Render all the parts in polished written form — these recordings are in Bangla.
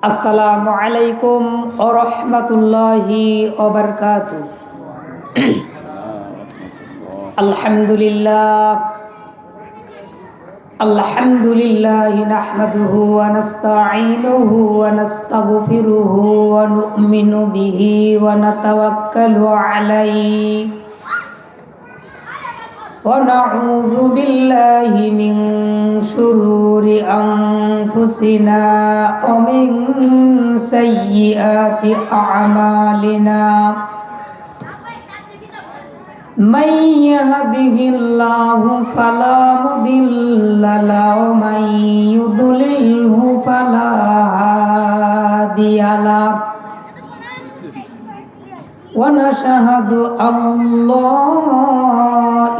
আসসালামু আলাইকুম ওয়া রাহমাতুল্লাহি ওয়া বারাকাতুহু। আলহামদুলিল্লাহ নাহমাদুহু ওয়া নাস্তাঈনুহু ওয়া নাস্তাগফিরুহু ওয়া নু'মিনু বিহি ওয়া নাতাওয়াক্কালু আলাইহি ونعوذ بالله من شرور أنفسنا ومن سيئات أعمالنا من يهده الله فلا مضل له ومن يضلله فلا هادي له ونشهد أن لا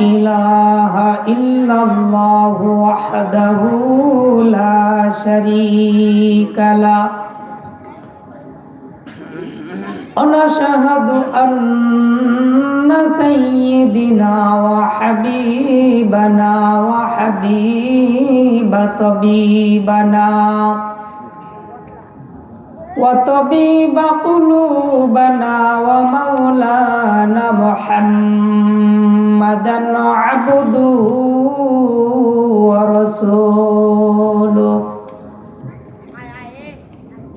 إله إلا الله وحده لا شريك له ونشهد أن سيدنا وحبيبنا وحبيب طبيبنا وطبيب قلوبنا ومولانا محمدا عبده ورسوله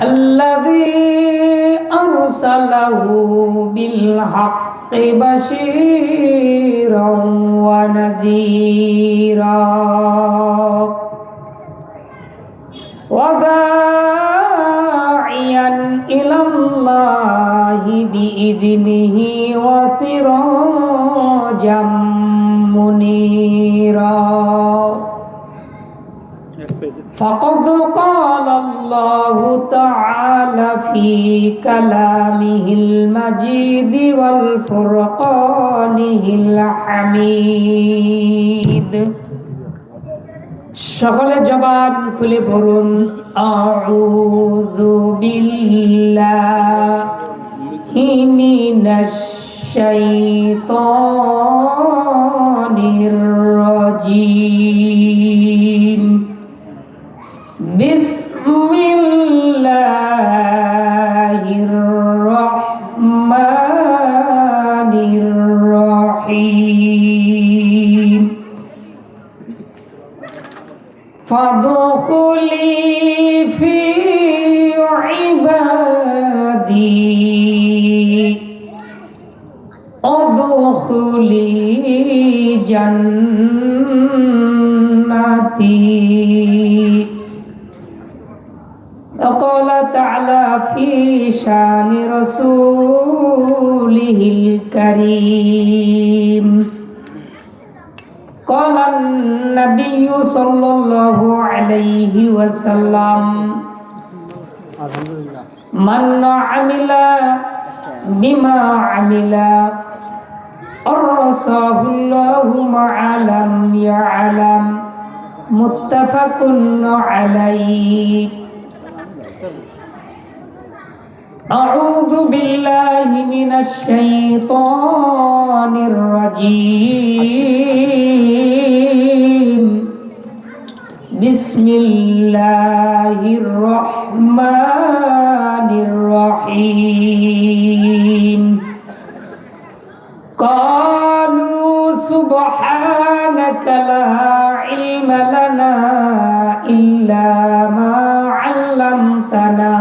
الذي أرسله بالحق بشيرا ونذيرا وداعيا إلى الله بإذنه وسراجا منيرا فقد قال الله تعالى في كلامه المجيد والفرقانه الحميد সকলে জবান খুলে পড়ুন আউযু বিল্লাহি মিনাশ শাইতানির রাজীম বিসমিল্লাহির রহমানির রহিম فادخلي في عبادي ادخلي جنتي وقال تعالى في شان رسوله الكريم قال النبي صلى الله عليه وسلم من عمل بما عمل أرساه الله ما لم يعلم متفق عليه أعوذ بالله من الشيطان الرجيم بسم الله الرحمن الرحيم قالوا سبحانك لا علم لنا إلا ما علمتنا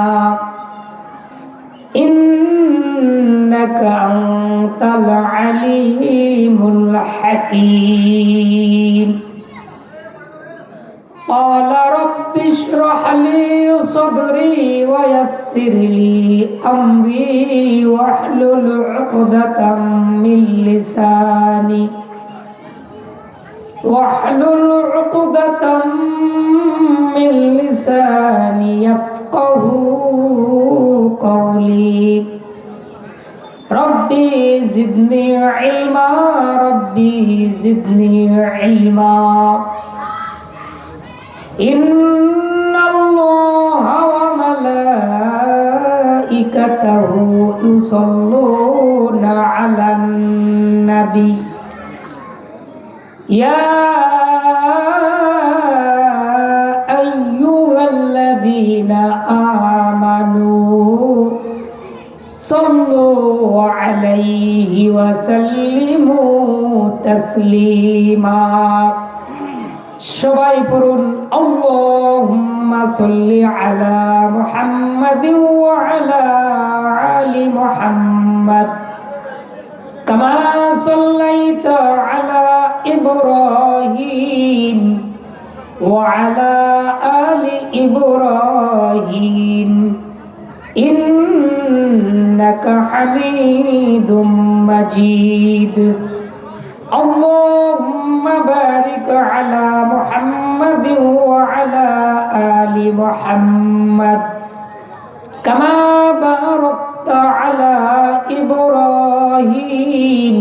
إنك أنت العليم الحكيم قال رب اشرح لي صدري ويسر لي أمري واحلل عقدة من لساني يفقه قولي ربي زدني علما ربي زدني علما إن الله وملائكته يصلون على النبي يا أيها الذين آمنوا صلوا عليه وسلموا تسليما সবাই পড়ুন আল্লাহুম্মা সাল্লি আলা মুহাম্মাদিন ওয়া আলা আলি মুহাম্মাদ কামা সাল্লাইতা আলা ইব্রাহিম ওয়া আলা আলি ইব্রাহিম ইন্নাকা হামিদুম মাজিদ اللهم بارك على محمد وعلى آل محمد كما باركت على إبراهيم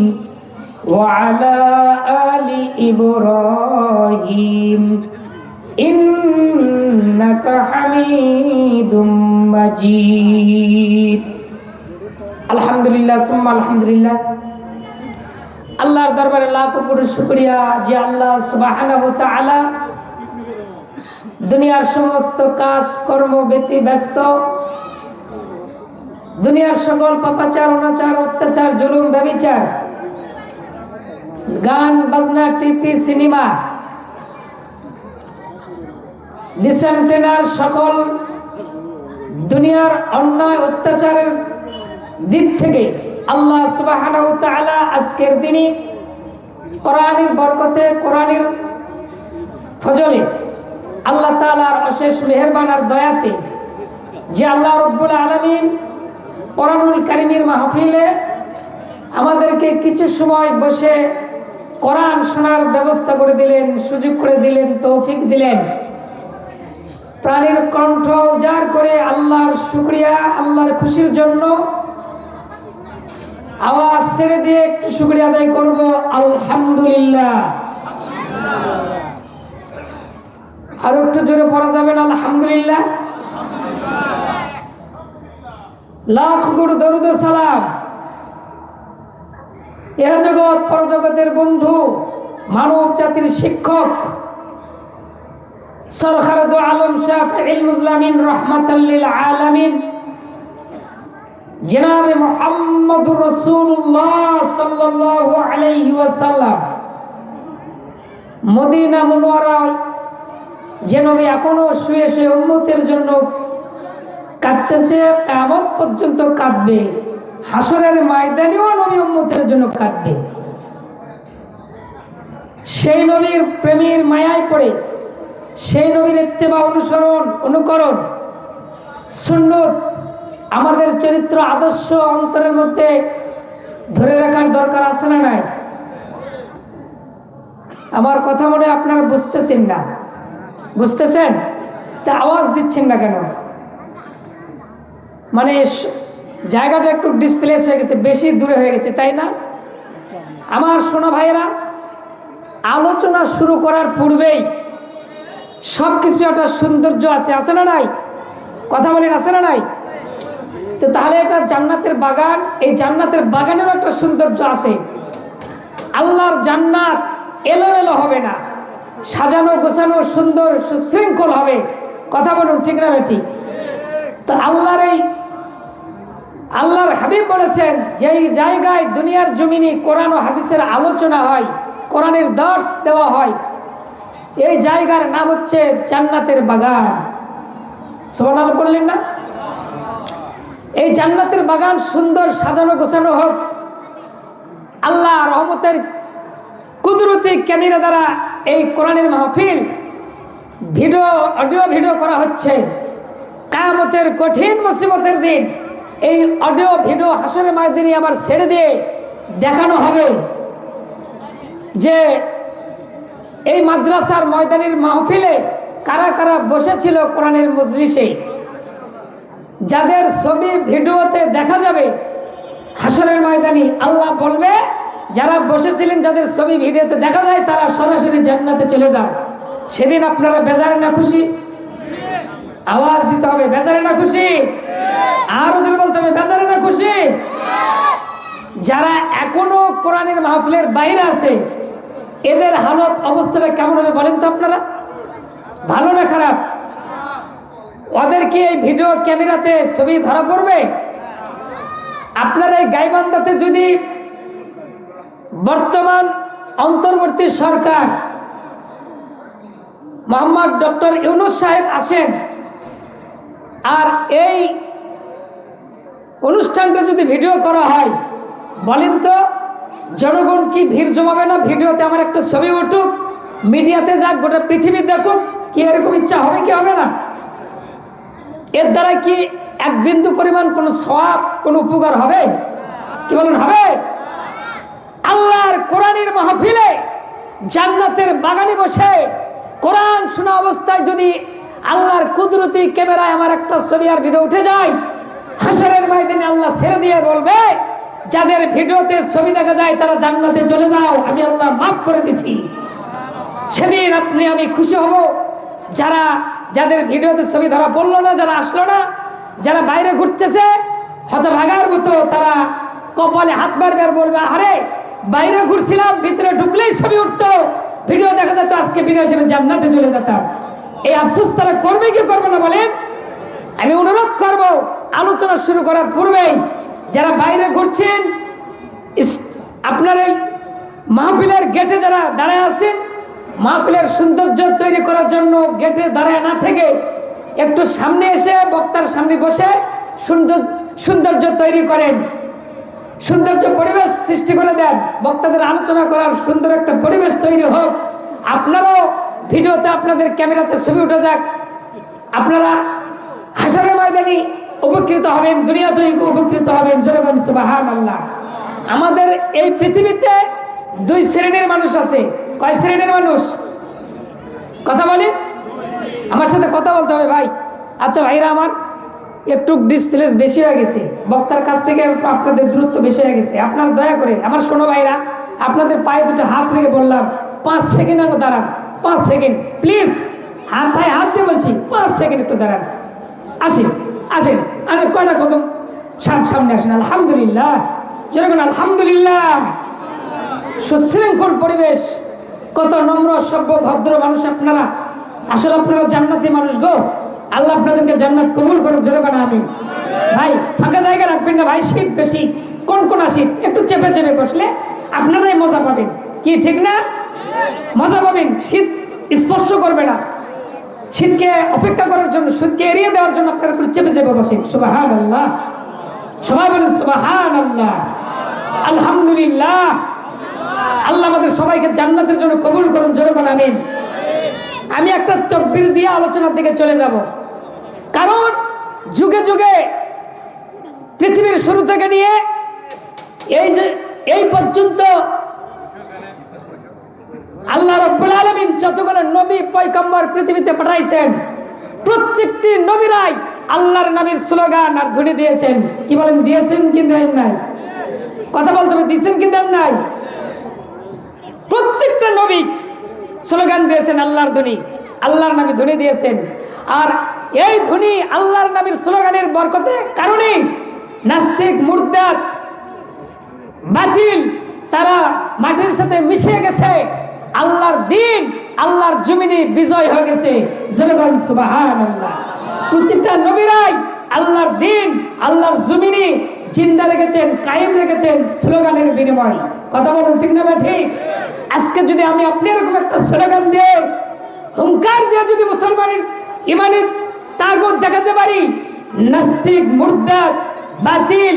وعلى آل إبراهيم إنك حميد مجيد الحمد لله ثم الحمد لله আল্লাহর দরবারে লাখ কোটি শুকরিয়া যে আল্লাহ সুবহানাহু ওয়া তাআলা দুনিয়ার সমস্ত কাজ কর্ম ব্যস্ত দুনিয়ার সকল পাপাচার অনাচার অত্যাচার জুলুম ব্যভিচার গান বাজনা টিভি সিনেমা ডিসেন্টেনার সকল দুনিয়ার অন্যায় অত্যাচারের দিক থেকে আল্লাহ সুবহানাহু ওয়া তাআলা আজকের দিনে কোরআনের বরকতে কোরআনের ফজলে আল্লাহ তাআলার অশেষ মেহেরবান আর দয়াতে যে আল্লাহ রাব্বুল আলামিন কোরআনুল কারীমের মাহফিলে আমাদেরকে কিছু সময় বসে কোরআন শোনার ব্যবস্থা করে দিলেন, সুযোগ করে দিলেন, তৌফিক দিলেন। প্রাণের কণ্ঠ উজাড় করে আল্লাহর শুকরিয়া, আল্লাহর খুশির জন্য আওয়াজ ছেড়ে দিয়ে একটু শুকরিয়া আদায় করব আলহামদুলিল্লাহ। আর একটু জোরে পড়া যাবেন আলহামদুলিল্লাহ। লাখ কোটি দরুদ ও সালাম ইহ জগৎ পরজগতের বন্ধু, মানব জাতির শিক্ষক, সরকার দু আলম শাফিউল মুসলিমিন রাহমাতাল লিল আলামিন জনাবে মুহাম্মদুর রাসূলুল্লাহ সাল্লাল্লাহু আলাইহি ওয়াসাল্লাম মদিনা মুনওয়ারায় যে নবী এখনো শুয়ে শুয়ে উম্মতের জন্য কাঁদতেছে, কিয়ামত পর্যন্ত কাঁদবে, হাসরের ময়দানেও নবী উম্মতের জন্য কাঁদবে। সেই নবীর প্রেমের মায়ায় পড়ে, সেই নবীর ইত্তেবা অনুসরণ অনুকরণ সুন্নত আমাদের চরিত্র আদর্শ অন্তরের মধ্যে ধরে রাখার দরকার আছে না নাই? আমার কথা মনে আপনারা বুঝতেছেন না? বুঝতেছেন? তা আওয়াজ দিচ্ছেন না কেন? মানে জায়গাটা একটু ডিসপ্লেস হয়ে গেছে, বেশি দূরে হয়ে গেছে, তাই না? আমার সোনা ভাইয়েরা, আলোচনা শুরু করার পূর্বেই সব কিছু একটা সৌন্দর্য আছে না নাই? কথা বলেন, আছে না নাই? তো তাহলে এটা জান্নাতের বাগান, এই জান্নাতের বাগানেরও একটা সৌন্দর্য আছে। আল্লাহর জান্নাত এলোমেলো হবে না, সাজানো গোছানো সুন্দর সুশৃঙ্খল হবে। কথা বলুন, ঠিক না বেটি? তো আল্লাহর হাবিব বলেছেন, যেই জায়গায় দুনিয়ার জমিনে কোরআন ও হাদিসের আলোচনা হয়, কোরআনের দর্শ দেওয়া হয়, এই জায়গার নাম হচ্ছে জান্নাতের বাগান। সুবহানাল্লাহ বললেন না? এই জান্নাতের বাগান সুন্দর সাজানো গোছানো হোক, আল্লাহ রহমতের কুদরতি ক্যামেরা দ্বারা এই কোরআনের মাহফিল অডিও ভিডিও করা হচ্ছে। কিয়ামতের কঠিন মুসিবতের দিন এই অডিও ভিডিও হাসরের ময়দানে আবার ছেড়ে দিয়ে দেখানো হবে যে এই মাদ্রাসার ময়দানের মাহফিলে কারা কারা বসেছিল কোরআনের মজলিসে। যাদের ছবি ভিডিওতে দেখা যাবে হাসরের ময়দানে, আল্লাহ বলবে যারা বসেছিলেন, যাদের ছবি ভিডিওতে দেখা যায়, তারা সরাসরি জান্নাতে চলে যান। সেদিন আপনারা বেজারে না খুশি? আওয়াজ দিতে হবে, বেজারে না খুশি? আরো জোরে বলতে হবে, বেজারে না খুশি? যারা এখনো কোরআনের মাহফিলের বাইরে আছে, এদের হালত অবস্থাটা কেমন হবে বলেন তো আপনারা? ভালো না খারাপ? ওদের কি এই ভিডিও ক্যামেরাতে ছবি ধরা পড়বে? আপনার এই গাইবান্ধাতে যদি বর্তমান অন্তর্বর্তী সরকার মোহাম্মদ ডক্টর ইউনূস সাহেব আসেন আর এই অনুষ্ঠানটা যদি ভিডিও করা হয়, বলেন তো জনগণ কি ভিড় জমাবে না? ভিডিওতে আমার একটা ছবি উঠুক, মিডিয়াতে যাক, গোটা পৃথিবী দেখুক, কি এরকম ইচ্ছা হবে কি হবে না? এর দ্বারা কি এক বিন্দু পরিমাণ কোনো সওয়াব, কোনো উপকার হবে? কি বলেন, হবে? আল্লাহর কোরআনের মাহফিলে জান্নাতের বাগানে বসে কোরআন শোনা অবস্থায় যদি আল্লাহর কুদরতি ক্যামেরায় আমার একটা ছবি আর ভিডিও উঠে যায়, হাসরের ময়দানে আল্লাহ ছেড়ে দিয়ে বলবে, যাদের ভিডিওতে ছবি দেখা যায় তারা জান্নাতে চলে যাও, আমি আল্লাহ মাফ করে দিছি। সেদিন আপনি আমি খুশি হব। যাদের ভিডিওতে ছবি ধরা পড়লো না, যারা আসলো না, যারা বাইরে ঘুরতেছে হতভাগার মতো, তারা কপালে হাত মারবে আর বলবে, আরে বাইরে ঘুরছিলাম, ভিতরে ঢুকলেই ছবি উঠতো, ভিডিও দেখা যেত, আজকে বিনা হিসেবে জান্নাতে চলে যেতাম। এই আফসোস তারা করবে কি করবে না বলেন? আমি অনুরোধ করব, আলোচনা শুরু করার পূর্বেই যারা বাইরে ঘুরছেন, আপনার এই মাহফিলের গেটে যারা দাঁড়ায় আছেন, মাহফিলের সৌন্দর্য তৈরি করার জন্য গেটে দাঁড়ায় না থেকে একটু সামনে এসে বক্তার সামনে বসে সৌন্দর্য তৈরি করেন, সৌন্দর্য পরিবেশ সৃষ্টি করে দেন, বক্তাদের আলোচনা করার সুন্দর একটা পরিবেশ তৈরি হোক। আপনারাও ভিডিওতে আপনাদের ক্যামেরাতে ছবি উঠে যাক, আপনারা হাসরের ময়দানে উপকৃত হবেন, দুনিয়াতে উপকৃত হবেন। জনগণ সুবহানাল্লাহ। আমাদের এই পৃথিবীতে দুই শ্রেণীর মানুষ আছে। কয় শ্রেণীর মানুষ? কথা বলেন, আমার সাথে কথা বলতে হবে ভাই। আচ্ছা ভাইরা, আমার একটু ডিসপ্লেস বেশি হয়ে গেছে, বক্তার কাছ থেকে আপনাদের দূরত্ব বেশি হয়ে গেছে। আপনারা দয়া করে আমার শোনো ভাইরা, আপনাদের পায়ে দুটো হাত রেখে বললাম 5 সেকেন্ড আরো দাঁড়ান, 5 সেকেন্ড প্লিজ। পায়ে হাত দিয়ে বলছি, 5 সেকেন্ড একটু দাঁড়ান। আসেন আসেন, আরে কয়টা কদম সামনে আসেন। আলহামদুলিল্লাহ, যেরকম আলহামদুলিল্লাহ। সুশৃঙ্খল পরিবেশ, কত নম্র সভ্য ভদ্র মানুষ আপনারা। আসলে আপনারা জান্নাতি মানুষ গো। আল্লাহ আপনাদেরকে জান্নাত কবুল করুক। যেরকম আমিন। ভাই ফাঁকা জায়গা রাখবেন না ভাই, শীত বেশি, কোন শীত, একটু চেপে চেপে বসলে আপনারাই মজা পাবেন। কি ঠিক না? মজা পাবেন। শীত স্পর্শ করবে না, শীতকে অপেক্ষা করার জন্য, শীতকে এড়িয়ে দেওয়ার জন্য আপনারা একটু চেপে চেপে বসেন। সুবহানাল্লাহ, সবাই বলেন সুবহানাল্লাহ, আলহামদুলিল্লাহ। আল্লাহ আমাদের সবাইকে জান্নাতের জন্য কবুল করুন। যেরকম আমিন। আমি একটা তাকবীর দিয়ে আলোচনার দিকে চলে যাব, কারণ যুগে যুগে পৃথিবীর শুরু থেকে নিয়ে এই পর্যন্ত আল্লাহ রাব্বুল আলামিন যতগুলো নবী পয়গম্বর পৃথিবীতে পাঠাইছেন, প্রত্যেকটি নবীরাই আল্লাহর নামের স্লোগান আর ধ্বনি দিয়েছেন। কি বলেন, দিয়েছেন কি দেন নাই? কথা বলতে হবে, দিয়েছেন কি দেন নাই? প্রত্যেকটা নবী স্লোগান দিয়েছেন, আল্লাহর ধ্বনি, আল্লাহর নামে ধ্বনি দিয়েছেন। আর এই ধ্বনি আল্লাহর নামের স্লোগানের বরকতে কারণে নাস্তিক, মুরতাদ, বাতিল তারা মাটির সাথে মিশে গেছে। আল্লাহর দ্বীন, আল্লাহর জমিনে বিজয় হয়ে গেছে। জনগণ সুবহানাল্লাহ। প্রত্যেকটা নবীরাই আল্লাহর দ্বীন, আল্লাহর জমিনে জিন্দা রেখেছেন, কায়েম রেখেছেন স্লোগানের বিনিময়। কথা বলুন ঠিক না ঠিক? আজকে যদি আমি আপনি এরকম একটা স্লোগান দিয়ে, হুঙ্কার দিয়ে যদি মুসলমানের ইমানের তাগত দেখাতে পারি, নাস্তিক, মুরতাদ, বাতিল,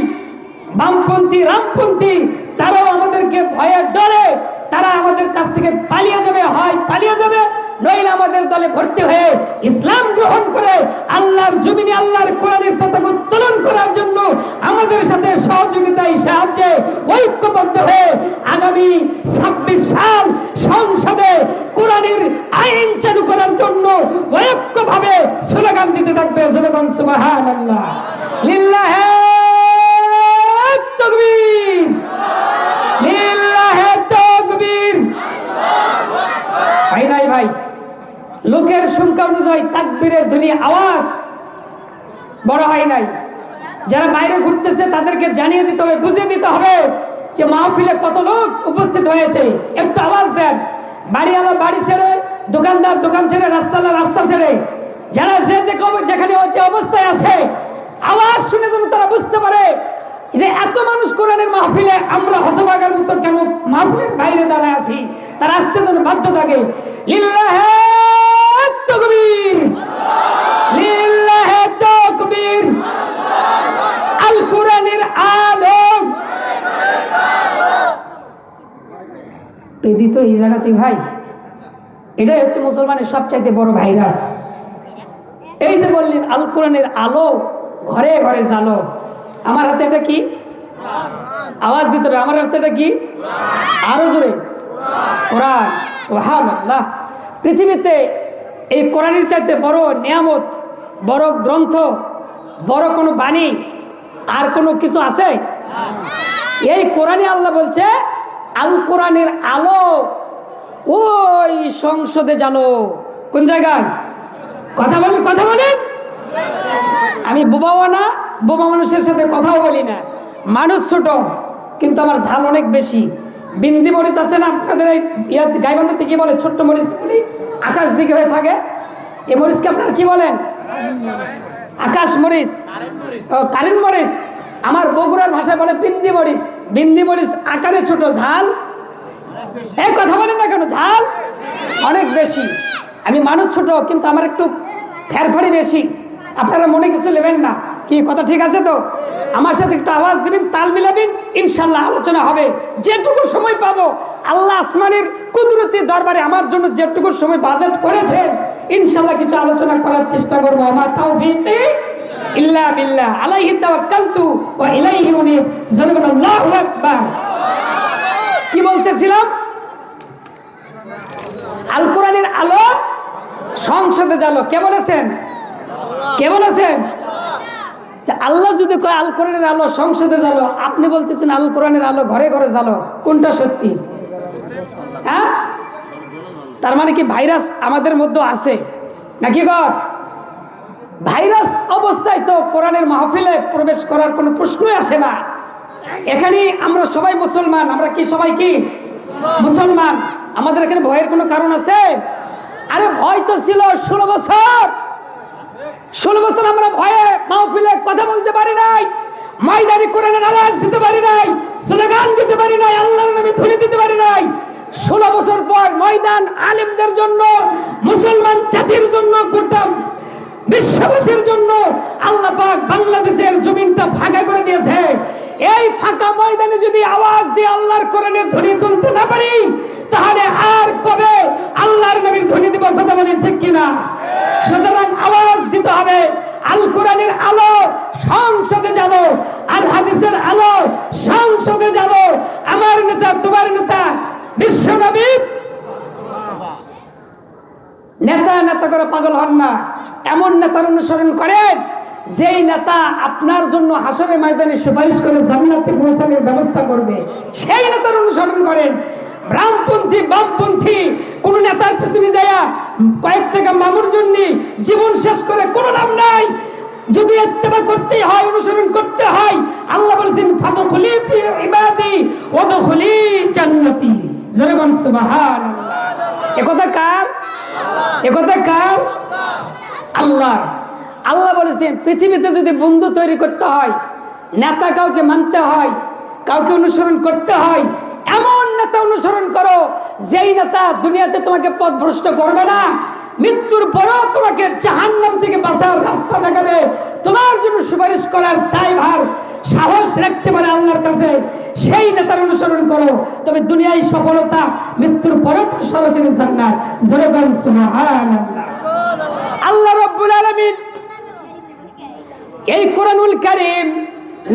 বামপন্থী, রামপন্থী তারাও আমাদেরকে ভয়ে ডরে তারা আমাদের কাছ থেকে পালিয়ে যাবে, হয় পালিয়ে যাবে, নইলে আমাদের দলে ভর্তি হয়ে ইসলাম গ্রহণ করে আল্লাহর জমিনে আল্লাহর কোরআনের পতাকা উত্তোলন করার জন্য আমাদের সাথে সহযোগিতায়, সাহায্যে, ঐক্যবদ্ধ হয়ে আগামী 26 সাল সংসদে কোরআনের আইন চালু করার জন্য ঐক্যভাবে স্লোগান দিতে থাকবে। স্লোগান সুবহানাল্লাহ, লিল্লাহি তাকবীর, লিল্লাহি তাকবীর। ভাই নাই ভাই, লোকের সংখ্যা অনুযায়ী তাকবীরের ধ্বনি, আওয়াজ বড় হয় নাই। যারা বাইরে ঘুরতেছে তাদেরকে জানিয়ে দিতে হবে, বুঝিয়ে দিতে হবে যে মাহফিলে কত লোক উপস্থিত হয়েছে। একটু আওয়াজ দেন। বাড়িওয়ালা বাড়ি ছেড়ে, দোকানদার দোকান ছেড়ে, রাস্তাওয়ালা রাস্তা ছেড়ে, যারা যেখানে যে অবস্থায় আছে আওয়াজ শুনে যেন তারা বুঝতে পারে যে এত মানুষ কোরআনের মাহফিলে আমরা হতভাগার মতো কেন মাহফিলের বাইরে দাঁড়ায় আছি, তারা আসতে যেন বাধ্য থাকে। লিল্লাহে তাকবীর, লিল্লাহে তাকবীর, আল কোরআনের আলো। পেদি তো এই জায়গাতে ভাই, এটাই হচ্ছে মুসলমানের সবচাইতে বড় ভাইরাস। এই যে বললেন আল কোরআনের আলো, ঘরে ঘরে জ্বালো। আমার হাতে এটা কি? আওয়াজ দিতে হবে। আমার হাতে এটা কি? আরো জোরে, কোরআন। সুবহানাল্লাহ। পৃথিবীতে এই কোরআনের চাইতে বড় নিয়ামত, বড় গ্রন্থ, বড় কোনো বাণী আর কোনো কিছু আছে? এই কোরআনে আল্লাহ বলছে আল কোরআনের আলো ওই সংসদে জ্বালো। কোন জায়গায়? কথা বলেন, কথা বলেন। আমি বোবাও না, বোবা মানুষের সাথে কথাও বলি না। মানুষ ছোট কিন্তু আমার ঝাল অনেক বেশি। বিন্দি মরিচ আছে না আপনাদের গাইবান্ধাতে কি বলে? ছোট্ট মরিচ বলি, আকাশ দিকে হয়ে থাকে। এই মরিচকে আপনারা কি বলেন? আকাশ মরিচ, ও কারেন্ট মরিচ। আমার বগুড়ার ভাষায় বলে বিন্দি মরিচ। বিন্দি মরিচ আকারে ছোট, ঝাল এই কথা বলেন না কেন? ঝাল অনেক বেশি। আমি মানুষ ছোট কিন্তু আমার একটু ফেরফারি বেশি। আপনারা মনে কিছু নেবেন না, কি কথা ঠিক আছে তো? আমার সাথে একটু আওয়াজ দিবেন, তাল মিলাবেন, ইনশাল্লাহ আলোচনা হবে। যেটুকু সময় পাবো আল্লাহ আসমানের কুদরতি দরবারে আমার জন্য যেটুকু সময় বাজেট করেছেন, ইনশাল্লাহ কিছু আলোচনা করার চেষ্টা করবো। আমার তাওফীক ইল্লা বিল্লাহ, আলাইহি তাওয়াক্কালতু ওয়া ইলাইহি উনীব। জোরে আল্লাহু আকবার। কি বলতেছিলাম? আল কোরআনের আলো সংসদে জ্বালো। কে বলেছেন? কে বলেছেন? আল্লাহ যদি কয় আল কোরআনের আলো সংসদে জ্বালো, আপনি বলতেছেন আল কোরআনের আলো ঘরে ঘরে জ্বালো। কোনটা সত্যি? হ্যাঁ, তার মানে কি ভাইরাস আমাদের মধ্যে আছে নাকি? গড ভাইরাস অবস্থায় তো কোরআনের মাহফিলে প্রবেশ করার কোনো প্রশ্নই আসে না। এখানে আমরা সবাই মুসলমান। আমরা কি সবাই কি মুসলমান? আমাদের এখানে ভয়ের কোনো কারণ আছে? আরে ভয় তো ছিল 16 বছর। 16 বছর আমরা ভয়ে মাহফিলে কথা বলতে পারি নাই, ময়দানে কোরআনের আওয়াজ দিতে পারি নাই, স্লোগান দিতে পারি নাই, আল্লাহর নামে ধ্বনি দিতে পারি নাই। 16 বছর পর ময়দান আলেমদের জন্য, মুসলমান জাতির জন্য, গোটা বিশ্ববাসীর জন্য আল্লাহ পাক বাংলাদেশের জমিনটা ফাঁকা করে দিয়েছে। এই ফাঁকা ময়দানে যদি আওয়াজ দিয়ে আল্লাহর কোরআনের ধ্বনি তুলতে না পারি, তাহলে আর কবে আল্লাহর নবীর ধ্বনি দিব? কথা বলেন ঠিক কিনা? সুতরাং আওয়াজ দিতে হবে। আল কোরআনের আলো সংসদে জ্বালো, আল হাদিসের আলো সংসদে জ্বালো। আমার নেতা, তোমার নেতা, বিশ্ব নবী নেতা নেতা করে পাগল হন না। এমন নেতার অনুসরণ করেন যেই নেতা আপনার জন্য হাসরের ময়দানে সুপারিশ করে জান্নাতে পৌঁছানোর ব্যবস্থা করবে, সেই নেতার অনুসরণ করেন। বামপন্থী বামপন্থী কোন নেতার পিছনে যায় কয়েক টাকা মামুর জন্য জীবন শেষ করে কোনো লাভ নাই। যদি ইত্তেবা করতে হয়, অনুসরণ করতে হয়, আল্লাহ বলেছেন ফাদখুলি ফি ইবাদি ওয়াদখুলি জান্নাতি। জোরে বলুন সুবহানাল্লাহ। একথা কার? একথা কার? আল্লাহ। আল্লাহ বলেছেন পৃথিবীতে যদি বন্ধু তৈরি করতে হয়, নেতা কাউকে মানতে হয়, কাউকে অনুসরণ করতে হয়, এমন নেতা অনুসরণ করো যেই নেতা দুনিয়াতে তোমাকে পথভ্রষ্ট করবে না, মৃত্যুর পরেও তোমাকে জাহান্নাম থেকে বাঁচার রাস্তা দেখাবে, তোমার জন্য সুপারিশ করার দায়ভার সাহস রাখতে পারে আল্লাহর কাছে, সেই নেতার অনুসরণ করো। তবে দুনিয়ায় সফলতা, মৃত্যুর পরেও তুমি সরাসরি জান্নাত। জোরে বলুন সুবহানাল্লাহ। আল্লাহ রাব্বুল আলামিন এই কোরআনুল কারীম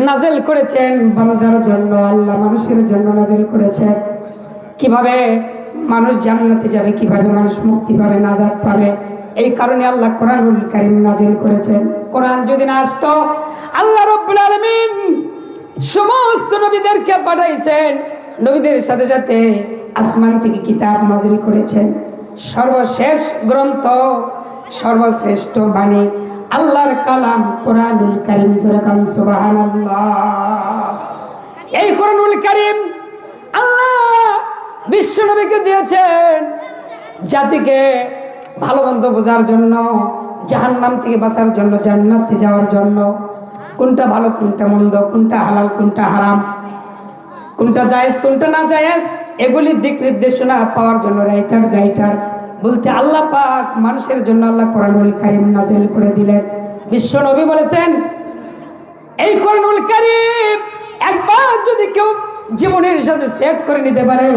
নাযিল করেছেন বান্দার জন্য, আল্লাহ মানুষের জন্য নাযিল করেছেন। কিভাবে মানুষ জান্নাতে যাবে, কিভাবে মানুষ মুক্তি পাবে, নাজাত পাবে, এই কারণে আল্লাহ কোরআনুল কারীম নাযিল করেছেন। কোরআন যদি না আসতো, আল্লাহ রাব্বুল আলামিন সমস্ত নবীদেরকে পাঠাইছেন, নবীদের সাথে সাথে আসমান থেকে কিতাব নাযিল করেছেন। সর্বশেষ গ্রন্থ, সর্বশ্রেষ্ঠ বাণী আল্লাহর কালাম কোরআনুল কারীম। সুবহানাল্লাহ। এই কোরআনুল কারীম আল্লাহ বিশ্ব নবীকে দিয়েছেন জাতিকে ভালো মন্দ বোঝার জন্য, জাহান্নাম থেকে বাঁচার জন্য, জান্নাতে যাওয়ার জন্য। কোনটা ভালো কোনটা মন্দ, কোনটা হালাল কোনটা হারাম, কোনটা জায়েজ কোনটা না জায়েজ, এগুলি দিক নির্দেশনা পাওয়ার জন্য রাইটার গাইটার বলতে আল্লাহ পাক মানুষের জন্য আল্লাহ কোরআনুল কারীম নাযিল করে দিলেন। বিশ্ব নবী বলেছেন, এই কোরআনুল কারীম একবার যদি কেউ জীবনের সাথে সেট করে নিতে পারে,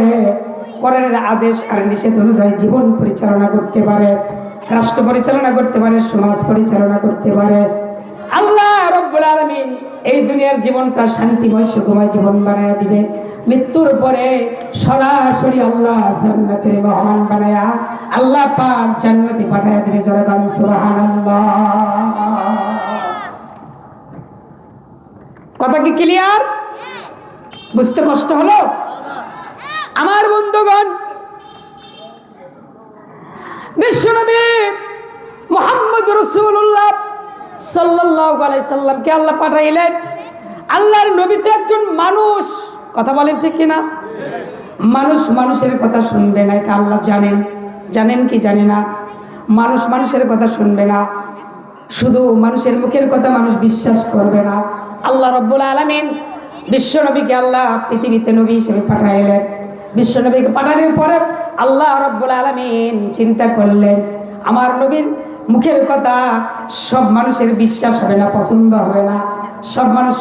কোরআনের আদেশ আর নিষেধ অনুযায়ী জীবন পরিচালনা করতে পারে, রাষ্ট্র পরিচালনা করতে পারে, সমাজ পরিচালনা করতে পারে, আল্লাহ রাব্বুল আলামিন এই দুনিয়ার জীবনটা শান্তিময় সুখময় জীবন বানায়া দিবে। মৃত্যুর পরে সরাসরি আল্লাহ জান্নাতের মেহমান বানায়া আল্লাহ পাক জান্নাতে পাঠায়া দিবে। জোরে বলেন সুবহানাল্লাহ। কথা কি ক্লিয়ার? বুঝতে কষ্ট হলো? আমার বন্ধুগণ, বিশ্বনবী মুহাম্মদ রাসূলুল্লাহ সাল্লাল্লাহু আলাইহি সাল্লামকে আল্লাহ পাঠাইলেন। আল্লাহর নবী তো একজন মানুষ, কথা বলেন ঠিক কিনা? মানুষ মানুষের কথা শুনবে না, এটা আল্লাহ জানেন। জানেন কি জানে না? মানুষ মানুষের কথা শুনবে না, শুধু মানুষের মুখের কথা মানুষ বিশ্বাস করবে না। আল্লাহ রাব্বুল আলামিন বিশ্ব নবীকে আল্লাহ পৃথিবীতে নবী হিসেবে পাঠাইলেন। বিশ্ব নবীকে পাঠানোর পরে আল্লাহ রাব্বুল আলামিন চিন্তা করলেন, আমার নবীর মুখের কথা সব মানুষের বিশ্বাস হবে না, পছন্দ হবে না, সব মানুষ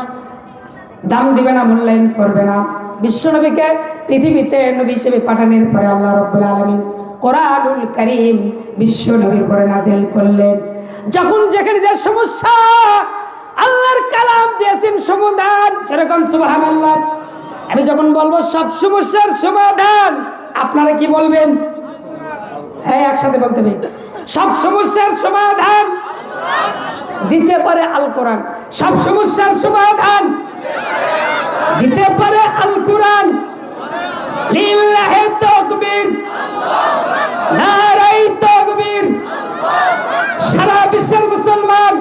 দাম দিবে না, মূল্যায়ন করবে না। বিশ্ব নবীকে পৃথিবীতে নবী হিসেবে পাঠানোর পরে আল্লাহ রাব্বুল আলামিন কোরআনুল কারীম বিশ্ব নবীর পরে নাযিল করলেন। যখন যেখানে যে সমস্যা, আল্লাহর কালাম দিয়েছেন সমাধান। যেরকম সুবহানাল্লাহ। আমি যখন বলবো সব সমস্যার সমাধান, আপনারা কি বলবেন? হ্যাঁ, একসাথে বলতে হবে। সব সমস্যার সমাধান দিতে পারে আল কোরআন। সব সমস্যার সমাধান দিতে পারে আল কোরআন। লিল্লাহি তাকবীর, নারায়ে তাকবীর। সারা বিশ্বের মুসলমান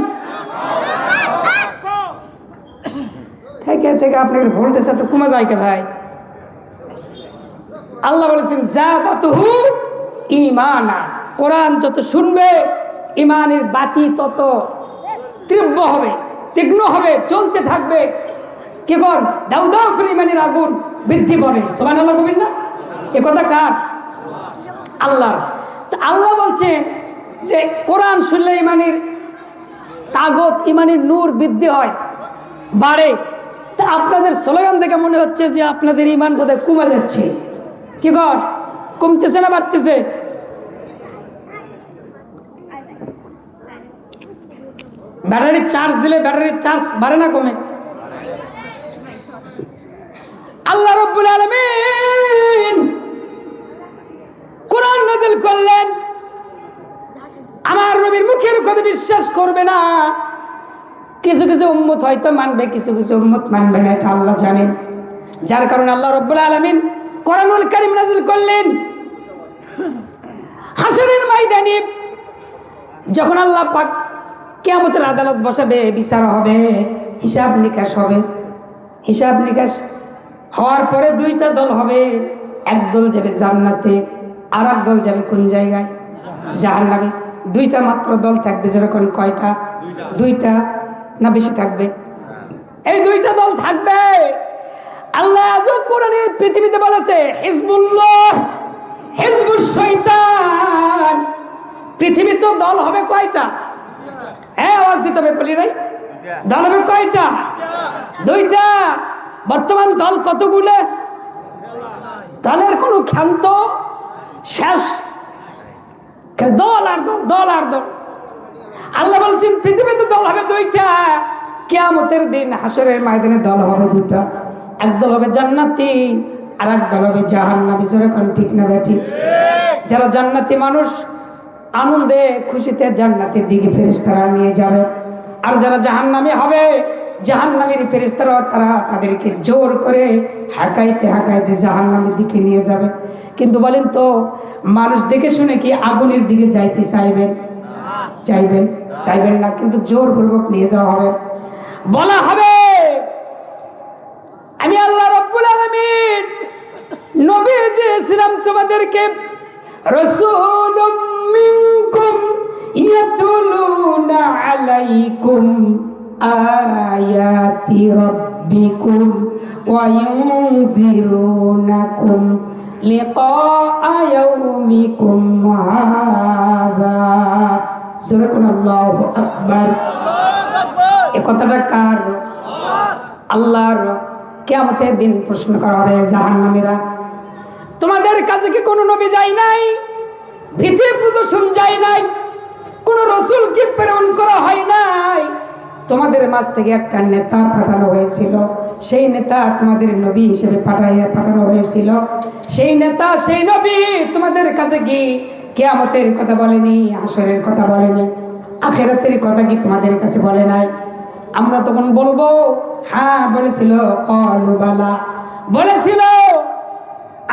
থেকে থেকে আপনার ভোল্টেজ এত কমে যায় কে ভাই? আল্লাহ বলেছেন জাদাতুহু ঈমানা। কোরআন যত শুনবে ঈমানের বাতি তত তীব্র হবে, তীক্ষ্ণ হবে, চলতে থাকবে। কি কর দাউ দাউ করে ঈমানের আগুন বৃদ্ধি পাবে। সুবহানাল্লাহ বলবেন না? এ কথা কার? আল্লাহ। তো আল্লাহ বলছেন যে কোরআন শুনলে ঈমানের তাগত, ঈমানের নূর বৃদ্ধি হয়, বাড়ে। তা আপনাদের স্লোগান দেখে মনে হচ্ছে যে আপনাদের ঈমান বোধহয় কমে যাচ্ছে। কি কর, কমতেছে না বাড়তেছে? ব্যাটারির চার্জ দিলে ব্যাটারির চার্জ বাড়ে না কমে? আল্লাহ রাব্বুল আলামিন কোরআন নাযিল করলেন। আমার নবীর মুখের কথা বিশ্বাস করবে না। কিছু কিছু উম্মত হয়তো মানবে, কিছু কিছু উম্মত মানবে না, এটা আল্লাহ জানেন। যার কারণে আল্লাহ রাব্বুল আলামিন কোরআনুল কারীম নাযিল করলেন। হাসরের ময়দানে যখন আল্লাহ পাক কিয়ামতের আদালত বসাবে, বিচার হবে, হিসাব নিকাশ হবে। হিসাব নিকাশ হওয়ার পরে দুইটা দল হবে। এক দল যাবে জান্নাতে, আর এক দল যাবে কোন জায়গায়? জাহান্নামে। দুইটা মাত্র দল থাকবে। যেরকম কয়টা? দুইটা না বেশি থাকবে? এই দুইটা দল থাকবে। আল্লাহ আজও কোরআনে পৃথিবীতে বলেছে হিজবুল্লাহ, হিজবুশ শয়তান। পৃথিবী তো দল হবে কয়টা? হ্যাঁ, আওয়াজ দিতে হবে, বলি নাই? দল হবে কয়টা? দুইটা। বর্তমান দল কতগুলো? দলের কোনো ক্ষান্ত শেষ, দল আর দল, দল আর দল। আল্লাহ বলছেন পৃথিবীতে দল হবে দুইটা। কিয়ামতের দিন হাসরের ময়দানে দল হবে দুইটা। এক দল হবে জান্নাতি, আর এক দল হবে জাহান্নামী। যেরকম ঠিক না বেঠিক? যারা জান্নাতি মানুষ আনন্দে খুশিতে জান্নাতের দিকে ফেরেশতারা নিয়ে যাবে, আর যারা জাহান্নামী হবে, জাহান্নামীর ফেরেশতারা তারা তাদেরকে জোর করে হাঁকাইতে হাঁকাইতে জাহান্নামের দিকে নিয়ে যাবে। কিন্তু বলেন তো, মানুষ দেখে শুনে কি আগুনের দিকে যাইতে চাইবেন? চাইবেন? চাইবেন না, কিন্তু জোরপূর্বক নিয়ে যাওয়া হবে। বলা হবে আমি আল্লাহ রাব্বুল আলামিন নবী দিয়েছিলাম তোমাদেরকে, রাসূলুম মিনকুম ইয়াতুলুনা আলাইকুম আয়াতি রাব্বিকুম ওয়া ইউনযিরুনাকুম লিকাআ ইয়াউমিকুম হাযা। সুবহান আল্লাহু আকবার। এই কথাটা কার? আল্লাহর। কিয়ামতের দিন প্রশ্ন করা হবে জাহান্নামীরা, তোমাদের কাছে কি কোনো নবী যায় নাই? ভীতি প্রদর্শন যায় নাই? কোন রাসূলকে প্রেরণ করা হয় নাই? তোমাদের মাঝ থেকে একটা নেতা পাঠানো হয়েছিল, সেই নেতা তোমাদের নবী হিসেবে পাঠানো হয়েছিল। সেই নেতা, সেই নবী তোমাদের কাছে কি কিয়ামতের কথা বলেনি? হাসরের কথা বলেনি? আখিরাতের কথা কি তোমাদের কাছে বলে নাই? আমরা তখন বলবো হ্যাঁ বলেছিল। ক্বালু বালা, বলেছিল।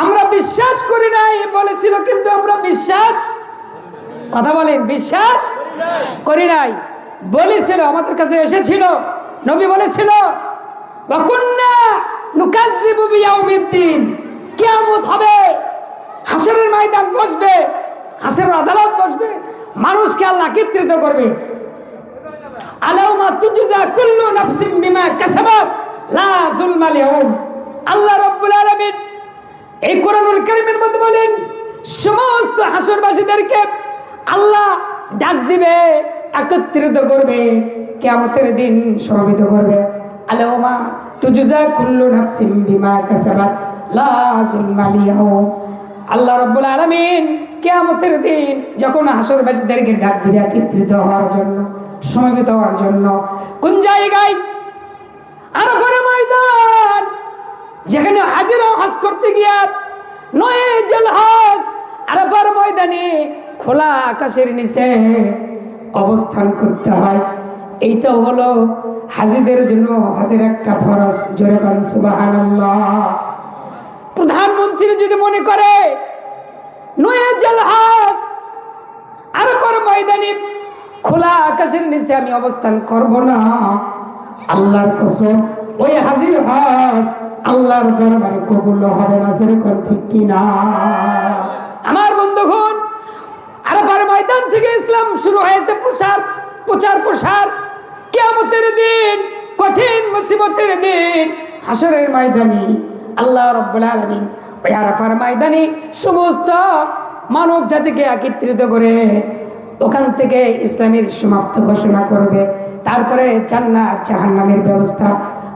আমরা বিশ্বাস করি নাই বলেছিল, কিন্তু আমরা বিশ্বাস, কথা বলেন, বিশ্বাস করি নাই বলেছিল। আমাদের কাছে এসেছিল, নবী বলেছিল ওয়া কুন্না নুকাযযিবু বিয়াউমিদ্দিন, কিয়ামত হবে, হাসরের ময়দান বসবে, হাসরের আদালত বসবে, মানুষকে আল্লাহ একত্রিত করবে। আলাউমা তুজজা কুল্লু নাফসিন বিমা কাসাবাত লা যুলমা আল-ইয়াউম। আল্লাহ রাব্বুল আলামিন এই কোরআনুল কারীমের মধ্যে বলেন, সমস্ত হাসরবাসীদেরকে আল্লাহ ডাক দিবে, একত্রিত করবে, কিয়ামতের দিন সমবেত করবে। আলাউমা তুজজা কুল্লু নাফসিন বিমা কাসাবাত লা যুলমা আল-ইয়াউম। আল্লাহ রাব্বুল আলামিন কিয়ামতের দিন যখন হাসরবাসীদেরকে ডাক দিবে একত্রিত হওয়ার জন্য, সমবেত হওয়ার জন্য, কোন জায়গায়? আরাফার ময়দান, যেখানে হাজিরা হজ করতে গিয়া নয় জেলহাজ আরাফার ময়দানে খোলা আকাশের নিচে অবস্থান করতে হয়। এইটা হলো হাজিদের জন্য হজের একটা ফরজ। জোরে বলেন সুবহানাল্লাহ। প্রধানমন্ত্রী যদি মনে করে নয় জেলহাজ আরাফার ময়দানে খোলা আকাশের নিচে আমি অবস্থান করব না, আল্লাহর কসম ওই হাজির হজ আল্লাহর দরবারে কবুল হবে না। সেরকম ঠিক কিনা? আমার বন্ধুগণ, আরাফার ময়দান থেকে ইসলাম শুরু হয়েছে প্রচার প্রসার। কিয়ামতের দিন, কঠিন মুসিবতের দিন, হাসরের ময়দানে আল্লাহ রাব্বুল আলামিন ওই আরাফার ময়দানে সমস্ত মানব জাতিকে একত্রিত করে ওখান থেকে ইসলামের সমাপ্ত ঘোষণা করবে। তারপরে জান্নাত জাহান্নামের ব্যবস্থা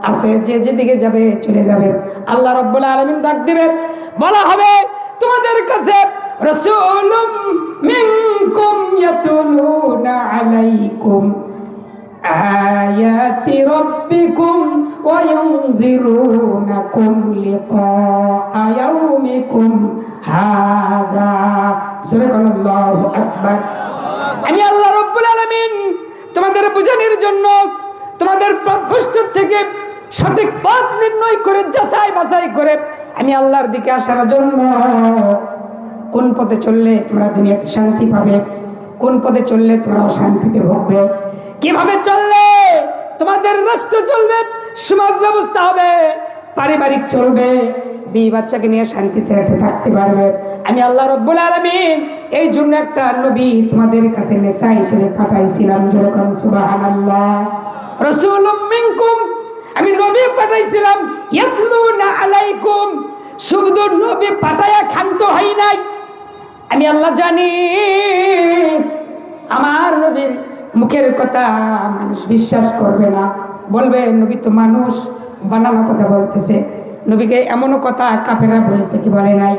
আছে, যে যেদিকে যাবে চলে যাবে। আল্লাহ রাব্বুল আলামিন ডাক দিবে, বলা হবে তোমাদের কাছে রাসূলুম মিনকুম ইয়াতুলুনা আলাইকুম আয়াতি রাব্বিকুম ওয়া ইউনযিরুনাকুম লিকাআ ইয়াউমিকুম হাযা। সুবহানাল্লাহু আকবার। আমি আল্লাহ রাব্বুল আলামিন তোমাদের বোঝানোর জন্য, তোমাদের পথভ্রষ্ট থেকে সঠিক পথ নির্ণয় করে যাচাই বাছাই করে আমি আল্লাহর দিকে আসার জন্য, কোন পথে চললে তোমরা দুনিয়াতে শান্তি পাবে, কোন পথে চললে তোমরা অশান্তিতে ভুগবে, কিভাবে চললে তোমাদের রাষ্ট্র চলবে, সমাজ ব্যবস্থা হবে, পারিবারিক চলবে, বিয়ে বাচ্চাকে নিয়ে শান্তিতে থাকতে পারবে। আমি আল্লাহ রাব্বুল আলামিন এই জন্য একটা নবী তোমাদের কাছে নেতা হিসেবে পাঠাইছিলাম। যেরকম সুবহানাল্লাহ। রাসূলুম মিনকুম, আমি নবী পাঠাইছিলাম। ইয়াতলুনা আলাইকুম, শুধু নবী পাঠায়া ক্ষান্ত হই নাই। আমি আল্লাহ জানি আমার নবীর মুখের কথা মানুষ বিশ্বাস করবে না, বলবে নবী তো মানুষ বানানো কথা বলতেছে। নবীকে এমনও কথা কাফেররা বলেছে, কি বলে নাই?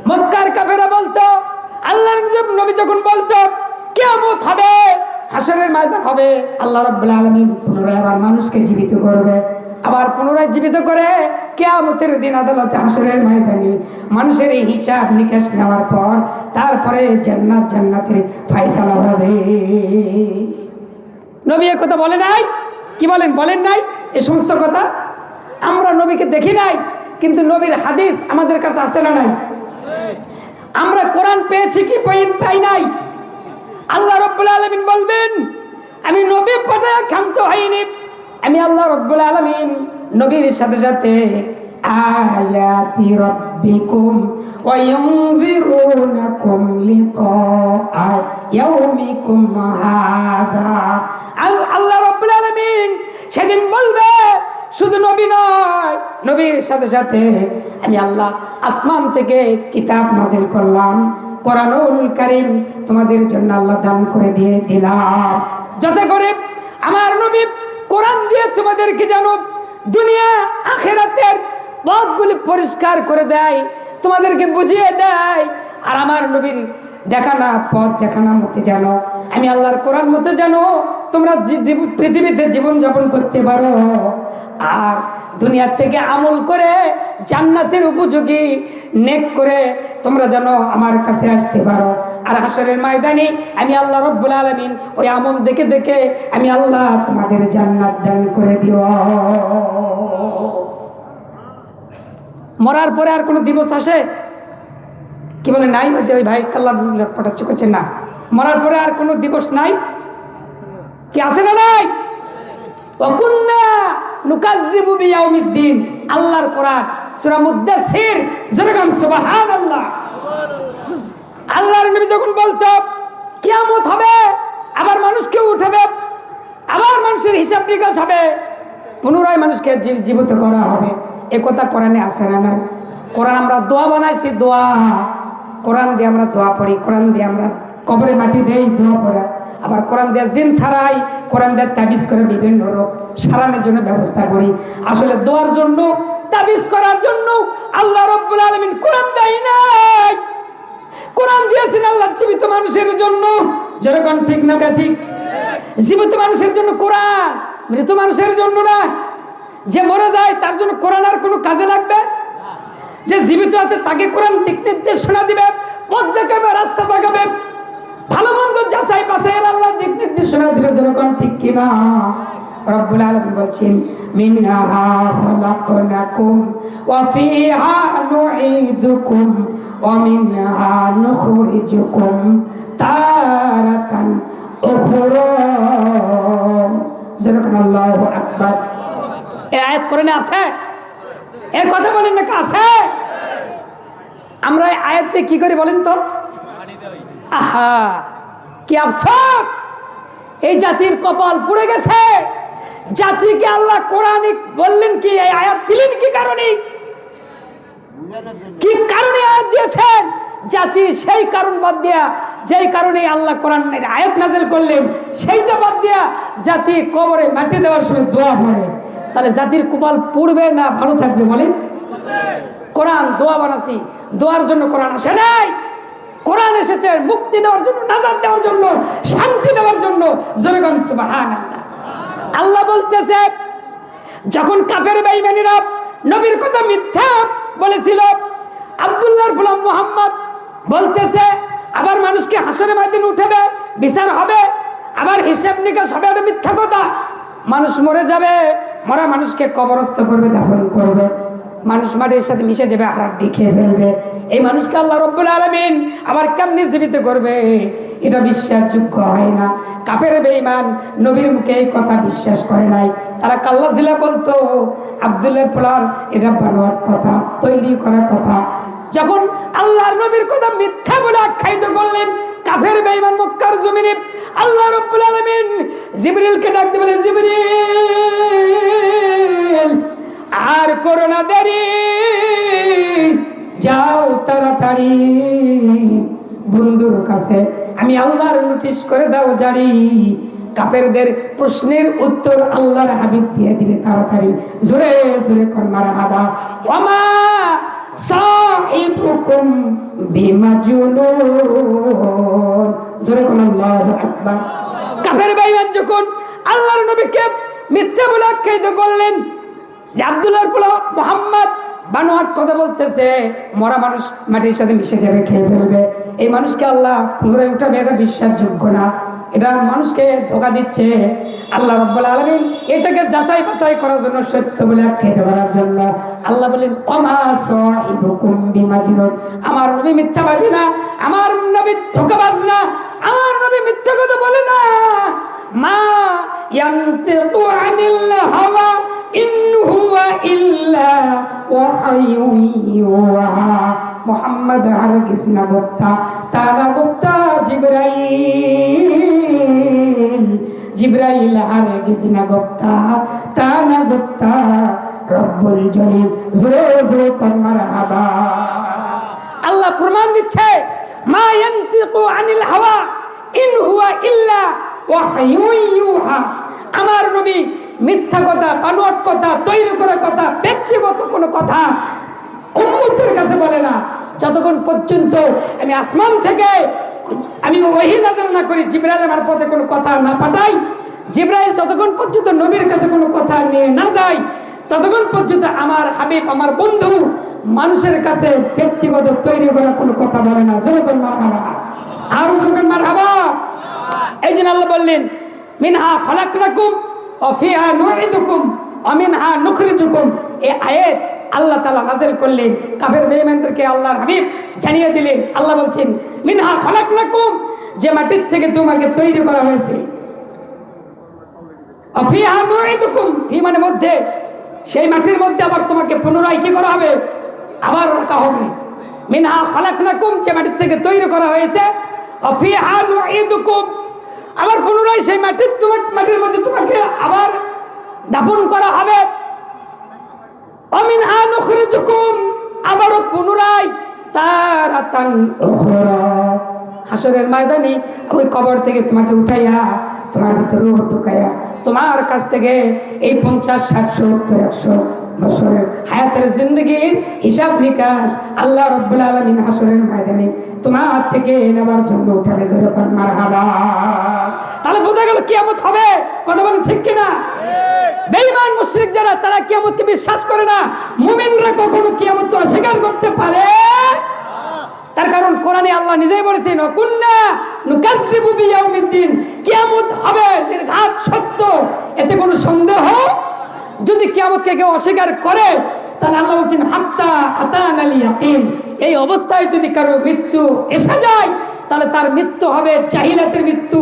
মক্কার কাফেররা বলতো, আল্লাহর নবী যখন বলতো কিয়ামত হবে, হাসরের ময়দান হবে, আল্লাহ রাব্বুল আলামিন পুনরায় আবার মানুষকে জীবিত করবে, আবার পুনরায় জীবিত করে কিয়ামতের দিন আদালতে হাসরের ময়দানে মানুষের এই হিসাব নিকাশ নেওয়ার পর তারপরে জান্নাত জান্নাতের ফয়সালা হবে। নবী এই কথা বলে নাই? কি বলেন? বলেন নাই এই সমস্ত কথা? আমরা নবীকে দেখি নাই, কিন্তু নবীর হাদিস আমাদের কাছে আছে না নাই? আমরা কোরআন পেয়েছি কি পাই নাই? আল্লাহ রাব্বুল আলামিন বলবেন আমি নবী পাঠায় ক্ষান্ত হইনি। আমি আল্লাহ রাব্বুল আলামিন নবীর সাথে সাথে আয়াতি রাব্বিকুম ওয়া ইউনযিরুনাকুম লিকা ইয়াউমিকুম হাযা। আল্লাহ রাব্বুল আলামিন সেদিন বলবে, শুধু নবী নয়, নবীর সাথে সাথে আমি আল্লাহ আসমান থেকে কিতাব নাযিল করলাম, কোরআনুল কারীম তোমাদের জন্য আল্লাহ দান করে দিয়ে দিলাম, যাতে করে আমার নবী কোরআন দিয়ে তোমাদেরকে যেন দুনিয়া আখিরাতের পথগুলি পরিষ্কার করে দেয়, তোমাদেরকে বুঝিয়ে দেয়। আর আমার নবীর দেখানা পথ দেখানা মতে যেন, আমি আল্লাহর কোরআন মতে যেন তোমরা পৃথিবীতে জীবনযাপন করতে পারো, আর দুনিয়ার থেকে আমল করে জান্নাতের উপযোগী নেক করে তোমরা যেন আমার কাছে আসতে পারো। আর হাসরের ময়দানে আমি আল্লাহ রব্বুল আলামিন ওই আমল দেখে দেখে আমি আল্লাহ তোমাদের জান্নাত দান করে দিব। মরার পরে আর কোনো দিবস আসে? কি বলে নাই? ওই যে ওই ভাই কাল্লা পটাচ্ছে করছে না, মরার পরে আর কোনো দিবস নাই? কি আছে না নাই? ওয়াকুন্না নুকাযযিবু বিয়াউমিদ্দিন, আল্লাহর কোরআন সূরা মুদ্দাসসির, জোরে সুবহানাল্লাহ। আল্লাহর নবী যখন বলতো কিয়ামত হবে, আবার মানুষকে উঠাবে, আবার মানুষের হিসাব নিকাশ হবে, পুনরায় মানুষকে জীবিত করা হবে, এ কথা কোরআনে আছে না নাই? কোরআন আমরা দোয়া বানাইছি, দোয়া, কোরআন দিয়ে আমরা দোয়া পড়ি, কোরআন দিয়ে আমরা কবরে মাটি দেই দোয়া পড়া, আবার কোরআন দিয়ে জিন ছাড়াই, কোরআন দিয়ে তাবিজ করে বিভিন্ন রোগ সারানোর জন্য ব্যবস্থা করি। আসলে দোয়ার জন্য, তাবিজ করার জন্য আল্লাহ রাব্বুল আলামিন কোরআন দেয় নাই, কোরআন দিয়েছেন আল্লাহ জীবিত মানুষের জন্য। যেরকম ঠিক না ঠিক? জীবিত মানুষের জন্য কোরআন, মৃত মানুষের জন্য না। যে মরে যায় তার জন্য কোরআন আর কোনো কাজে লাগবে? যে জীবিত আছে তাকে কোরআন দিক নির্দেশনা দিবে, পথ দেখাবে, রাস্তা দেখাবে, ভালো মন্দ যাচাই বাছাইয়ের আল্লাহ দিক নির্দেশনা দিবে। যেরকম ঠিক কিনা? রব্বুল আলামিন বলছেন মিনহা খালাকনাকুম ওয়া ফিহা নুঈদুকুম ওয়া মিনহা নুখরিজুকুম তারাতান উখরা। যেরকম আল্লাহু আকবার। এই আয়াত কোরআনে আছে? এই কথা বলেন না, আছে? আমরা এই আয়াতে কি করি বলেন তো? আহা, কি আফসোস, এই জাতির কপাল পুড়ে গেছে। জাতিকে আল্লাহ কোরআনে বললেন কি, এই আয়াত দিলেন কি কারণে? কি কারণে আয়াত দিয়েছেন? জাতি সেই কারণ বাদ দিয়া, যেই কারণে আল্লাহ কোরআনের আয়াত নাযিল করলেন, সেইটা বাদ দিয়া জাতি কবরে মাটি দেওয়ার সময় দোয়া পড়ে। তাহলে জাতির কপাল পুড়বে না ভালো থাকবে বলেন? কোরআন দোয়া বানাছি, দোয়ার জন্য কোরআন আসে নাই। কোরআন এসেছে মুক্তি দেওয়ার জন্য, নাজাত দেওয়ার জন্য, শান্তি দেওয়ার জন্য। জোরে বলেন সুবহানাল্লাহ। আল্লাহ বলতেছে, যখন কাফের বেঈমানেরা নবীর কথা মিথ্যা বলেছিল, আব্দুল্লাহর গোলাম মুহাম্মদ বলতেছে আবার মানুষকে হাসরের ময়দানে উঠাবে, বিচার হবে, আবার হিসাব নিকাশ হবে, এটা মিথ্যা কথা। মানুষ মরে যাবে, মরা মানুষকে কবরস্থ করবে, দাফন করবে, মানুষ মাটির সাথে মিশে যাবে, হাড়াড্ডি খেয়ে ফেলবে। এই মানুষকে আল্লাহ রাব্বুল আলামিন আবার কেমনে জীবিত করবে? এটা বিশ্বাসযোগ্য হয় না। কাফের বেঈমান নবীর মুখে এই কথা বিশ্বাস করে নাই। তারা কাল্লা জিলা বলতো আব্দুল্লাহর পোলার এটা বানোয়ার কথা, তৈরি করা কথা। যখন আল্লাহর নবীর কথা মিথ্যা বলে আখ্যায়িত করলেন কাফের বেঈমান মক্কার জমিনে, আল্লাহ রাব্বুল আলামিন জিবরিলকে ডাকতে বলে, জিবরিল আর করোনা দেরি, যাও তাড়াতাড়ি বন্ধুর কাছে আমি আল্লাহর নোটিশ করে দাও জারি। কাফেরদের প্রশ্নের উত্তর আল্লাহর হাবিব দিয়ে দিবে তাড়াতাড়ি। জোরে জোরে কোন মারহাবা। ওয়ামা সাহিবুকুম বিমাজনুন। জোরে কোন আল্লাহু আকবার। কাফের বেঈমান যখন আল্লাহর নবীকে মিথ্যা বলে আখ্যায়িত করলেন যে আব্দুল্লাহর পোলা মুহাম্মদ বানোয়াট কথা বলতেছে, মরা মানুষ মাটির সাথে মিশে যাবে, খেয়ে ফেলবে, এই মানুষকে আল্লাহ পুনরায় উঠাবে, এটা বিশ্বাসযোগ্য না, এটা মানুষকে ধোঁকা দিচ্ছে। আল্লাহ রাব্বুল আলামিন এটাকে যাচাই বাছাই করার জন্য, সত্য বলে আখ্যায়িত করার জন্য আল্লাহ বলেন ওমা সাহিবুকুম বিমাজনুন। আমার নবী মিথ্যাবাদী না, আমার নবী ধোঁকাবাজ না, আমার নবী মিথ্যা কথা বলে না। মা ইয়ানতিকু আনিল হাওয়া ইন হুয়া ইল্লা ওয়াহাইয়ুন ইউহা। মুহাম্মদ হারগিজ না গুপ্তা, তা না গুপ্তা জিবরাইল, জিবরাইল হারগিজ না গুপ্তা, তা না গুপ্তা রব্বুল জলিল। জোরে জোরে কোন মারহাবা। আল্লাহ প্রমাণ দিচ্ছে, মা ইয়ানতিকু আনিল হাওয়া ইন হুয়া ইল্লা ওয়াহাইয়ুন ইউহা। আমার নবী মিথ্যা কথা, বানোয়াট কথা, তৈরি করা কথা, ব্যক্তিগত কোনো কথা উম্মতের কাছে বলে না। যতক্ষণ পর্যন্ত আমি আসমান থেকে আমি ওহী নাযিল না করি, জিবরাইল আমার পথে কোনো কথা না পাঠাই, জিবরাইল যতক্ষণ পর্যন্ত নবীর কাছে কোনো কথা নিয়ে না যায়, ততক্ষণ পর্যন্ত আমার হাবিব, আমার বন্ধু মানুষের কাছে ব্যক্তিগত তৈরি করা কোনো কথা বলে না। যখন মারহাবা, আর যখন মারহাবা। এই জন্য আল্লাহ বললেন, মিনহা খলাকনাকুম ওয়া ফিহা নুঈদুকুম ওয়া মিনহা নুখরিজুকুম। এই আয়াত আল্লাহ তাআলা নাযিল করলেন, কাফের বেঈমানদেরকে আল্লাহর হাবিব জানিয়ে দিলেন। আল্লাহ বলছেন, মিনহা খলাকনাকুম, যে মাটির থেকে তোমাকে তৈরি করা হয়েছে, ওয়া ফিহা নুঈদুকুম, ফি মানে মধ্যে, সেই মাটির মধ্যে আবার তোমাকে পুনরায় কি করা হবে, আবার রাখা হবে। মিনহা খলাকনাকুম, যে মাটির থেকে তৈরি করা হয়েছে, ওয়া ফিহা নুঈদুকুম, আবার পুনরায় সেই মাটির মধ্যে তোমাকে আবার দাফন করা হবে। ওয়া মিনহা নুখরিজুকুম, আবারও পুনরায় তারাতান উখরা, হাসরের ময়দানে ওই কবর থেকে তোমাকে উঠাইয়া তোমার ভিতরে রূহ ঢুকাইয়া তোমার কাছ থেকে এই 50, 60, 70, 100 বছরের হায়াতের জিন্দগির হিসাব নিকাশ আল্লাহ রাব্বুল আলামিন হাসরের ময়দানে তোমার থেকে নেবার জন্য উঠাবে। যখন মারহাবা। তাহলে বোঝা গেল কিয়ামত হবে। কথা বলেন ঠিক কিনা? বেঈমান মুশরিক যারা, তারা কিয়ামতকে বিশ্বাস করে না। মুমিনরা কখনো কিয়ামতকে অস্বীকার করতে পারে? তার কারণ কোরআনে আল্লাহ নিজেই বলেছেন, কুন্না নুকাযযিবু বিয়াউমিদ্দিন, কিয়ামত হবে, নির্ঘাত সত্য, এতে কোনো সন্দেহ। যদি কিয়ামতকে কেউ অস্বীকার করে, তাহলে আল্লাহ বলছেন, হাত্তা আতানাল ইয়াকিন, এই অবস্থায় যদি কারো মৃত্যু এসে যায়, তাহলে তার মৃত্যু হবে জাহিলাতের মৃত্যু,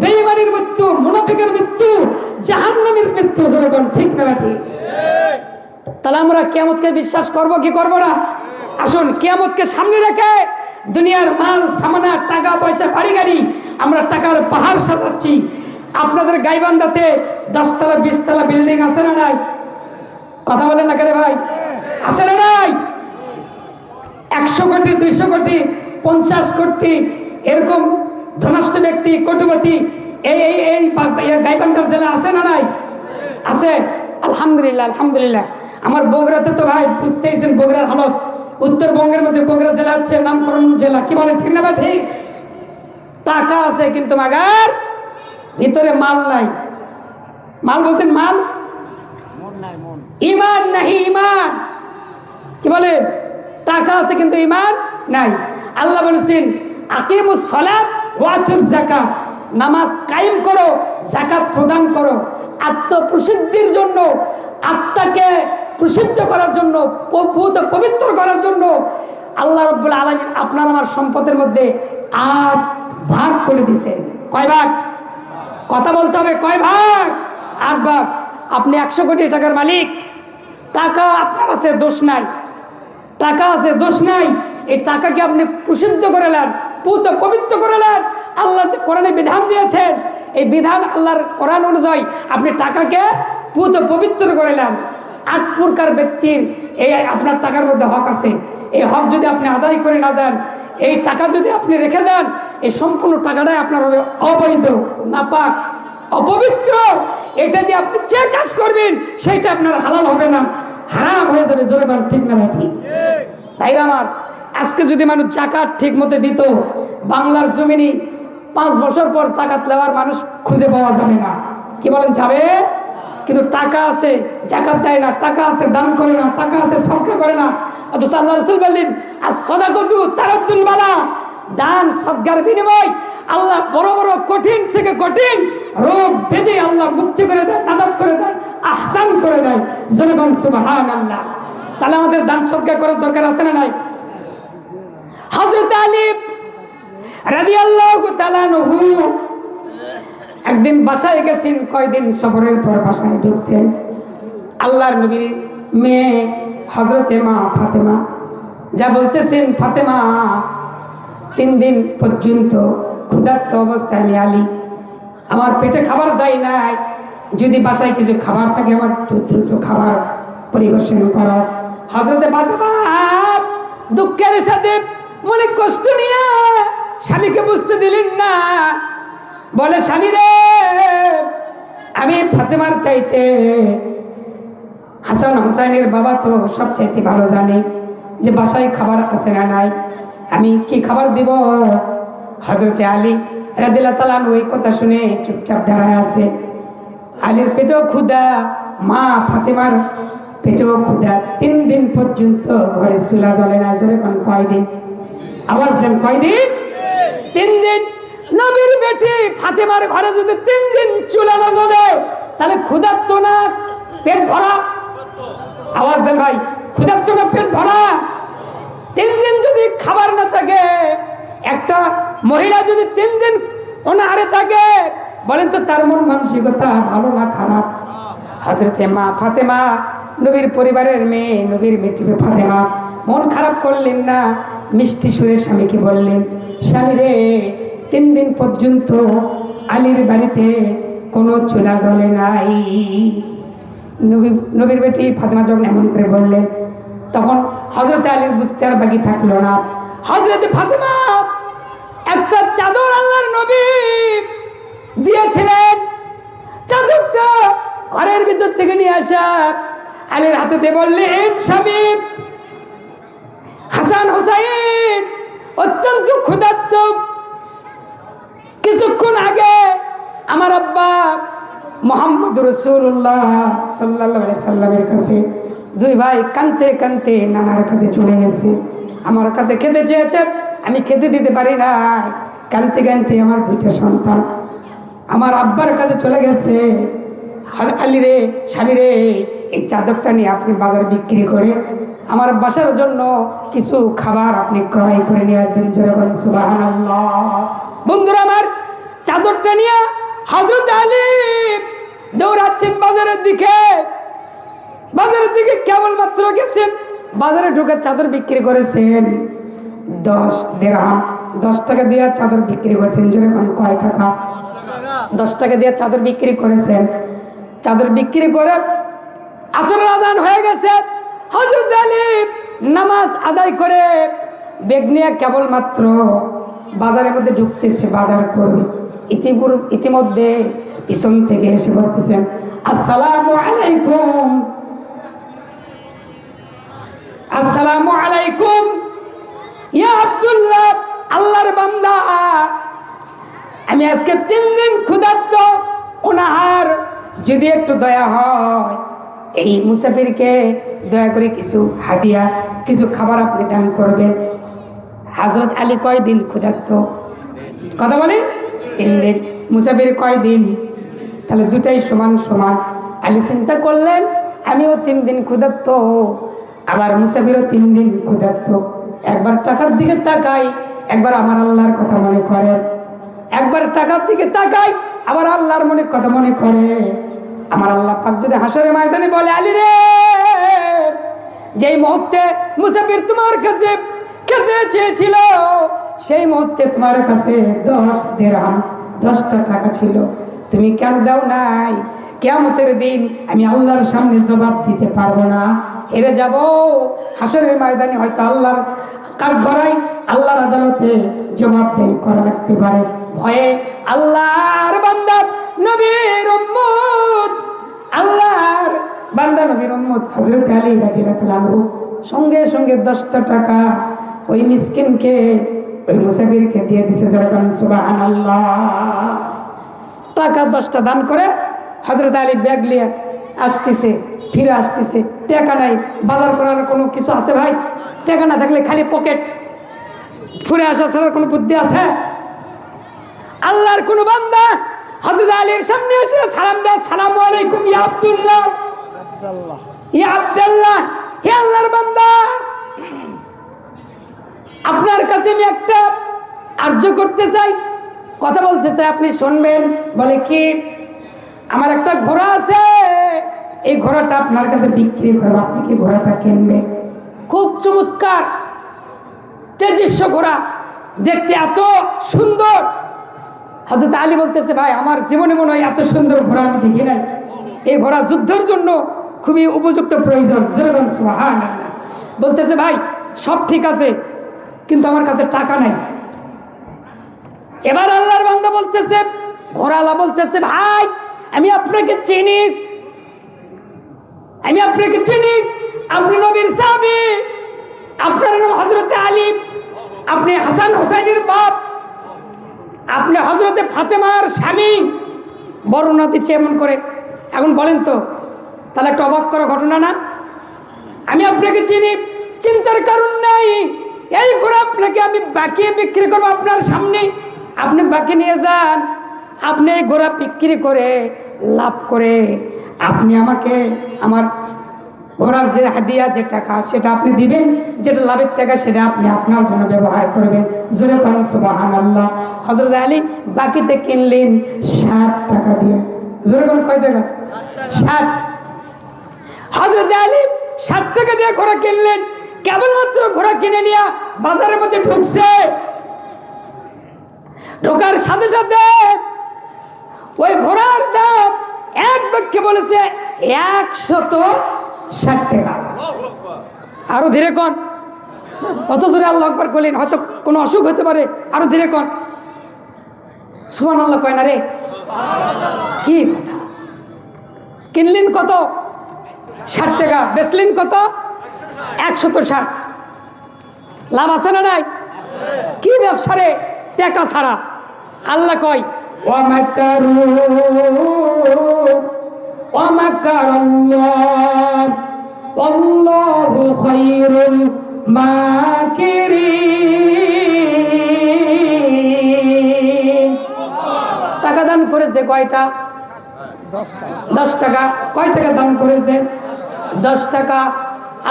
বেঈমানের মৃত্যু, মুনাফিকের মৃত্যু, জাহান্নামের মৃত্যু। যখন ঠিক না ঠিক? তাহলে আমরা কিয়ামতকে বিশ্বাস করব কি করব না? আসুন, কিয়ামতকে সামনে রেখে দুনিয়ার মাল সামানা, টাকা পয়সা, বাড়ি গাড়ি, আমরা টাকার পাহাড় সাজাচ্ছি। আপনাদের গাইবান্ধাতে 10 তলা 20 তলা বিল্ডিং আছে না নাই? কথা বলেন না কেন ভাই? আছে না নাই? 100 কোটি, 200 কোটি, 50 কোটি এরকম ধনস্থ ব্যক্তি, কোটিপতি এই গাইবান্ধার জেলা আছে না নাই? আছে। আলহামদুলিল্লাহ, আলহামদুলিল্লাহ। আমার বগুড়াতে তো ভাই বুঝতেইছেন বগুড়ার হালত। উত্তরবঙ্গের মধ্যে বগুড়া জেলা হচ্ছে নামকরণ জেলা। কি বলে, ঠিক না ভাই? ঠিক। টাকা আছে কিন্তু মাগার ভিতরে মাল নাই। মাল বলছেন, মাল, ইমান নাই, ইমান। কি বলে, টাকা আছে কিন্তু ইমান নাই। আল্লাহ বলেছেন, আকিমুস সালাত ওয়া আতুজ যাকাত, নামাজ কায়েম করো, যাকাত প্রদান করো। আত্মপ্রসিদ্ধির জন্য, আত্মাকে প্রসিদ্ধ করার জন্য, পবিত্র করার জন্য আল্লাহ রাব্বুল আলামিন আপনার আমার সম্পদের মধ্যে 8 ভাগ করে দিয়েছেন। কয় ভাগ? কথা বলতে হবে, কয় ভাগ? 8 ভাগ। আপনি 100 কোটি টাকার মালিক, টাকা আপনার আছে, দোষ নাই। টাকা আছে, দোষ নাই। এই টাকাকে আপনি প্রসিদ্ধ করে নেন, পবিত্র করে নেন। আল্লাহ যে কোরআনে বিধান দিয়েছেন, এই বিধান আল্লাহর কোরআন অনুযায়ী আপনি টাকাকে পবিত্র করে নেন। 8 প্রকার ব্যক্তির এই আপনার টাকার মধ্যে হক আছে। এই হক যদি আপনি আদায় করে না যান, এই টাকা যদি আপনি রেখে যান, এই সম্পূর্ণ টাকাটাই আপনার হবে অবৈধ, নাপাক, অপবিত্র। এটা দিয়ে আপনি যে কাজ করবেন সেটা আপনার হালাল হবে না, হারাম হয়ে যাবে। জোরে ঠিক না ঠিক? ভাইরা আমার, আজকে যদি মানুষ জাকাত ঠিক মতো দিত, বাংলার জমিনে 5 বছর পর জাকাত নেওয়ার মানুষ খুঁজে পাওয়া যাবে না। কি বলেন, যাবে? কিন্তু টাকা আছে, জাকাত দেয় না। টাকা আছে, দান করে না। টাকা আছে, সদকা করে না। অথচ আল্লাহ রাসূল বললেন, as-সাদাকাতু তারাদ্দুল বালা, দান সদকার বিনিময় আল্লাহ বড় বড় কঠিন থেকে কঠিন রোগ ব্যাধি আল্লাহ মুক্তি করে দেয়, নাজাত করে দেয়, আহসান করে দেয়। জনগণ সুবহানাল্লাহ। তাহলে আমাদের দান সদকা করার দরকার আছে না নাই? হযরত আলী রাদিয়াল্লাহু তাআলা আনহু একদিন বাসায় গেছেন, কয়দিন সফরের পর বাসায় ঢুকছেন। আল্লাহর নবীর মেয়ে হযরতে মা ফাতেমা যা বলতেছেন, ফাতেমা 3 দিন পর্যন্ত ক্ষুধার্ত অবস্থায় আমি আলী, আমার পেটে খাবার যায় নাই, যদি বাসায় কিছু খাবার থাকে আমার দ্রুত খাবার পরিবেশন করো। হযরতে ফাতেমা দুঃখের সাথে মনে কষ্ট নিয়ে স্বামীকে বুঝতে দিলেন না, বলে স্বামী রে, আমি ফাতেমার চাইতে হাসান হুসাইনের বাবা তো সব চাইতে ভালো জানে যে বাসায় খাবার আছে না নাই, আমি কি খাবার দিব? হযরতে আলী রাদিয়াল্লাহু তাআলা ওই কথা শুনে চুপচাপ দাঁড়ায় আছে। আলীর পেটেও ক্ষুধা, মা ফাতেমার পেটেও ক্ষুধা। 3 দিন পর্যন্ত ঘরে চুলা জ্বলে না। জোরে কোন কয়দিন? আওয়াজ দেন, কয়দিন? 3 দিন। নবীর বেটি ফাতেমার ঘরে যদি 3 দিন চুলা না জ্বলে তাহলে ক্ষুধার্ত না পেট ভরা? আওয়াজ দেন ভাই, ক্ষুধার্ত না পেট ভরা? 3 দিন যদি খাবার না থাকে, একটা মহিলা যদি 3 দিন অনাহারে থাকে, বলেন তো তার মন মানসিকতা ভালো না খারাপ? হযরতে মা ফাতেমা নবীর পরিবারের মেয়ে, নবীর মেয়ে ফাতেমা মন খারাপ করলেন না, মিষ্টি সুরে স্বামীকে বললেন, স্বামী রে, 3 দিন পর্যন্ত আলীর বাড়িতে কোনো চুলা জ্বলে নাই। নবীর বেটি ফাতেমা যখন এমন করে বললেন, তখন হযরতে আলীর বুঝতে আর বাকি থাকলো না। হযরতে ফাতেমা একটা চাদর আল্লাহর নবী দিয়েছিলেন, চাদরটা ঘরের ভিতর থেকে নিয়ে আসা আলীর হাতে বললেন, স্বামী, হাসান হুসাইন অত্যন্ত ক্ষুধার্ত, কিছুক্ষণ আগে আমার আব্বা মুহাম্মদ রাসূলুল্লাহ সাল্লাল্লাহু আলাইহি সাল্লামের কাছে 2 ভাই কাঁদতে কাঁদতে নানার কাছে চলে গেছে, আমার কাছে খেতে চেয়েছে, আমি খেতে দিতে পারি না, কাঁদতে কাঁদতে আমার 2টা সন্তান আমার আব্বার কাছে চলে গেছে। আলী রে, স্বামী রে, এই চাদরটা নিয়ে আপনি বাজার বিক্রি করে আমার বাসার জন্য কিছু খাবার আপনি ক্রয় করে নিয়ে আসবেন। জোরে বলেন সুবহানাল্লাহ। বন্ধুরা আমার, চাদরটা নিয়ে হযরত আলী দৌড়াচ্ছেন বাজারের দিকে। বাজারের দিকে কেবলমাত্র গেছেন, বাজারে ঢুকে চাদর বিক্রি করেছেন 10 দিরহাম, 10 টাকা দিয়ে চাদর বিক্রি করেছেন। জোরে কোন কয় টাকা? 10 টাকা দিয়ে চাদর বিক্রি করেছেন। চাদর বিক্রি করে আসরের আযান হয়ে গেছে। হযরত আলী নামাজ আদায় করে বেগ নিয়ে কেবলমাত্র বাজারের মধ্যে ঢুকতেছে, বাজার করবে। ইতিমধ্যে পিছন থেকে এসে বলতেছেন, আসসালামু আলাইকুম, আসসালামু আলাইকুম ইয়া আব্দুল্লাহ, আল্লাহর বান্দা, আমি আজকে 3 দিন ক্ষুধার্ত অনাহার, যদি একটু দয়া হয় এই মুসাফিরকে দয়া করে কিছু হাদিয়া, কিছু খাবার আপনি দান করবেন। হযরত আলী কয়দিন ক্ষুধার্ত? কথা বলেন, 3 দিন। মুসাফির কয়দিন? তাহলে দুটাই সমান সমান। আলী চিন্তা করলেন, আমিও 3 দিন ক্ষুধার্ত, আবার মুসাফিরও 3 দিন ক্ষুধার্ত, একবার টাকার দিকে তাকাই, একবার আমার আল্লাহর কথা মনে করে, একবার টাকার দিকে তাকাই, আবার আল্লাহর কথা মনে করে। আমার আল্লাহ পাক যদি হাসরের ময়দানে বলে, আলী রে, যেই মুহূর্তে মুসাফির তোমার কাছে খেতে চেয়েছিল, সেই মুহূর্তে তোমার কাছে 10 দিরহাম, 10টা টাকা ছিল, তুমি কেন দাও নাই? কিয়ামতের দিন আমি আল্লাহর সামনে জবাব দিতে পারবো না, হেরে যাব। হাসরের ময়দানে হয়তো আল্লাহর কাঠগড়ায়, আল্লাহর আদালতে জবাবদেহি করা লাগতে পারে। ভয়ে আল্লাহর বান্দা নবীর উম্মত, আল্লাহর বান্দা নবীর উম্মত হযরত আলী রাদিয়াল্লাহু তাআলা আনহু সঙ্গে সঙ্গে 10টা টাকা ওই মিসকিনকে, ওই মুসাফিরকে দিয়ে দিছে। সুবহানাল্লাহ। টাকা 10টা দান করে হযরত আলী ব্যাগ নিয়ে আসতেছে, ফিরে আসতেছে, টাকা নাই, বাজার করার কোনো কিছু আছে ভাই? টাকা না থাকলে খালি পকেট, ফিরে আসা ছাড়ার কোনো বুদ্ধি আছে? আল্লাহর কোন বান্দা হযরত আলীর সামনে এসে সালাম দেয়, আসসালামু আলাইকুম ইয়া আব্দুল্লাহ, ইয়া আব্দুল্লাহ, হে আল্লাহর বান্দা, আপনার কাছে আমি একটা আর্য করতে চাই, কথা বলতে চাই, আপনি শুনবেন। বলে কি? আমার একটা ঘোড়া আছে, এই ঘোড়াটা আপনার কাছে বিক্রি করবো, আপনি কি ঘোড়াটা কিনবেন? খুব চমৎকার তেজস্ব ঘোড়া, দেখতে এত সুন্দর। হযরত আলী বলতেছে, ভাই আমার জীবনে মনে হয় এত সুন্দর ঘোড়া আমি দেখি নাই। এই ঘোড়া যুদ্ধের জন্য খুবই উপযুক্ত, প্রয়োজন। সুবহানাল্লাহ। বলতেছে, ভাই সব ঠিক আছে, কিন্তু আমার কাছে টাকা নাই। এবার আল্লাহর বান্দা বলতেছে, ঘোড়ালা বলতেছে, ভাই আমি আপনাকে চিনি, আমি আপনাকে চিনি, আপনি নবীর সাহাবী, আপনার নাম হযরত আলী, আপনি হাসান হুসাইনের বাপ, আপনি হযরতে ফাতেমার স্বামী। বর্ণনা দিচ্ছে এমন করে। এখন বলেন তো, তাহলে একটা অবাক করা ঘটনা না? আমি আপনাকে চিনি, চিন্তার কারণ নাই। এই ঘোড়া আপনাকে আমি বাকিয়ে বিক্রি করবো আপনার সামনে, আপনি বাকি নিয়ে যান। আপনি এই ঘোড়া বিক্রি করে লাভ করে আপনি আমাকে আমার ঘোড়ার যে হাদিয়া, যে টাকা, সেটা আপনি দিবেন, যেটা লাভের টাকা সেটা আপনি আপনার জন্য ব্যবহার করবেন। জোরে করুন সুবহানাল্লাহ। হযরত আলী বাকিতে কিনলেন 60 টাকা দিয়ে। জোরে করুন, কয় টাকা? 60। হযরত আলী 60 টাকা দিয়ে ঘোড়া কিনলেন। কেবলমাত্র ঘোড়া কিনে নিয়ে বাজারের মধ্যে ঢুকছে, ঢোকার সাথে সাথে ওই ঘোড়ার দাম এক বাক্যে বলেছে 160 টাকা। আরো ধীরে কন, অত জোরে আল্লাহু আকবার করলেন, হয়তো কোনো অসুখ হতে পারে। আরো ধীরে কন, সুবহানাল্লাহ কয় না রে? কি কথা! কিনলেন কত? 60 টাকা। বেচলেন কত? 160। লাভ আছে না নাই? কি ব্যবসা রে টাকা ছাড়া? আল্লাহ কয়, ওয়ামাকারু ওয়ামাকারাল্লাহ ওয়াল্লাহু খায়রুল মাকিরিন। টাকা দান করেছে কয়টা? 10 টাকা। কয় টাকা দান করেছে? 10 টাকা।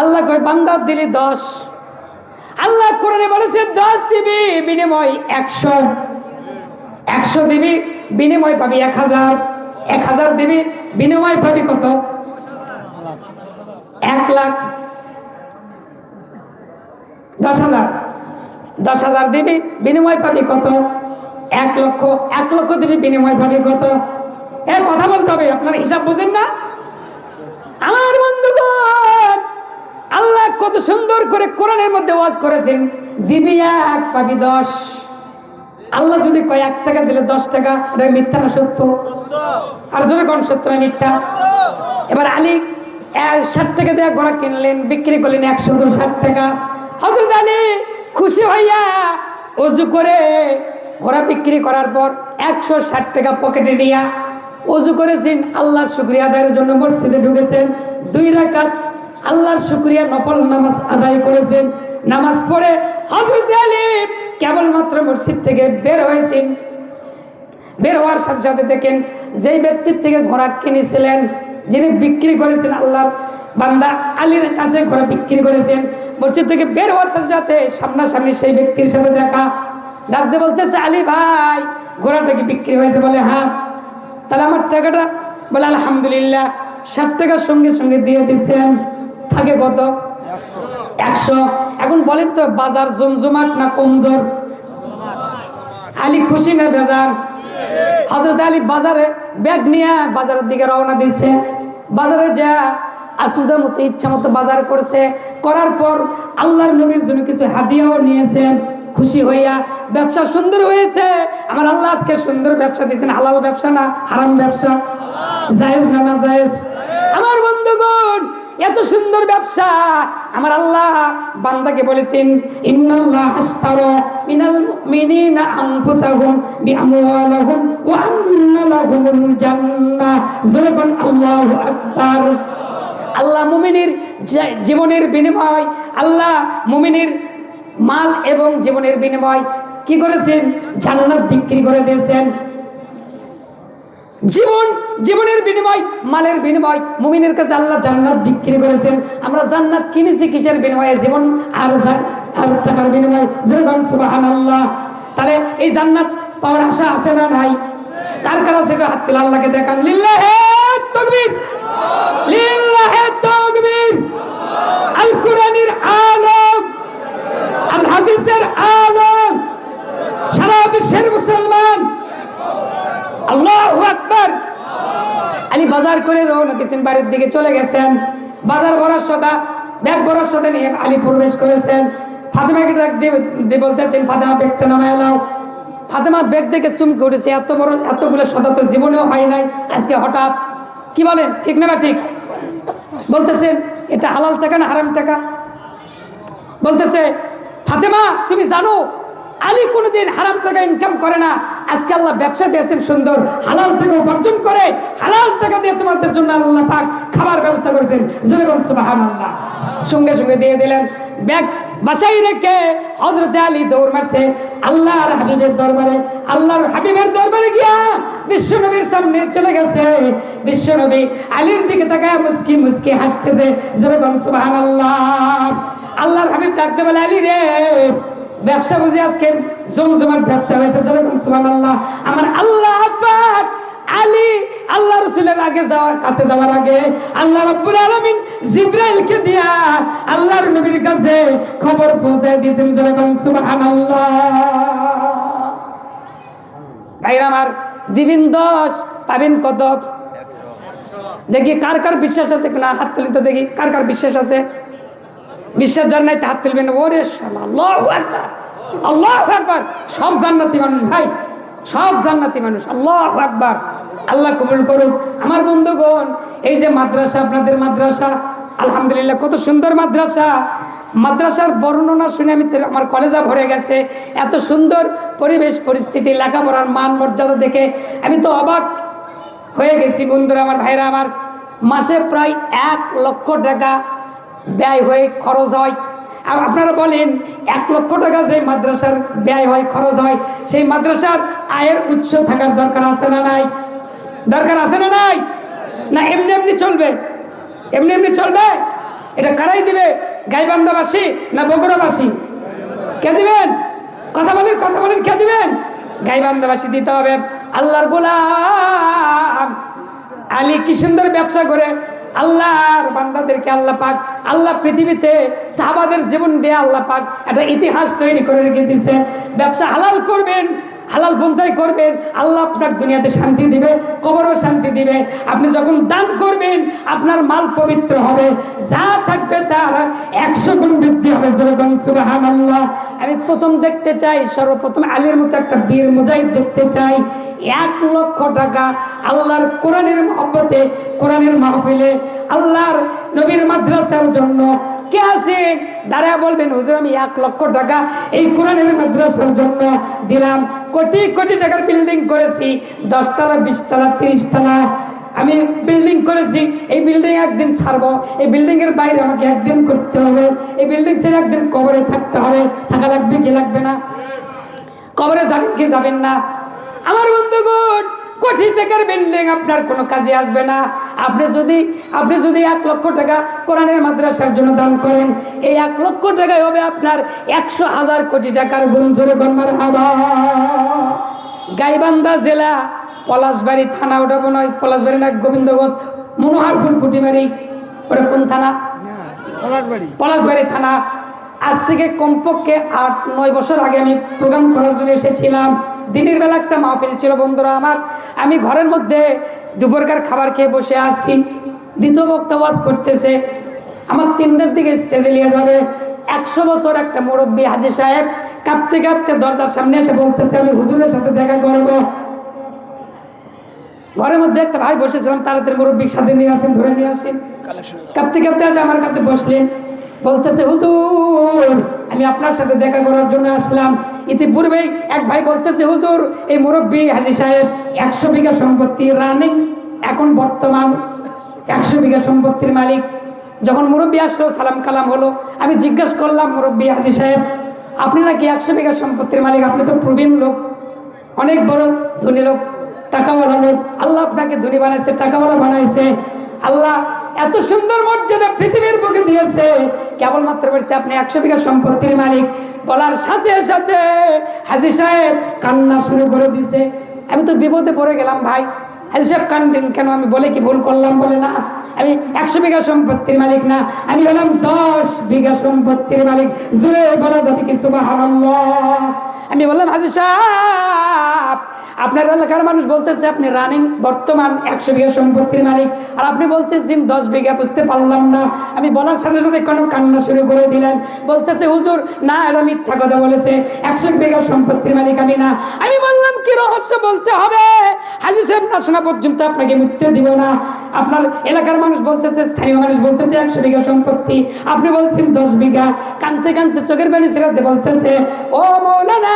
আল্লাহ কয়, বান্দা দিলি 10। আল্লাহ কোরআনে বলেছে 10 দিবি, বিনিময় 100। 100 দিবি, বিনিময় পাবি 1000। 1000 দিবি, বিনিময় পাবি কত? 1 লাখ। 10,000। 10,000 দিবি, বিনিময় পাবি কত? 1 লক্ষ। 1 লক্ষ দিবি, বিনিময় পাবি কত? এর কথা বলতে হবে, আপনারা হিসাব বোঝেন না? আমার বন্ধুগণ, আল্লাহ কত সুন্দর করে কোরআনের মধ্যে ওয়াজ করেছেন, দিবি 1 পাবি 10। আল্লাহ যদি কয় 1 টাকা দিলে 10 টাকা, এটা মিথ্যা না সত্য? আর জোরে কোন, সত্য না মিথ্যা? এবার আলী 60 টাকা দিয়ে ঘোড়া কিনলেন, বিক্রি করলেন 160 টাকা। হযরত আলী খুশি হইয়া ওযু করে ঘোড়া বিক্রি করার পর 160 টাকা পকেটে নিয়া ওযু করেছেন, আল্লাহর শুকরিয়া আদায়ের জন্য মসজিদে ঢুকেছেন। 2 রাকাত আল্লাহর শুকরিয়া নফল নামাজ আদায় করেছেন। নামাজ পড়ে হযরত আলী কেবলমাত্র মসজিদ থেকে বের হয়েছেন। বের হওয়ার সাথে সাথে দেখেন, যেই ব্যক্তির থেকে ঘোড়া কিনেছিলেন, যিনি বিক্রি করেছেন, আল্লাহর বান্দা আলীর কাছে ঘোড়া বিক্রি করেছেন, মসজিদ থেকে বের হওয়ার সাথে সাথে সামনাসামনি সেই ব্যক্তির সাথে দেখা। ডাকতে বলতেছে, আলী ভাই ঘোড়াটা কি বিক্রি হয়েছে? বলে হ্যাঁ। তাহলে আমার টাকাটা? বলে আলহামদুলিল্লাহ। 60 টাকার সঙ্গে সঙ্গে দিয়ে দিচ্ছেন। থাকে কত? 100। এখন বলেন তো, বাজার জমজমাট না কমজোর? আলী খুশি না বেজার? হযরত আলী বাজারে ব্যাগ নিয়ে বাজারের দিকে রওনা দিয়েছে। বাজারে যা আসুদা মতো ইচ্ছা মতো বাজার করছে, করার পর আল্লাহর নবীর জন্য কিছু হাদিয়াও নিয়েছেন। খুশি হইয়া, ব্যবসা সুন্দর হয়েছে, আমার আল্লাহ আজকে সুন্দর ব্যবসা দিয়েছেন। হালাল ব্যবসা না হারাম ব্যবসা? জায়েজ না না জায়েজ? আমার বন্ধুগণ, এত সুন্দর ব্যবসা আমার আল্লাহ বান্দাকে বলেছেন, ইন্নাল্লাহ আশতারা মিনাল মুমিনিনা আনফুসাহুম বিআমওয়ালিহিম ওয়া আন্না লাহুমুল জান্নাহ। জোরে বল আল্লাহু আকবার। আল্লাহ মুমিনের জীবনের বিনিময়, আল্লাহ মুমিনের মাল এবং জীবনের বিনিময় কি করেছেন? জান্নাত বিক্রি করে দিয়েছেন। জীবনের বিনিময়, মালের বিনিময় মুমিনের কাছে আল্লাহ জান্নাত বিক্রি করেছেন। আমরা জান্নাত কিনেছি কিসের বিনিময়ে? জীবন আর টাকার বিনিময়। সুবহানাল্লাহ। তাহলে এই জান্নাত পাওয়ার আশা আছে না নাই? কার কার আছে? হাত তুলে আল্লাহকে দেখান। লিল্লাহি তাকবীর। লিল্লাহি তাকবীর। আল কোরআনের আলোক, আল হাদিসের আলোক, সারা বিশ্বের মুসলমান আল্লাহু আকবার। আলী বাজার করে রওনা দিয়েছেন, বাড়ির দিকে চলে গেছেন। বাজার ভরা সদা, ব্যাগ ভরা সদা নিয়ে আলী প্রবেশ করেছেন। ফাতেমাকে ডাক দিয়ে বলতেছেন, ফাতেমা ব্যাগটা নামায় নাও। ফাতেমা ব্যাগ দেখে চমকে উঠেছে, এত বড় এতগুলো সদা তো জীবনেও হয় নাই, আজকে হঠাৎ। কি বলেন, ঠিক না ঠিক? বলতেছেন এটা হালাল টাকা না হারাম টাকা? বলতেছে ফাতেমা তুমি জানো আলী কোনোদিন হারাম টাকা ইনকাম করে না, আজকে আল্লাহ ব্যবসা দিয়েছেন সুন্দর, হালাল টাকা উপার্জন করে হালাল টাকা দিয়ে তোমাদের জন্য আল্লাহ পাক খাবার ব্যবস্থা করেছেন। জোরে বলুন সুবহানাল্লাহ। সঙ্গে সঙ্গে দিয়ে দিলেন। ব্যাগ বাসায় রেখে হযরত আলী দৌড় মারছে আল্লাহর হাবিবের দরবারে। আল্লাহর হাবিবের দরবারে গিয়া বিশ্বনবীর সামনে চলে গেছে। বিশ্বনবী আলীর দিকে তাকায় মুস্কি মুস্কি হাসতেছে। জোরে বলুন সুবহানাল্লাহ। আল্লাহর হাবিব ডাকতে বলে, আলী রে, ব্যবসা বুঝি আজকে জমজমাট ব্যবসা হয়েছে। জোরে বলুন সুবহানাল্লাহ। আমার আল্লাহ পাক আলী আল্লাহ রাসূলের কাছে যাওয়ার আগে আল্লাহ রাব্বুল আলামিন জিবরাইলকে দিয়া আল্লাহর নবীর কাছে খবর পৌঁছায় দিয়েছেন। জোরে বলুন সুবহানাল্লাহ। ভাইরা আমার, দিবেন 10 পাবেন কত? দেখি কার কার বিশ্বাস আছে না, হাত তুলি তো দেখি কার কার বিশ্বাস আছে। বিশ্বাস যার নাই হাত তুলবেন। ওরে শালা, আল্লাহু আকবার, আল্লাহু আকবার। সব জান্নাতি মানুষ ভাই, সব জান্নাতি মানুষ। আল্লাহু আকবার। আল্লাহ কবুল করুন। আমার বন্ধুগণ, এই যে মাদ্রাসা, আপনাদের মাদ্রাসা, আলহামদুলিল্লাহ কত সুন্দর মাদ্রাসা। মাদ্রাসার বর্ণনা শুনে আমার কলেজা ভরে গেছে। এত সুন্দর পরিবেশ পরিস্থিতি, লেখাপড়ার মান মর্যাদা দেখে আমি তো অবাক হয়ে গেছি। বন্ধুরা আমার, ভাইরা আমার, মাসে প্রায় 1 লক্ষ টাকা ব্যয় হয়ে খরচ হয়। আর আপনারা বলেন 1 লক্ষ টাকা যে মাদ্রাসার ব্যয় হয়, খরচ হয়, সেই মাদ্রাসার আয়ের উৎস থাকার দরকার আছে না নাই? দরকার আছে না নাই? না এমনি এমনি চলবে? এমনি এমনি চলবে? এটা কারাই দিবে? গাইবান্ধাবাসী না বগুড়াবাসী? কে দিবেন? কথা বলেন, কথা বলেন, কে দিবেন? গাইবান্ধাবাসী দিতে হবে। আল্লাহর গোলাম আলী কি সুন্দর ব্যবসা করে আল্লাহর বান্দাদেরকে আল্লাহ পাক, আল্লাহ পৃথিবীতে সাহাবাদের জীবন দিয়ে আল্লাহ পাক একটা ইতিহাস তৈরি করে রেখে দিয়েছে। ব্যবসা হালাল করবেন, হালাল পন্থায় করবেন, আল্লাহ আপনার দুনিয়াতে শান্তি দিবে, কবরও শান্তি দিবে। আপনি যখন দান করবেন আপনার মাল পবিত্র হবে, যা থাকবে তার 100 গুণ বৃদ্ধি হবে। সুবহানাল্লাহ। আমি প্রথম দেখতে চাই, সর্বপ্রথম আলীর মতো একটা বীর মুজাহিদ দেখতে চাই। 1 লক্ষ টাকা আল্লাহর কোরআনের মহব্বতে, কোরআনের মাহফিলে, আল্লাহর নবীর মাদ্রাসার জন্য কে আছেন দাঁড়ায় বলবেন, হুজুর আমি 1 লক্ষ টাকা এই কোরআনের মাদ্রাসার জন্য দিলাম। কোটি কোটি টাকার বিল্ডিং করেছি, 10 তলা, 20 তলা, 30 তলা আমি বিল্ডিং করেছি। এই বিল্ডিং একদিন ছাড়বো, এই বিল্ডিং এর বাইরে আমাকে একদিন করতে হবে, এই বিল্ডিং ছেড়ে একদিন কবরে থাকতে হবে। থাকা লাগবে কি লাগবে না? কবরে যাবেন কি যাবেন না? আমার বন্ধুগণ, কোটি টাকার বিল্ডিং আপনার কোনো কাজে আসবে না। আপনি যদি 1 লক্ষ টাকা কোরআনের মাদ্রাসার জন্য দান করেন, এই 1 লক্ষ টাকায় হবে আপনার 100,000 কোটি টাকার গুণ। জোরে বলুন মারহাবা। গাইবান্ধা জেলা পলাশবাড়ি থানা, ওটা মনে হয় পলাশবাড়ি না গোবিন্দগঞ্জ, মনোহরপুর পুটিমারি, ওটা কোন থানা? পলাশবাড়ি থানা। আজ থেকে কমপক্ষে 8-9 বছর আগে আমি প্রোগ্রাম করার জন্য এসেছিলাম। দিনের বেলা একটা মাহফিল ছিল বন্ধুরা আমার। আমি ঘরের মধ্যে দুপুরকার খাবার খেয়ে বসে আছি, দ্বিতীয় বক্তা ওয়াজ করতেছে। আমার 3টার দিকে স্টেজে নিয়ে যাবে। 100 বছর একটা মুরব্বী হাজী সাহেব কাঁপতে কাঁপতে দরজার সামনে এসে বলতেছে, আমি হুজুরের সাথে দেখা করব। ঘরের মধ্যে একটা ভাই বসেছিলাম, তাড়াতাড়ি মুরব্বীর সাথে নিয়ে আসেন, ধরে নিয়ে আসেন। কাঁপতে কাঁপতে আসে আমার কাছে বসলেন, বলতেছে, হুজুর আমি আপনার সাথে দেখা করার জন্য আসলাম। ইতিপূর্বেই এক ভাই বলতেছে, হুজুর এই মুরব্বী হাজী সাহেব 100 বিঘা সম্পত্তি রানিং, এখন বর্তমান 100 বিঘা সম্পত্তির মালিক। যখন মুরব্বী আসলো, সালাম কালাম হলো, আমি জিজ্ঞাসা করলাম, মুরব্বী হাজী সাহেব আপনি নাকি 100 বিঘা সম্পত্তির মালিক? আপনি তো প্রবীণ লোক, অনেক বড় ধনী লোক, টাকাওয়ালা লোক। আল্লাহ আপনাকে ধনী বানাইছে, টাকাওয়ালা বানাইছে। আল্লাহ এত সুন্দর মর্যাদা পৃথিবীর বুকে দিয়েছে, কেবলমাত্র বলছে আপনি 100 বিঘা সম্পত্তির মালিক। বলার সাথে সাথে হাজী সাহেব কান্না শুরু করে দিছে। আমি তো বিপদে পড়ে গেলাম ভাই। হাজী সাহেব কান্দেন কেন? আমি বলে কি ভুল করলাম? বলে না, আমি 100 বিঘা সম্পত্তির মালিক না, আমি হলাম 10 বিঘা সম্পত্তির মালিক। জোরে বলা যাবে কি সুবহানাল্লাহ? আমি বললাম হাজী সাহেব, আপনার এলাকার মানুষ বলতেছে আপনি রানিং বর্তমান 100 বিঘা সম্পত্তির মালিক, আর আপনি বলতেছেন 10 বিঘা, বুঝতে পারলাম না। আমি বলার সাথে সাথে কোনো কান্না শুরু করে দিলেন, বলতেছে হুজুর না, এটা মিথ্যা কথা বলেছে, 100 বিঘা সম্পত্তির মালিক আমি না। আমি বললাম কি রহস্য বলতে হবে হাজী সাহেব, না শোনা পর্যন্ত আপনাকে মুক্তি দিব না। আপনার এলাকার মানুষ বলতেছে, স্থানীয় মানুষ বলতেছে 100 বিঘা সম্পত্তি, আপনি বলছেন 10 বিঘা। কানতে কানতে চোখের পানি ছেড়ে বলতেছে, ও মৌলানা,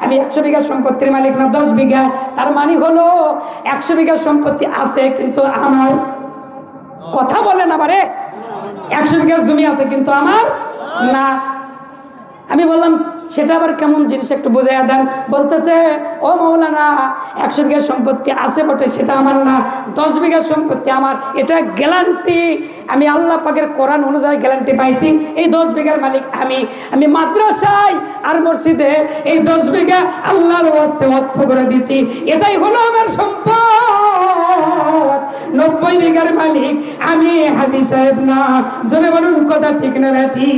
আমি 100 বিঘা সম্পত্তির মালিক না, 10 বিঘা। তার মানে হলো 100 বিঘা সম্পত্তি আছে কিন্তু আমার, কথা বলেন আমারে, 100 বিঘা জমি আছে কিন্তু আমার না। আমি বললাম সেটা আবার কেমন জিনিস, একটু বুঝাইয়া দেন। বলতেছে, ও মৌলানা, 100 বিঘা সম্পত্তি আছে বটে, সেটা আমার না, 10 বিঘা সম্পত্তি আমার, এটা গ্যারান্টি আমি আল্লাহ পাকের কোরআন অনুযায়ী গ্যারান্টি পাইছি, এই 10 বিঘার মালিক আমি মাদ্রাসায় আর মসজিদে এই 10 বিঘা আল্লাহর ওয়াস্তে ওয়াকফ করে দিছি, এটাই হলো আমার সম্পদ। 90 বিঘার মালিক আমি হাজী সাহেব না। জোরে বলুন কথা ঠিক না বেঠি?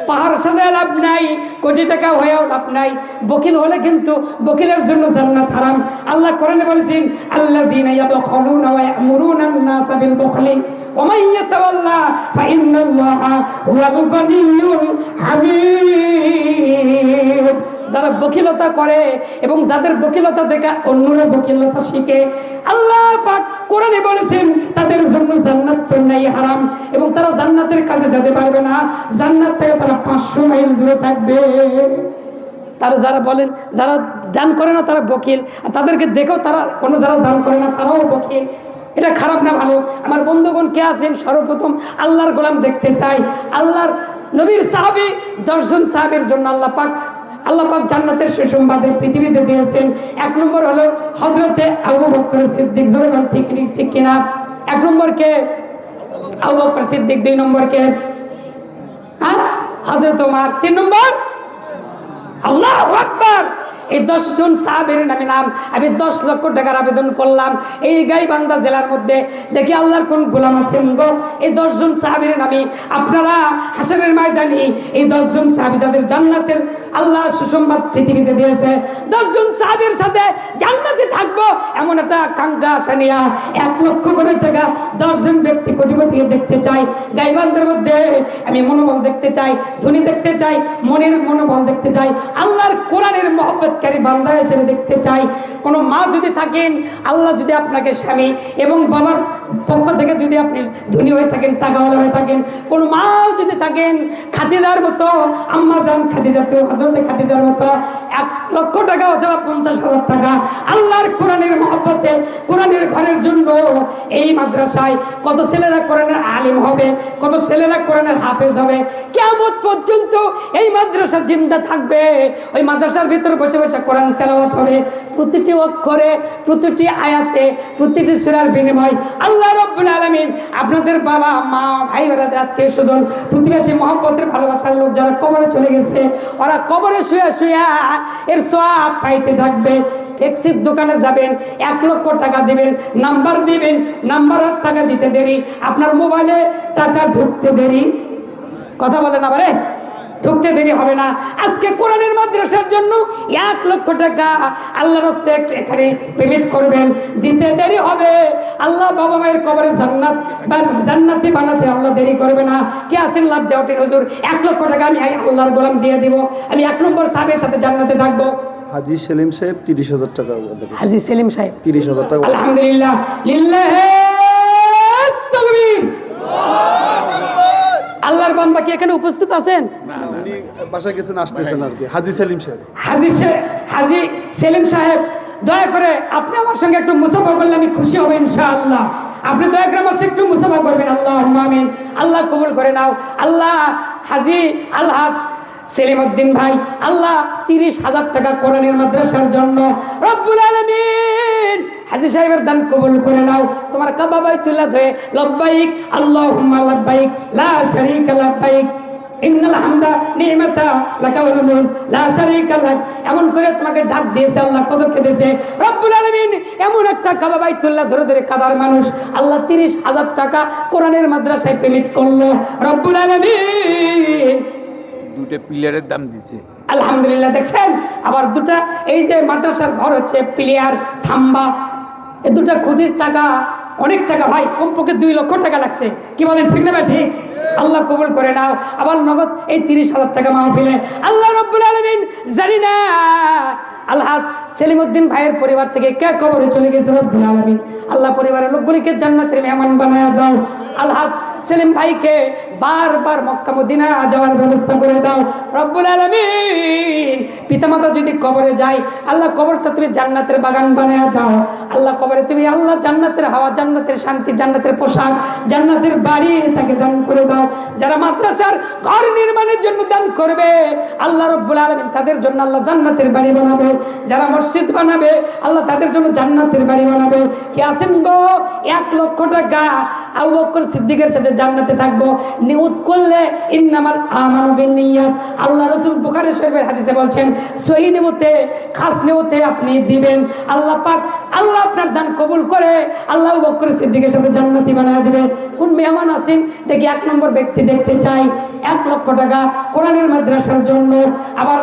পাহাড় সাজায় লাভ নাই, কোটি টাকা হয়েও লাভ নাই, বকিল হলে কিন্তু বকিলের জন্য জান্নাত হারাম। আল্লাহ কোরআনে বলেছেন, আল্লাযীনা ইয়াবখালুনা ওয়া ইয়ামুরুনা আন-নাসা বিল বুখলি ওয়া মান ইয়াতাওয়াল্লা ফাইন্নাল্লাহা হুয়াল গনিয়্যুল হামিদ। যারা বকিলতা করে এবং যাদের বকিলতা দেখা অন্যরা বকিলতা শিখে, আল্লাহ পাক কোরআনে বলেছেন তাদের জন্য জান্নাত তো নাই, হারাম, এবং তারা জান্নাতের কাছে যেতে পারবে না, জান্নাত থেকে তারা 500 মাইল দূরে থাকবে। তারা যারা বলেন যারা দান করে না তারা বকিল, আর তাদেরকে দেখেও তারা অন্য যারা দান করে না তারাও বকিল। এটা খারাপ না ভালো? আমার বন্ধুগণ কে আছেন সর্বপ্রথম আল্লাহর গোলাম দেখতে চাই? আল্লাহর নবীর সাহাবী 10 জন সাহাবীর জন্য আল্লাহ পাক জান্নাতের সুসংবাদ পৃথিবীতে দিয়েছেন। 1 নম্বর হলো হযরতে আবু বকর সিদ্দিক। জোরে বল ঠিক কিনা? 1 নম্বর কে? আবু বকর সিদ্দিক। 2 নম্বর কে? হযরত ওমর। 3 নম্বর আল্লাহু আকবার। এই 10 জন সাহাবীর নাম আমি 10 লক্ষ টাকার আবেদন করলাম এই গাইবান্ধা জেলার মধ্যে, দেখি আল্লাহর কোন গোলাম আছেন গো। এই 10 জন সাহাবীর নামে আপনারা হাসরের ময়দানে এই 10 জন সাহাবী যাদের জান্নাতের আল্লাহ সুসংবাদ পৃথিবীতে দিয়েছে, 10 জন সাহাবীর সাথে জান্নাতে থাকবো এমন একটা আকাঙ্ক্ষা আশা নিয়া 1 লক্ষ করে টাকা 10 জন ব্যক্তি কোটিপতিকে দেখতে চাই। গাইবান্ধার মধ্যে আমি মনোবল দেখতে চাই, ধনী দেখতে চাই, মনের মনোবল দেখতে চাই, আল্লাহর কোরআনের মহব্বত বান্দা হিসেবে দেখতে চাই। কোন মা যদি থাকেন, আল্লাহ যদি আপনাকে স্বামী এবং বাবার পক্ষ থেকে যদি আপনি ধনী হয়ে থাকেন, টাকাওয়ালা হয়ে থাকেন, কোন মাও যদি থাকেন খাদিজার মতো, আম্মা জান খাদিজা, তো হযরতে খাদিজার মতো 1 লক্ষ টাকা অথবা 50,000 টাকা আল্লাহর কোরআনের মহব্বতে কোরআনের ঘরের জন্য এই মাদ্রাসায় কত ছেলেরা কোরআনের আলিম হবে, কত ছেলেরা কোরআনের হাফেজ হবে। কিয়ামত পর্যন্ত এই মাদ্রাসা জিন্দা থাকবে। ওই মাদ্রাসার ভিতরে বসে বসে কোরআন তেলাওয়াত হবে, প্রতিটি অক্ষরে, প্রতিটি আয়াতে, প্রতিটি সূরার বিনিময় আল্লাহ রাব্বুল আলামিন আপনাদের বাবা মা ভাই ব্রাদার আত্মীয় স্বজন প্রতিবেশী মহব্বতের ভালোবাসার লোক যারা কবরে চলে গেছে, ওরা কবরে শুয়ে শুয়ে এর সওয়াব পাইতে থাকবে। ট্যাক্সির দোকানে যাবেন, 1 লক্ষ টাকা দিবেন, নাম্বার দিবেন, নাম্বারের টাকা দিতে দেরি, আপনার মোবাইলে টাকা ঢুকতে দেরি, কথা বলেন আবারে, ঢুকতে দেরি হবে না। আজকে কোরআনের মাদ্রাসার জন্য 1 লক্ষ টাকা আল্লাহর রাস্তায় এখানে পেমেন্ট করবেন, দিতে দেরি হবে। আল্লাহ বাবা মায়ের কবরে জান্নাতি বানাতে আল্লাহ দেরি করবে না। কে আছেন লাভ দেওয়াটের হুজুর 1 লক্ষ টাকা আমি আল্লাহর গোলাম দিয়ে দিব, আমি 1 নম্বর সাহাবের সাথে জান্নাতে থাকবো। হাজী সেলিম সাহেব 30,000 টাকা। হাজী সেলিম সাহেব 30,000 টাকা। আলহামদুলিল্লাহ, লিল্লাহি তাকবীর। আল্লাহর বান্দা কি এখানে উপস্থিত আছেন? উনি বাসায় গেছেন, আসতেছেন আর কি। হাজী সেলিম সাহেব, হাজী সেলিম সাহেব, দয়া করে আপনি আমার সঙ্গে একটু মুসাফা করলে আমি খুশি হব ইনশাআল্লাহ। আপনি দয়া করে আমার সাথে একটু মুসাফা করবেন। আল্লাহুম্মা আমিন। আল্লাহ কবুল করে নাও। আল্লাহ হাজী আলহাজ সেলিম উদ্দিন ভাই, আল্লাহ 30,000 টাকা কোরআনের মাদ্রাসার জন্য রব্বুল আলামিন হাজী সাহেবের দান কবুল করে নাও। তোমার কাবা বাইতুল্লাহ ধয়ে লব্বাইক আল্লাহুম্মা লব্বাইক লা শারীকা লাব্বাইক ইন্নাল হামদা নি'মাতা লাকা ওয়াল মুলক লা শারীকা লাক, এমন করে তোমাকে ডাক দিয়েছে আল্লাহ, কত কেঁদেছে রব্বুল আলামিন। এমন একটা কাবা বাইতুল্লাহ ধরে ধরে কাদার মানুষ আল্লাহ 30,000 টাকা কোরআনের মাদ্রাসায় পেমেন্ট করলো রব্বুল আলামিন। দুটো পিলারের দাম দিছে আলহামদুলিল্লাহ। দেখছেন আবার দুটা এই যে মাদ্রাসার ঘর হচ্ছে পিলিয়ার থাম্বা, এই দুটা খুঁটির টাকা অনেক টাকা ভাই, কমপক্ষে 2 লক্ষ টাকা লাগছে। কি বলেন ঠিক না ভাই? ঠিক। আল্লাহ কবুল করে নাও। আবার নগদ এই 30,000 টাকা মাহফিলে আল্লাহ রব্বুল আলামিন জানি না আলহাজ সেলিমউদ্দিন ভাইয়ের পরিবার থেকে কে কবরে চলে গেছে রব্বুল আলামিন। আল্লাহ পরিবারের লোকগুলিকে জান্নাতের মেহমান বানায়া দাও। আলহাজ সেলিম ভাইকে বারবার মক্কা মদিনা যাওয়ার ব্যবস্থা করে দাও রব্বুল আলামিন। পিতামাতা যদি কবরে যায় আল্লাহ কবরটা তুমি জান্নাতের বাগান বানায়া দাও। আল্লাহ কবরে তুমি আল্লাহ জান্নাতের হাওয়া, জান্নাতের শান্তি, জান্নাতের পোশাক, জান্নাতের বাড়ি তাকে দান করে দাও। যারা মাদ্রাসার ঘর নির্মাণের জন্য দান করবে আল্লাহ রব্বুল আলামিন তাদের জন্য আল্লাহ জান্নাতের বাড়ি বানাবে। যারা মসজিদ বানাবে আল্লাহ তাদের জন্য জান্নাতের বাড়ি বানাবে। কি আছেন গো 1 লক্ষ টাকা আবু বকর সিদ্দিকের সাথে জান্নাতে থাকবো নিয়ত করলে ইন্নামাল আমানু বিন্নিয়াত। আল্লাহ রাসূল বুখারী শরীফের হাদিসে বলছেন সহিহ নিয়তে খাস নিয়তে আপনি দিবেন, আল্লাহ পাক আল্লাহ আপনার দান কবুল করে আল্লাহ আবু বকর সিদ্দিকের সাথে জান্নাতি বানায় দিবে। কোন মেহমান আছেন দেখি 1 নম্বর ব্যক্তি দেখতে চাই 1 লক্ষ টাকা কোরআনের মাদ্রাসার জন্য। আবার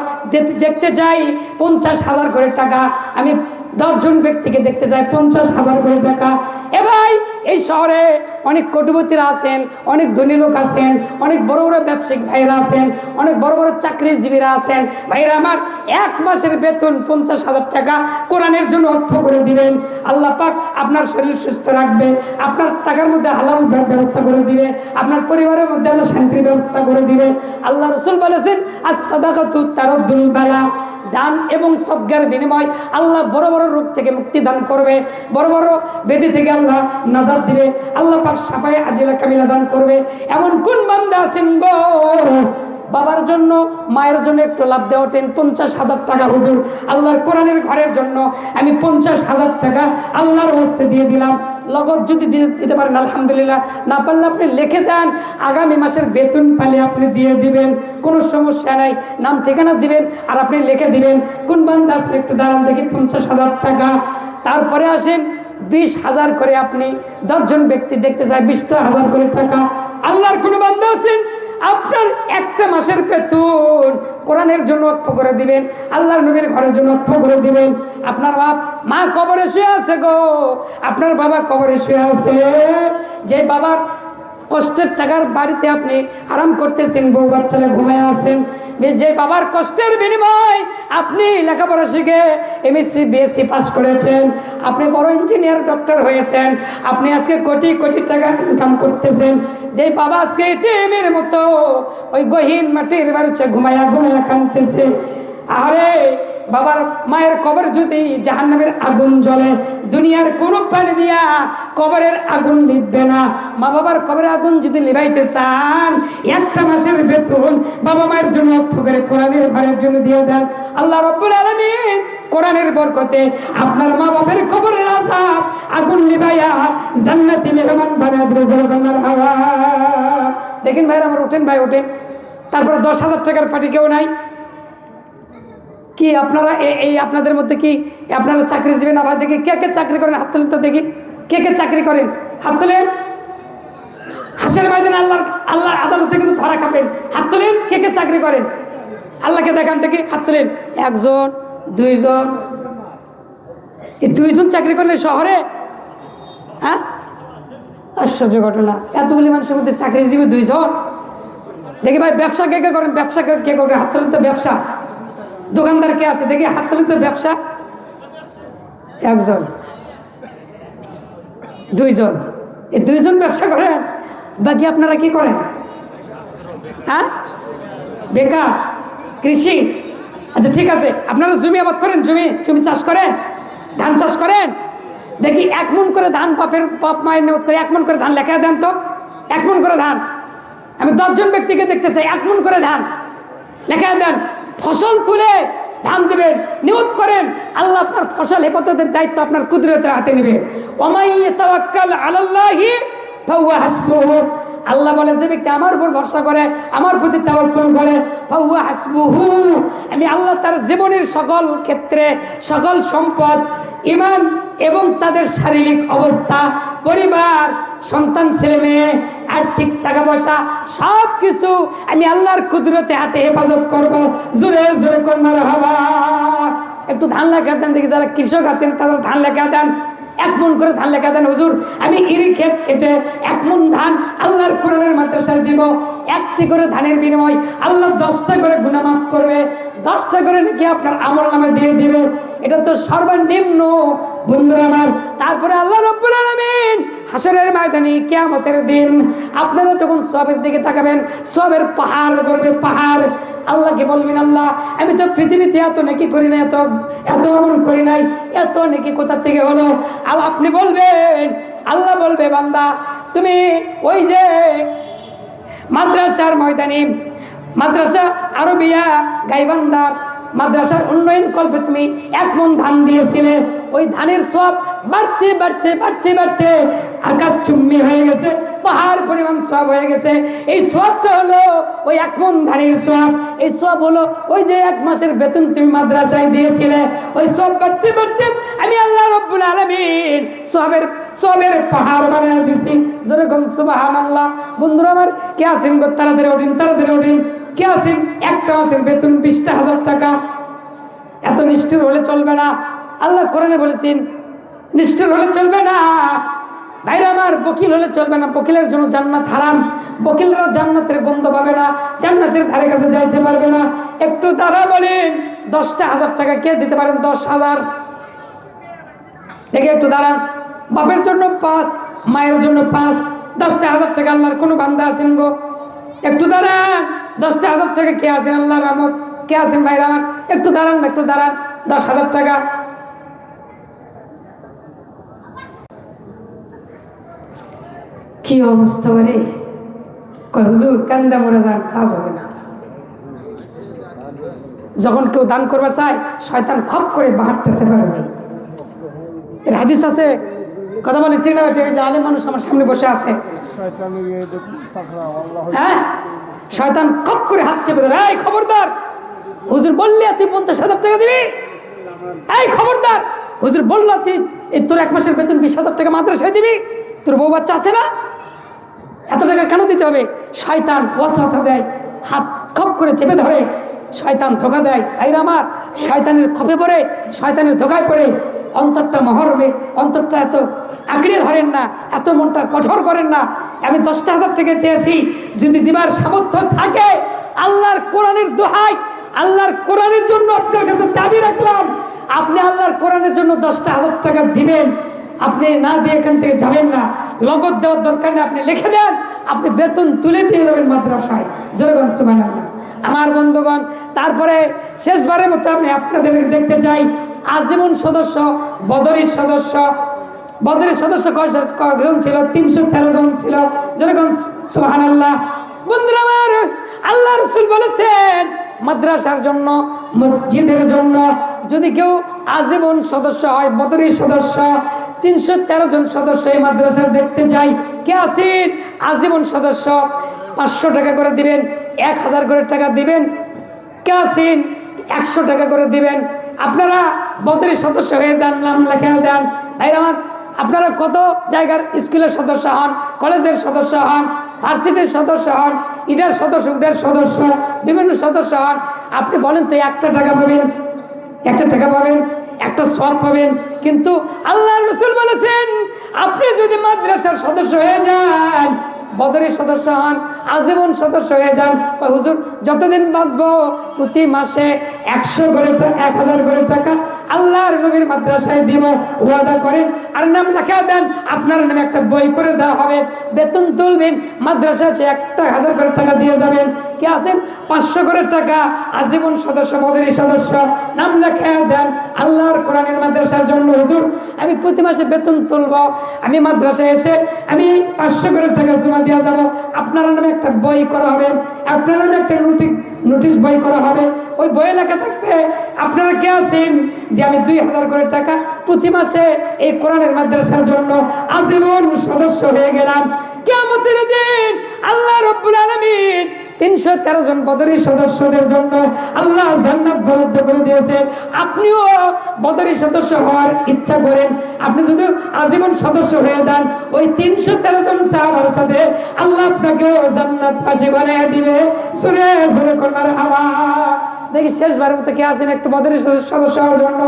দেখতে চাই 50,000 করে টাকা। আমি 10 জন ব্যক্তিকে দেখতে চাই 50,000 করে টাকা। এ ভাই এই শহরে অনেক কোটিপতিরা আছেন, অনেক ধনী লোক আছেন, অনেক বড় বড় ব্যবসায়িক ভাইরা আছেন, অনেক বড় বড় চাকরিজীবীরা আছেন। ভাইরা আমার 1 মাসের বেতন 50,000 টাকা কোরআনের জন্য অক্ষ করে দিবেন। আল্লাহ পাক আপনার শরীর সুস্থ রাখবে, আপনার টাকার মধ্যে হালাল ব্যবস্থা করে দিবে, আপনার পরিবারের মধ্যে আল্লাহ শান্তির ব্যবস্থা করে দিবে। আল্লাহ রাসূল বলেছেন আস-সাদাকাতু তারাদ্দুল বালা, দান এবং সদকার বিনিময় আল্লাহ বড় বড় রোগ থেকে মুক্তি দান করবে, বড় বড় ব্যাধি থেকে আল্লাহ নাজাত দিবে। আল্লাহ পাক শাফায়ে আজিলা কামিলা দান করবে। এমন কোন বান্দা আছেন গো বাবার জন্য মায়ের জন্য একটু লাভ দেওয়া 50,000 টাকা হুজুর আল্লাহর কোরআনের ঘরের জন্য আমি 50,000 টাকা আল্লাহর হস্তে দিয়ে দিলাম। লগত যদি দিতে পারেন আলহামদুলিল্লাহ, না পারলে আপনি লিখে দেন, আগামী মাসের বেতন পালে আপনি দিয়ে দিবেন, কোনো সমস্যা নাই। নাম ঠিকানা দিবেন আর আপনি লিখে দিবেন। কোন বান্দা আছেন একটু দাঁড়ান দেখি 50,000 টাকা। তারপরে আসেন 20,000 করে, আপনি 10 জন ব্যক্তি দেখতে চাই 20,000 করে টাকা। আল্লাহর কোনো বান্দা আছেন আপনার একটা মাসের বেতন কোরআনের জন্য অক্ষ করে দিবেন, আল্লাহর নবীর ঘরের জন্য অক্ষ করে দিবেন। আপনার বাপ মা কবরে শুয়ে আছে গো, আপনার বাবা কবরে শুয়ে আছে, যে বাবার কষ্টের টাকার বাড়িতে আপনি আরাম করতেছেন, বউ বাচ্চারা ঘুমায় আছেন, যে বাবার কষ্টের বিনিময় আপনি লেখাপড়া শিখে এমএসসি বিএসসি পাস করেছেন, আপনি বড় ইঞ্জিনিয়ার ডক্টর হয়েছেন, আপনি আজকে কোটি কোটি টাকা ইনকাম করতেছেন, যে বাবা আজকে এতিমের মতো ওই গহীন মাটির বাড়িতে ঘুমায়া ঘুমায়া কাঁদতেছে। আরে বাবার মায়ের কবর যদি জাহান্নামের আগুন জ্বলে, দুনিয়ার কোনো পানি দিয়া কবরের আগুন লিখবে না। মা বাবার কবরের আগুন যদি লিভাইতে চান, একটা মাসের বেতন বাবা মায়ের জন্য অক্ষ করে কোরআনের ঘরের জন্য দিয়ে দেন। আল্লাহ রাব্বুল আলামিন কোরআনের বরকতে আপনার মা বাবার কবরের আযাব আগুন লিভাইয়া জান্নাতি মেহমান বানায় দেবে। সুবহানাল্লাহ। দেখেন ভাইরা আমার, ওঠেন ভাই ওঠেন। তারপরে 10,000 টাকার পার্টি কেউ নাই কি? আপনারা এই আপনাদের মধ্যে কি আপনারা চাকরিজীবী না? ভাই দেখি কে কে চাকরি করেন, হাত তোলেন তো দেখি। কে কে চাকরি করেন হাত তোলেন। হাসের ময়দানে আল্লাহ আদালতে কিন্তু ধরা খাবেন। হাত তোলেন কে কে চাকরি করেন, আল্লাহকে দেখান দেখি। হাত তোলেন। 1 জন 2 জন, এই 2 জন চাকরি করলে শহরে? হ্যাঁ, আশ্চর্য ঘটনা। এতগুলি মানুষের মধ্যে চাকরিজীবী 2 জন। দেখি ভাই ব্যবসা কে কে করেন, ব্যবসা কে করবেন? হাত তোলেন তো। ব্যবসা দোকানদার কে আছে দেখি, হাত তোলেন তো। ব্যবসা 1 জন 2 জন, এই 2 জন ব্যবসা করেন। বাকি আপনারা কি করেন? হ্যাঁ, বেকার, কৃষি। আচ্ছা ঠিক আছে, আপনারা জমি আবাদ করেন, জমি চাষ করেন, ধান চাষ করেন। দেখি 1 মণ করে ধান বাপ মায়ের নিয়ত করে 1 মণ করে ধান লেখা দেন তো। 1 মণ করে ধান। আমি 10 জন ব্যক্তিকে দেখতে চাই 1 মণ করে ধান লেখা দেন। ফসল তুলে ধান দেবেন, নিয়ত করেন আল্লাহ আপনার ফসল হেফাজতের দায়িত্ব আপনার কুদরতের হাতে নেবে। ওমাই ইয়াতাওয়াক্কাল আলাল্লাহি ফাহুয়া হাসবুহু। আল্লাহ বলে যে ব্যক্তি আমার উপর ভরসা করে, আমার প্রতি তাওয়াক্কুল করে, ফাহুয়া হাসবুহু, আমি আল্লাহ তার জীবনের সকল ক্ষেত্রে, সকল সম্পদ, ঈমান এবং তাদের শারীরিক অবস্থা, পরিবার, সন্তান, ছেলে মেয়ে, আর্থিক টাকা পয়সা সব কিছু আমি আল্লাহর কুদরতে হাতে হেফাজত করব। জোরে জোরে কোন মারহাবা। একটু ধান লেখা দেন দেখি, যারা কৃষক আছেন তারা ধান লেখা দেন, 1 মণ করে ধান লেখা দেন। হুজুর আমি ইরি ক্ষেত কেটে 1 মণ ধান আল্লাহর কোরআনের মাদ্রাসায় দিব, 1টি করে ধানের বিনিময় আল্লাহ 10টা করে গুনাহ মাফ করবে, 10টা করে নাকি আপনার আমল নামে দিয়ে দিবে। এটা তো সর্বনিম্ন বন্ধুরা আমার। তারপরে আল্লাহ রাব্বুল আলামিন হাসরের ময়দানে কিয়ামতের দিন আপনারা যখন সওয়াবের দিকে তাকাবেন, সওয়াবের পাহাড় করবে, পাহাড়। আল্লাহকে বলবেন, আল্লাহ আমি তো পৃথিবীতে এত নেকি করি না, এত আমল করি নাই, এত নেকি কোথা থেকে হলো? আর আপনি বলবেন, আল্লাহ বলবে, বান্দা তুমি ওই যে মাদ্রাসার ময়দানে, মাদ্রাসা আরবিয়া গাইবান্ধার মাদ্রাসার উন্নয়ন কল্পে তুমি 1 মণ ধান দিয়েছিলে, ওই ধানের সওয়াব বাড়তে বাড়তে বাড়তে বাড়তে আকাশ চুম্বি হয়ে গেছে, পাহাড় পরিমাণ সওয়াব হয়ে গেছে। এই সওয়াবটা হলো ওই 1 মণ ধানের সওয়াব। এই সওয়াব হলো ওই যে 1 মাসের বেতন তুমি মাদ্রাসায় দিয়েছিলে, ওই সওয়াব বাড়তে বাড়তে আমি আল্লাহ রাব্বুল আলামিন সওয়াবের পাহাড় বানিয়ে দিছি। জোরে কোন সুবহানাল্লাহ। বন্ধুরা আমার, কে আছেন গো? তাড়াতাড়ি ওঠেন, তাড়াতাড়ি ওঠেন। কে আছেন? একটা মাসের বেতন 20,000 টাকা। এত নিষ্ঠুর হলে চলবে না। আল্লাহ কোরআনে বলেছেন নিষ্ঠুর হলে চলবে না। ভাইরা আমার, বকিল হলে চলবে না। বকিলের জন্য জান্নাত হারাম। বকিলরা জান্নাতের গন্ধ পাবে না, জান্নাতের ধারে কাছে যাইতে পারবে না। একটু তারা বলেন 10,000 টাকা কে দিতে পারেন? 10,000 দেখে একটু দাঁড়ান। বাপের জন্য 5, মায়ের জন্য 5, 10,000 টাকা আল্লাহর কোনো বান্দা আছেন গো? একটু দাঁড়ান। 10,000 টাকা কে আছেন? আল্লাহর রহমত কে আছেন? ভাইরা আমার একটু দাঁড়ান, একটু দাঁড়ান। 10,000 টাকা কি অবস্থা বারে? কয় হুজুর কান্দা মরে যান, কাজ হবে না। যখন কেউ দান করবে চায়, শয়তান খপ করে বাহারটা চেপে দেবে। এর হাদিস আছে, কথা বলেন ঠিক না? যে আলেম মানুষ আমার সামনে বসে আছে, হ্যাঁ, শয়তান খপ করে হাত চেপে দেবে। এই খবরদার, হুজুর বললে তুই 50,000 টাকা দিবি? এই খবরদার, হুজুর বললো তুই তোর 1 মাসের বেতন 20,000 টাকা মাদ্রাসায় দিবি? তোর বউ বাচ্চা আছে না? এত টাকা কেন দিতে হবে? শয়তান ওয়াসওয়াসা দেয়, হাত খপ করে চেপে ধরে, শয়তান ধোকা দেয়। ভাইরা আমার, শয়তানের খপে পড়ে, শয়তানের ধোকায় পড়ে অন্তরটা মহরবে, অন্তরটা এত আঁকড়ে ধরেন না, এত মনটা কঠোর করেন না। আমি 10,000 টাকা চেয়েছি, যদি দিবার সামর্থ্য থাকে, আল্লাহর কোরআনের দোহাই, আল্লাহর কোরআনের জন্য আপনার কাছে দাবি রাখলাম, আপনি আল্লাহর কোরআনের জন্য 10,000 টাকা দিবেন। আপনি না দিয়ে এখান থেকে যাবেন না, নগদ দেওয়ার দরকার নেই, আপনি লিখে দেন, আপনি বেতন তুলে দিয়ে যাবেন মাদ্রাসায়। জোরগঞ্জ সুবহানাল্লাহ। আমার বন্ধুগণ, তারপরে শেষবারের মতো আমি আপনাদেরকে দেখতে চাই, আজীবন সদস্য, বদরের সদস্য। বদরের সদস্য কয়জন ছিল? 313 জন ছিল। জোরগঞ্জ সুবহানাল্লাহ। বন্ধুরা আমার, আল্লাহ রাসূল বলেছেন মাদ্রাসার জন্য, মসজিদের জন্য যদি কেউ আজীবন সদস্য হয়, বদরের সদস্য, 313 জন সদস্য এই মাদ্রাসার দেখতে চাই। কে আছেন আজীবন সদস্য? 500 টাকা করে দিবেন, 1000 করে টাকা দিবেন। কে আছেন 100 টাকা করে দিবেন। আপনারা বদরের সদস্য হয়ে যান, নাম লেখা দেন। ভাইরা আমার, আপনারা কত জায়গার স্কুলের সদস্য হন, কলেজের সদস্য হন, ভার্সিটির সদস্য হন, ইটার সদস্য, উটার সদস্য, বিভিন্ন সদস্য হন। আপনি বলেন তো 1 টাকা পাবেন? 1 টাকা পাবেন, একটা সওয়াব পাবেন। কিন্তু আল্লাহর রাসূল বলেছেন আপনি যদি মাদ্রাসার সদস্য হয়ে যান, বদরের সদস্য হন, আজীবন সদস্য হয়ে যান, হুজুর যতদিন বাঁচবো প্রতি মাসে 100 করে 1000 করে টাকা আল্লাহর নবীর মাদ্রাসায় দিব, ওয়াদা করেন আর নাম লেখা দেন। আপনার নামে একটা বই করে দেওয়া হবে, বেতন তুলবেন, মাদ্রাসায় 1000 করে টাকা দিয়ে যাবেন। কে আছেন 500 করে টাকা আজীবন সদস্য, বদরের সদস্য, নাম লেখা দেন আল্লাহর কোরআনের মাদ্রাসার জন্য। হুজুর আমি প্রতি মাসে বেতন তুলব, আমি মাদ্রাসায় এসে আমি 500 করে টাকা জমা দিয়ে যাব। আপনার নামে একটা বই করা হবে, আপনার নামে একটা নোটিশ বই করা হবে। ওই বইয়ে লেখা থাকবে আপনারা কে আছেন যে আমি 2000 করে টাকা প্রতি মাসে এই কোরআনের মাদ্রাসার জন্য আজীবন সদস্য হয়ে গেলাম। কিয়ামতের দিন রব্বুল আলামিন 313 জন বদরী সদস্যদের জন্য আল্লাহ জান্নাত বরাদ্দ করে দিয়েছেন। আপনিও বদরী সদস্য হওয়ার ইচ্ছা করেন, আপনি যদি আজীবন সদস্য হয়ে যান ওই 313 জন সাহাবার সাথে আল্লাহ আপনাকেও জান্নাতবাসী বানিয়ে দিবে। সুরে সুরে কোন মারহাবা। দেখি শেষবারের মতো কে আছেন একটু বদরী সদস্য হওয়ার জন্য?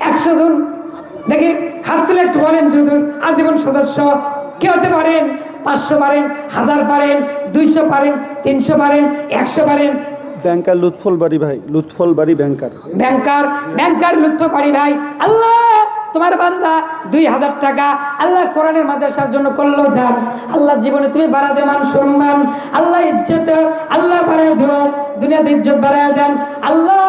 100 জন দেখি হাত তুলে একটু বলেন। যদি আজীবন সদস্য কে হতে পারেন? 500 পারেন, 1000 পারেন, 200 পারেন, 300 পারেন, 100 পারেন। ব্যাংকার লুৎফুল বাড়ি ভাই, লুৎফুল বাড়ি ব্যাংকার। ব্যাংকার লুৎফুল বাড়ি ভাই, আল্লাহ তোমার বান্দা 2000 টাকা আল্লাহ কোরআনের মাদ্রাসার জন্য করলো দান। আল্লাহ জীবনে তুমি বাড়া দে মান সম্মান, আল্লাহ ইজ্জত আল্লাহ বাড়ায় দিও, দুনিয়াতে ইজ্জত বাড়ায় দেন আল্লাহ।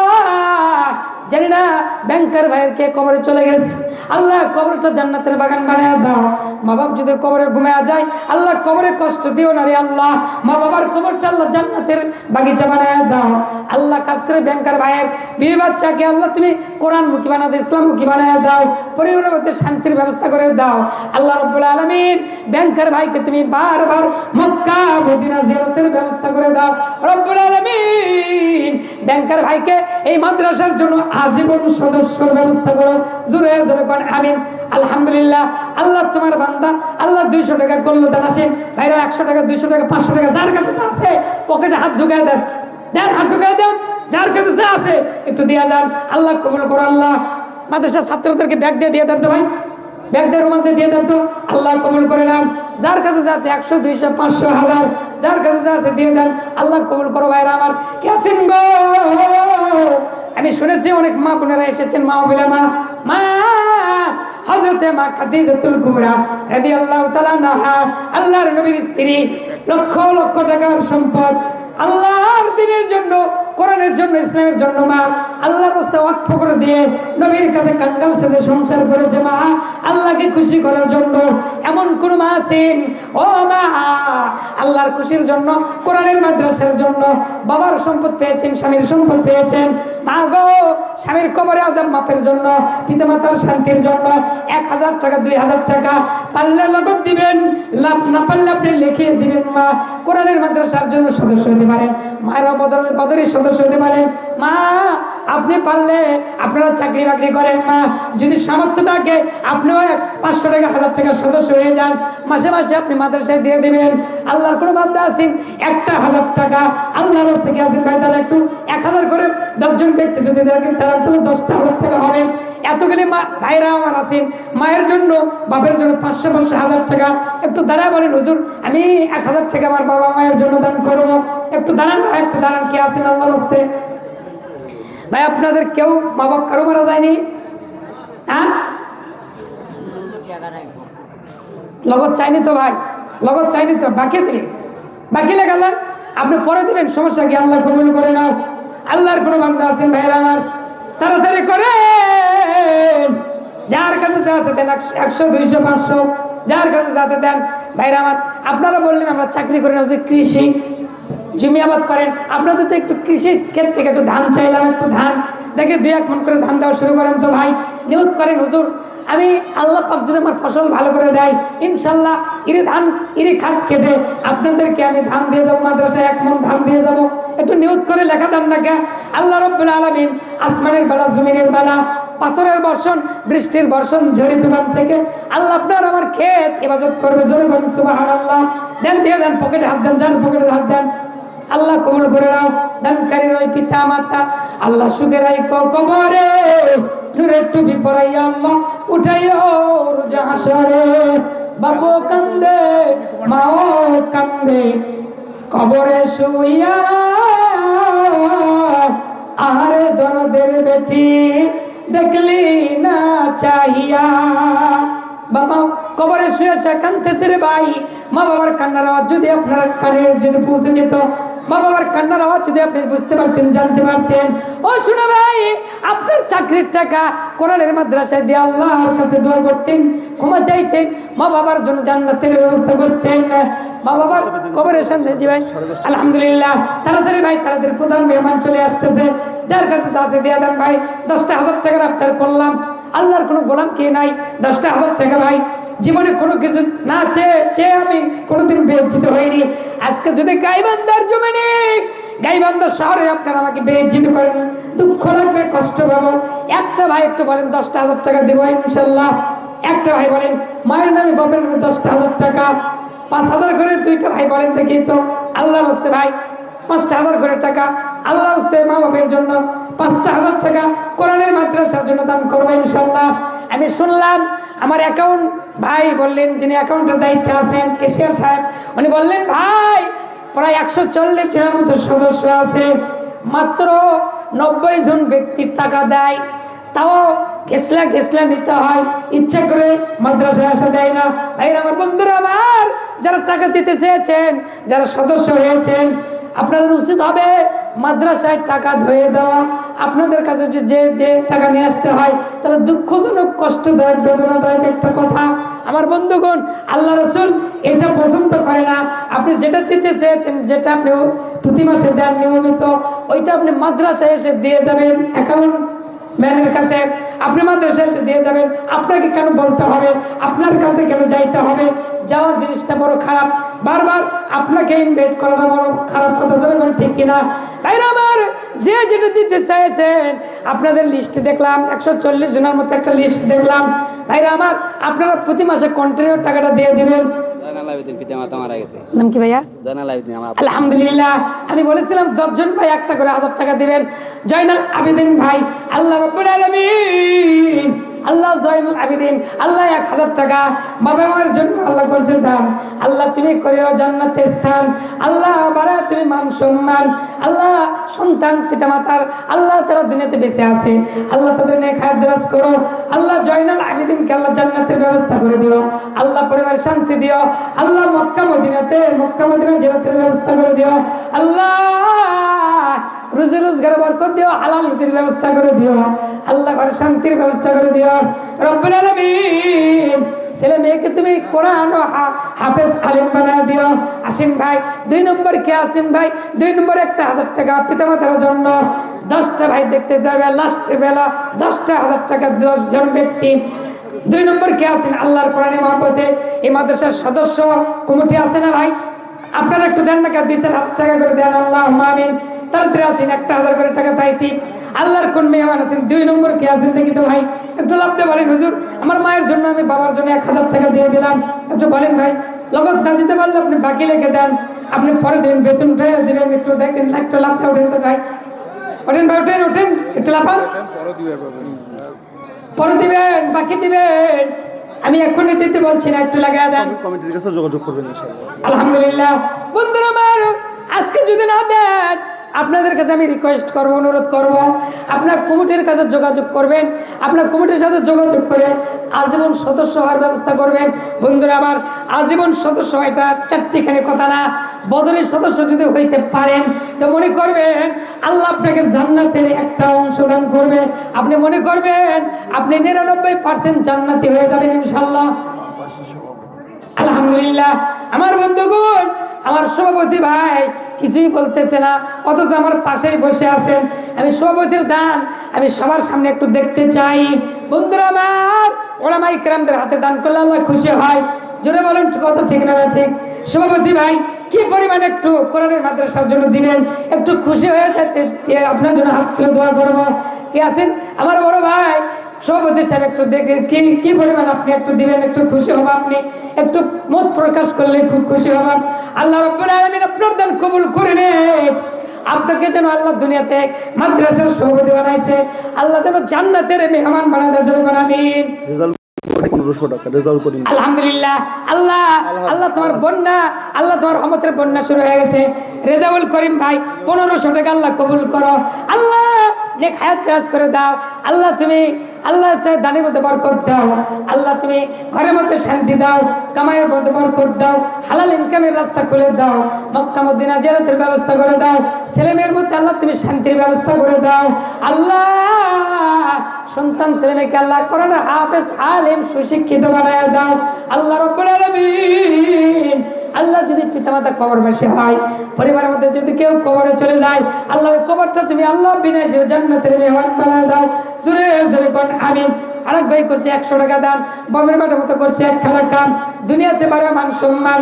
জানি না ব্যাংকার ভাইয়ের কে কবরে চলে গেছে, আল্লাহ কবরটা জান্নাতের বাগান বানায় দাও। মা বাপ যদি কবরে ঘুমায় যায় আল্লাহ কবরে কষ্ট দিও না রে আল্লাহ। মা বাবার কবরটা আল্লাহ জান্নাতের বাগিচা বানায় দাও আল্লাহ। কাজ করে ব্যাংকার ভাইয়ের বিয়ে বাচ্চাকে আল্লাহ তুমি কোরআন মুখী বানা দাও, ইসলাম মুখী বানায় দাও, পরিবারের মধ্যে শান্তির ব্যবস্থা করে দাও আল্লাহ রব্বুল আলামিন। ব্যাংকার ভাইকে তুমি বারবার মক্কা মদিনা জিয়ারতের ব্যবস্থা করে দাও রব্বুল আলামিন। ব্যাংকার ভাইকে এই মাদ্রাসার জন্য আজীবন সদস্যর ব্যবস্থা করো। জোরে জোরে কোন আমিন। আলহামদুলিল্লাহ। আল্লাহ তোমার বান্দা আল্লাহ 200 টাকা করলো দান। আসেন ভাইরা 100 টাকা, 200 টাকা, 500 টাকা যার কাছে আছে পকেটে হাত ঢুকায় দেন, হাত ঢুকায় দেন। যার কাছে যা আছে একটু দিয়া যান। আল্লাহ কবুল করো আল্লাহ। মাদ্রাসার ছাত্রদেরকে ব্যাগ দিয়ে দেন তো ভাই, ব্যাগ দিয়ে রুমাল দিয়ে দেন তো। আল্লাহ কবুল করে নাম। যার কাছে যা আছে 100, 200, 500, 1000 যার কাছে যা আছে দিয়ে দেন। আল্লাহ কবুল করো ভাইরা আমার। কেসিন গো, আমি শুনেছি অনেক মা বোনেরা এসেছেন মাহফিলে। মা হযরতে মা খাদিজাতুল কুবরা রাদিয়াল্লাহু তাআলা আনহা, আল্লাহর নবীর স্ত্রী, লক্ষ লক্ষ টাকার সম্পদ আল্লাহর দ্বীনের জন্য, কোরআনের জন্য, ইসলামের জন্য মা আল্লাহর রাস্তায় ওয়াকফ করে দিয়ে নবীর কাছে কাঙ্গাল সাথে সংসার করেছে মা আল্লাহকে খুশি করার জন্য। এমন কোন মা আছেন ও মা আল্লাহর খুশির জন্য, কোরআনের মাদ্রাসার জন্য বাবার সম্পদ পেয়েছেন, স্বামীর সম্পদ পেয়েছেন। মা গো, স্বামীর কবরে আযাব মাপের জন্য, পিতামাতার শান্তির জন্য 1000 টাকা, 2000 টাকা পারলে নগদ দিবেন, লাভ না পারলে আপনি লিখিয়ে দিবেন। মা কোরআনের মাদ্রাসার জন্য সদস্য হতে পারেন, মায়েরা বদরের সদস্য হতে পারেন। মা আপনি পারলে আপনারা চাকরি বাকরি করেন, মা যদি সামর্থ্য থাকে আপনিও 500 টাকা, 1000 টাকার সদস্য হয়ে যান। মাসে মাসে আপনি মাদ্রাসায় দিয়ে দিবেন। আল্লাহর কোনো বান্দা আছেন 1000 টাকা আল্লাহর রাস্তায় থেকে আছেন ভাই, তাহলে একটু 1000 করে 10 জন ব্যক্তি যদি দেখেন তাহলে 10,000 টাকা হবে। এতগুলি মা ভাইরা আমার আছেন মায়ের জন্য, বাপের জন্য 500, 1000 টাকা। একটু দাঁড়ায় বলেন হুজুর আমি 1000 টাকা আমার বাবা মায়ের জন্য দান করবো। একটু দাঁড়ান, একটু দাঁড়ান। কে আছেন আল্লাহর রাস্তায়? ভাই আপনাদের কেউ মা বাপ কারো মারা যায়নি? হ্যাঁ, লগত চাইনি তো ভাই, লগত চাইনি তো, বাকি দিবেন, বাকি লাগালেন আপনি পরে দিবেন, সমস্যা কি? আল্লাহ কবুল করে নাও। আল্লাহর কোনো বান্দা আছেন ভাইরা আমার, তাড়াতাড়ি করেন। যার কাছে যা আছে দেন, 100, 200, 500 যার কাছে যাতে দেন ভাইরা আমার। আপনারা বললেন আমরা চাকরি করি না, যে কৃষি জমি আবাদ করেন, আপনাদের তো একটু কৃষি ক্ষেত থেকে একটু ধান চাইলাম, একটু ধান দেখে 2-1 মণ করে ধান দেওয়া শুরু করেন তো ভাই। নিয়ত করেন হুজুর আমি আল্লাহ পাক যদি আমার ফসল ভালো করে দেয় ইনশাল্লাহ ইরি খাত কেটে আপনাদেরকে আমি ধান দিয়ে যাবো, মাদ্রাসায় 1 মণ ধান দিয়ে যাবো। একটু নিয়ত করে লেখা দেন না কে? আল্লাহ রাব্বুল আলামিন আসমানের বেলা, জমিনের বেলা, পাথরের বর্ষণ, বৃষ্টির বর্ষণ, ঝড়ি তুফান থেকে আল্লাহ আপনার আমার ক্ষেত ইবাদত করবে। জোরে বলুন সুবহানাল্লাহ। দেন, দিয়ে দেন, পকেটে হাত দেন, যার পকেটে হাত দেন। আল্লাহ কবুল করে নাও। দানকারীর ওই পিতা মাতা আল্লাহ সুখে রাখো কবরে, নূরের টুপি পরাইয়া আল্লাহ উঠাইও রোজ হাসরে। বাপও কান্দে, মাও কান্দে, কবরে শুইয়া আহারে দরদের বেটি দেখলি না চাহিয়া। বাবা কবরে শুয়ে কাঁদতেছে রে ভাই। মা বাবার কান্নার আওয়াজ যদি আপনার কানে যদি পৌঁছে যেত, মা বাবার কান্নার আওয়াজ যদি আপনি বুঝতে পারতেন, জানতে পারতেন, ও শুনে ভাই আপনার চাকরির টাকা কোরআনের মাদ্রাসায় দিয়ে আল্লাহর কাছে দোয়া করতেন, ক্ষমা চাইতেন, মা বাবার জন্য জান্নাতের ব্যবস্থা করতেন। মা বাবার কবরের সামনে জি ভাই আলহামদুলিল্লাহ। তাড়াতাড়ি ভাই, তাড়াতাড়ি প্রধান মেহমান চলে আসতেছে, যার কাছে আছে দিয়ে দেন ভাই। 10,000 টাকার আপনার করলাম, আল্লাহর কোনো গোলাম কে নাই। 10,000 টাকা ভাই জীবনে কোনো কিছু না চেয়ে চেয়ে আমি কোনোদিন বেজ্জিত হইনি। আজকে যদি গাইবান্ধার জমিনে গাইবান্ধা শহরে আপনারা আমাকে বেজ্জিত করেন, দুঃখ লাগবে, কষ্ট পাবো। একটা ভাই একটু বলেন 10,000 টাকা দেবো ইনশাল্লাহ। একটা ভাই বলেন মায়ের নামে বাপের নামে 10,000 টাকা, 5,000 করে। দুইটা ভাই বলেন দেখি তো আল্লাহর হস্তে ভাই 5,000 করে টাকা আল্লাহর হস্তে মা বাপের জন্য, 5,000 টাকা কোরআনের মাদ্রাসার জন্য দান করবো ইনশাল্লাহ। আমি শুনলাম আমার অ্যাকাউন্ট ভাই বললেন, যিনি অ্যাকাউন্টের দায়িত্বে আছেন কেশিয়ার সাহেব, উনি বললেন ভাই প্রায় 140 জনের মতো সদস্য আছে, মাত্র 90 জন ব্যক্তির টাকা দেয়, তাও ঘেসলা নিতে হয়, ইচ্ছা করে মাদ্রাসায় আসা দেয় না। ভাই আমার বন্ধুরা আমার, যারা টাকা দিতে চেয়েছেন, যারা সদস্য হয়েছেন, আপনাদের উচিত হবে মাদ্রাসায় টাকা ধুয়ে দেওয়া। আপনাদের কাছে যে টাকা নিয়ে আসতে হয়, তাহলে দুঃখজনক, কষ্টদায়ক, বেদনাদায়ক একটা কথা। আমার বন্ধুগণ, আল্লাহ রসুল এটা পছন্দ করে না। আপনি যেটা দিতে চেয়েছেন, যেটা আপনি প্রতি মাসে দেন নিয়মিত, ওইটা আপনি মাদ্রাসায় এসে দিয়ে যাবেন অ্যাকাউন্ট ম্যানের কাছে, আপনি মাদ্রাসায় এসে দিয়ে যাবেন। আপনাকে কেন বলতে হবে, আপনার কাছে কেন যাইতে হবে? যাওয়া জিনিসটা বড় খারাপ, বারবার আপনাকে ইনভাইট করাটা বড় খারাপ কথা, যেরকম ঠিক কিনা? ভাইরা আমার, যে যেটা দিতে চাইছেন, আপনাদের লিস্ট দেখলাম 140 জনের মতো একটা লিস্ট দেখলাম। ভাইরা আমার, আপনারা প্রতি মাসে কন্টিনিউ টাকাটা দিয়ে দিবেন। নাম কি ভাইয়া? আলহামদুলিল্লাহ, আমি বলেছিলাম 10 জন ভাই একটা করে 1000 টাকা দিবেন। জয়নাল আবেদিন ভাই, আল্লাহ রাব্বুল আলামিন, আল্লাহ জয়নুল আবেদিন, আল্লাহ 1000 টাকা বাবা মার জন্য আল্লাহ করছে দান। আল্লাহ তুমি করিও জান্নাতে স্থান, আল্লাহ বাড়া তুমি মান সম্মান, আল্লাহ সন্তান পিতামাতার, আল্লাহ তারা দুনিয়াতে বেঁচে আছে, আল্লাহ তাদের নেক হায়াত দারাজ করো। আল্লাহ জয়নুল আবেদিনকে আল্লাহ জান্নাতের ব্যবস্থা করে দিও, আল্লাহ পরিবার শান্তি দিও, আল্লাহ মক্কা মদিনা জিয়ারতের ব্যবস্থা করে দিও, আল্লাহ রুজি রোজগার বরকত দিও, হালাল রুজির ব্যবস্থা করে দিও, আল্লাহ ঘরে শান্তির ব্যবস্থা করে দিও রব্বুল আলামিন। ছেলে মেয়েকে তুমি কোরআন ও হাফেজ আলিম বানায় দিও। আসিম ভাই 2 নম্বর কে? আসিম ভাই 2 নম্বর 1,000 টাকা পিতামাতার জন্য। 10টা ভাই দেখতে যাবে লাস্ট বেলা 10,000 টাকা 10 জন ব্যক্তি। 2 নম্বর কে আছেন? আল্লাহর কোরআনে মহব্বতে এই মাদ্রাসার সদস্য কমিটি আছে না ভাই? আপনারা একটু দেন না, 2,000 টাকা করে দেন। আল্লাহ আমিন। তাড়াতাড়ি আসেন, 1,000 করে টাকা চাইছি। আল্লাহর কোন মেহমান আছেন? 2 নম্বর কে আছেন দেখি তো ভাই, একটু লাভতে বলেন। হুজুর আমার মায়ের জন্য, আমি বাবার জন্য 1,000 টাকা দিয়ে দিলাম, একটু বলেন ভাই। লগত না দিতে পারলে আপনি বাকি লিখে দেন, আপনি পরে দেবেন, বেতন উঠে দেবেন। একটু দেখেন, একটু লাভতে ওঠেন তো ভাই, ওঠেন ভাই, ওঠেন একটু লাফান, পরে দিবেন, বাকি দিবেন। আমি এখনই দিতে বলছি না, একটু লাগায় দেন। কমিটির কাছে যোগাযোগ করবেন ইনশাআল্লাহ। আলহামদুলিল্লাহ বন্ধুরা আমার, আজকে যদি না দেন, আপনাদের কাছে আমি রিকোয়েস্ট করব, অনুরোধ করব, আপনার কমিটির কাছে যোগাযোগ করবেন। আপনার কমিটির সাথে যোগাযোগ করে আজীবন সদস্য হওয়ার ব্যবস্থা করবেন। বন্ধুরা আমার, আজীবন সদস্য এটা 4টিখানি কথা না। বদরের সদস্য যদি হইতে পারেন, তো মনে করবেন আল্লাহ আপনাকে জান্নাতের একটা অংশ দান করবে। আপনি মনে করবেন আপনি 99% জান্নাতি হয়ে যাবেন ইনশাল্লাহ। আলহামদুলিল্লাহ আমার বন্ধুগণ, আমার সভাপতি ভাই কিছুই বলতেছে না, অথচ আমার পাশেই বসে আছেন। আমি সভাপতির দান আমি সবার সামনে একটু দেখতে চাই। বন্ধুরা আমার, ওলামায়ে কেরামদের হাতে দান করলে আল্লাহ খুশি হয়। জোরে বলেন কথা ঠিক না ঠিক? সভাপতি ভাই কি পরিমাণ একটু কোরআনের মাদ্রাসার জন্য দিবেন, একটু খুশি হয়ে যেতে আপনার জন্য হাত তুলে দোয়া করবো। কি আছেন আমার বড় ভাই সভাপতি সাহেব, একটু দেখে কি পরিমাণ আপনি একটু দিবেন, একটু খুশি হব। আপনি একটু মত প্রকাশ করলে খুব খুশি হব। আল্লাহ রাব্বুল আলামিন আপনার দান কবুল করে নেন। আপনাকে যেন আল্লাহ দুনিয়াতে মাদ্রাসার সভাপতি বানাইছে, আল্লাহ যেন জান্নাতের মেহমান বানায় দেয়। আমিন। 1500 টাকা রেজাল্ট করিম। আলহামদুলিল্লাহ। আল্লাহ আল্লাহ তোমার বন্যা, আল্লাহ তোমার রহমতের বন্যা শুরু হয়ে গেছে। রেজাউল করিম ভাই 1500 টাকা আল্লাহ কবুল করো। আল্লাহ নেক হায়াত দারাজ করে দাও। আল্লাহ তুমি আল্লাহ দানের মধ্যে বরকত দাও। আল্লাহ তুমি ঘরের মধ্যে শান্তি দাও, কামাইয়ের মধ্যে বরকত দাও, হালাল ইনকামের রাস্তা খুলে দাও, মক্কা মদিনা জিয়ারতের ব্যবস্থা করে দাও, ছেলে মেয়ের মধ্যে আল্লাহ তুমি শান্তির ব্যবস্থা করে দাও। আল্লাহ সন্তান ছেলে মেয়েকে আল্লাহ কোরআনের হাফেজ আলেম সুশিক্ষিত বানায় দাও। আল্লাহ রাব্বুল আলামিন, আল্লাহ যদি পিতামাতা কবরবাসী হয়, পরিবারের মধ্যে যদি কেউ কবরে চলে যায়, আল্লাহ ওই কবরটা তুমি আল্লাহ বিনাশে জান্নাতের মেহমান বানায় দাও। জোরে জোরে কোন আমিন। আরেক ভাই করছে 100 টাকা দান, বাবার বেটার মতো করছে একখানা কান, দুনিয়াতে বাড়ে মান সম্মান,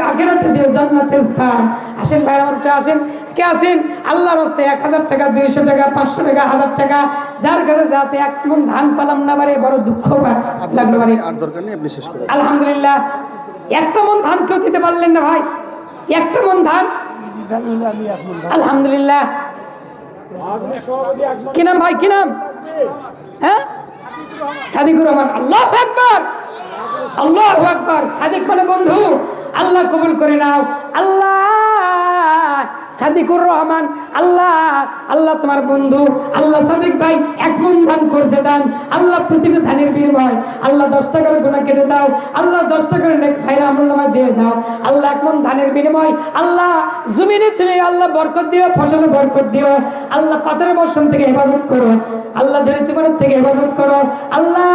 আখেরাতে দিও জান্নাতের স্থান। আসেন ভাই আমার একটু আসেন, কে আছেন আল্লাহর হস্তে 1000 টাকা, 200 টাকা, 500 টাকা, 1000 টাকা, যার কাছে যা আছে, এক মন ধান পালাম না বারে, বড় দুঃখ লাগলো বারে। আর দরকার নেই, আপনি শেষ করেন। আলহামদুলিল্লাহ, একটা মন ধান কেউ দিতে পারলেন না ভাই, একটা মন ধান। আলহামদুলিল্লাহ। কি নাম ভাই, কি নাম? হ্যাঁ, সাদিকুর রহমান। আল্লাহু আকবার, আল্লাহু আকবার। সাদিক মানে বন্ধু, আল্লাহ কবুল করে নাও। আল্লাহ, সাদিকুর রহমান, আল্লাহ, আল্লাহ তোমার বন্ধু, আল্লাহ সাদিক ভাই 1 মন ধান করছে দান, আল্লাহ প্রতিটা ধানের বিনিময় আল্লাহ 10 টাকার গুনাহ কেটে দাও, আল্লাহ 10 টাকার নেক ভাইরা আমলনামা দিয়ে দাও, আল্লাহ 1 মন ধানের বিনিময় আল্লাহ জমিনে তুমি আল্লাহ বরকত দিও, ফসলে বরকত দিও, আল্লাহ পাথরের বর্ষণ থেকে হেফাজত করো, আল্লাহ ঝড়ে তুফানের থেকে হেফাজত করো, আল্লাহ,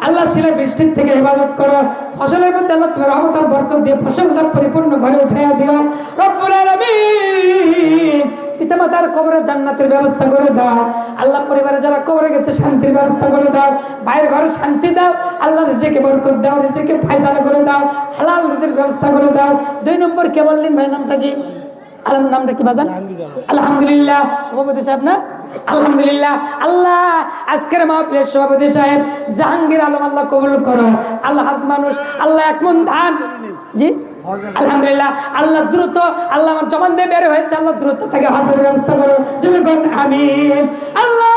আল্লাহ শিলা বৃষ্টির থেকে হেফাজত করো, ফসলের মধ্যে আল্লাহ তোমার রহমত আর বরকত দিয়ে ফসলটা পরিপূর্ণ ঘরে উঠাইয়া দিও রব্বুল আলামিন। পিতামাতার কবরে জান্নাতের ব্যবস্থা করে দাও আল্লাহ, পরিবারে যারা কবরে গেছে শান্তির ব্যবস্থা করে দাও, ভাইয়ের ঘরে শান্তি দাও আল্লাহ, রিজিকে বরকত দাও, রিজিকে ফয়সালা করে দাও, হালাল রুজির ব্যবস্থা করে দাও। 2 নম্বর কে বললেন ভাই, নামটা কি? নামটা কি বাজান? আলহামদুলিল্লাহ, সভাপতি সাহেব না? আলহামদুলিল্লাহ। আল্লাহ আজকের মাহফিলের সভাপতি সাহেব জাহাঙ্গীর আলম আল্লাহ কবুল করো। আল্লাহ হাজ মানুষ, আল্লাহ 1 মন ধান, জি আলহামদুলিল্লাহ, আল্লাহ দ্রুত, আল্লাহ আমার জবান দিয়ে বের হয়েছে, আল্লাহ দ্রুত থেকে হজের ব্যবস্থা করো, জনগণ আমিন। আল্লাহ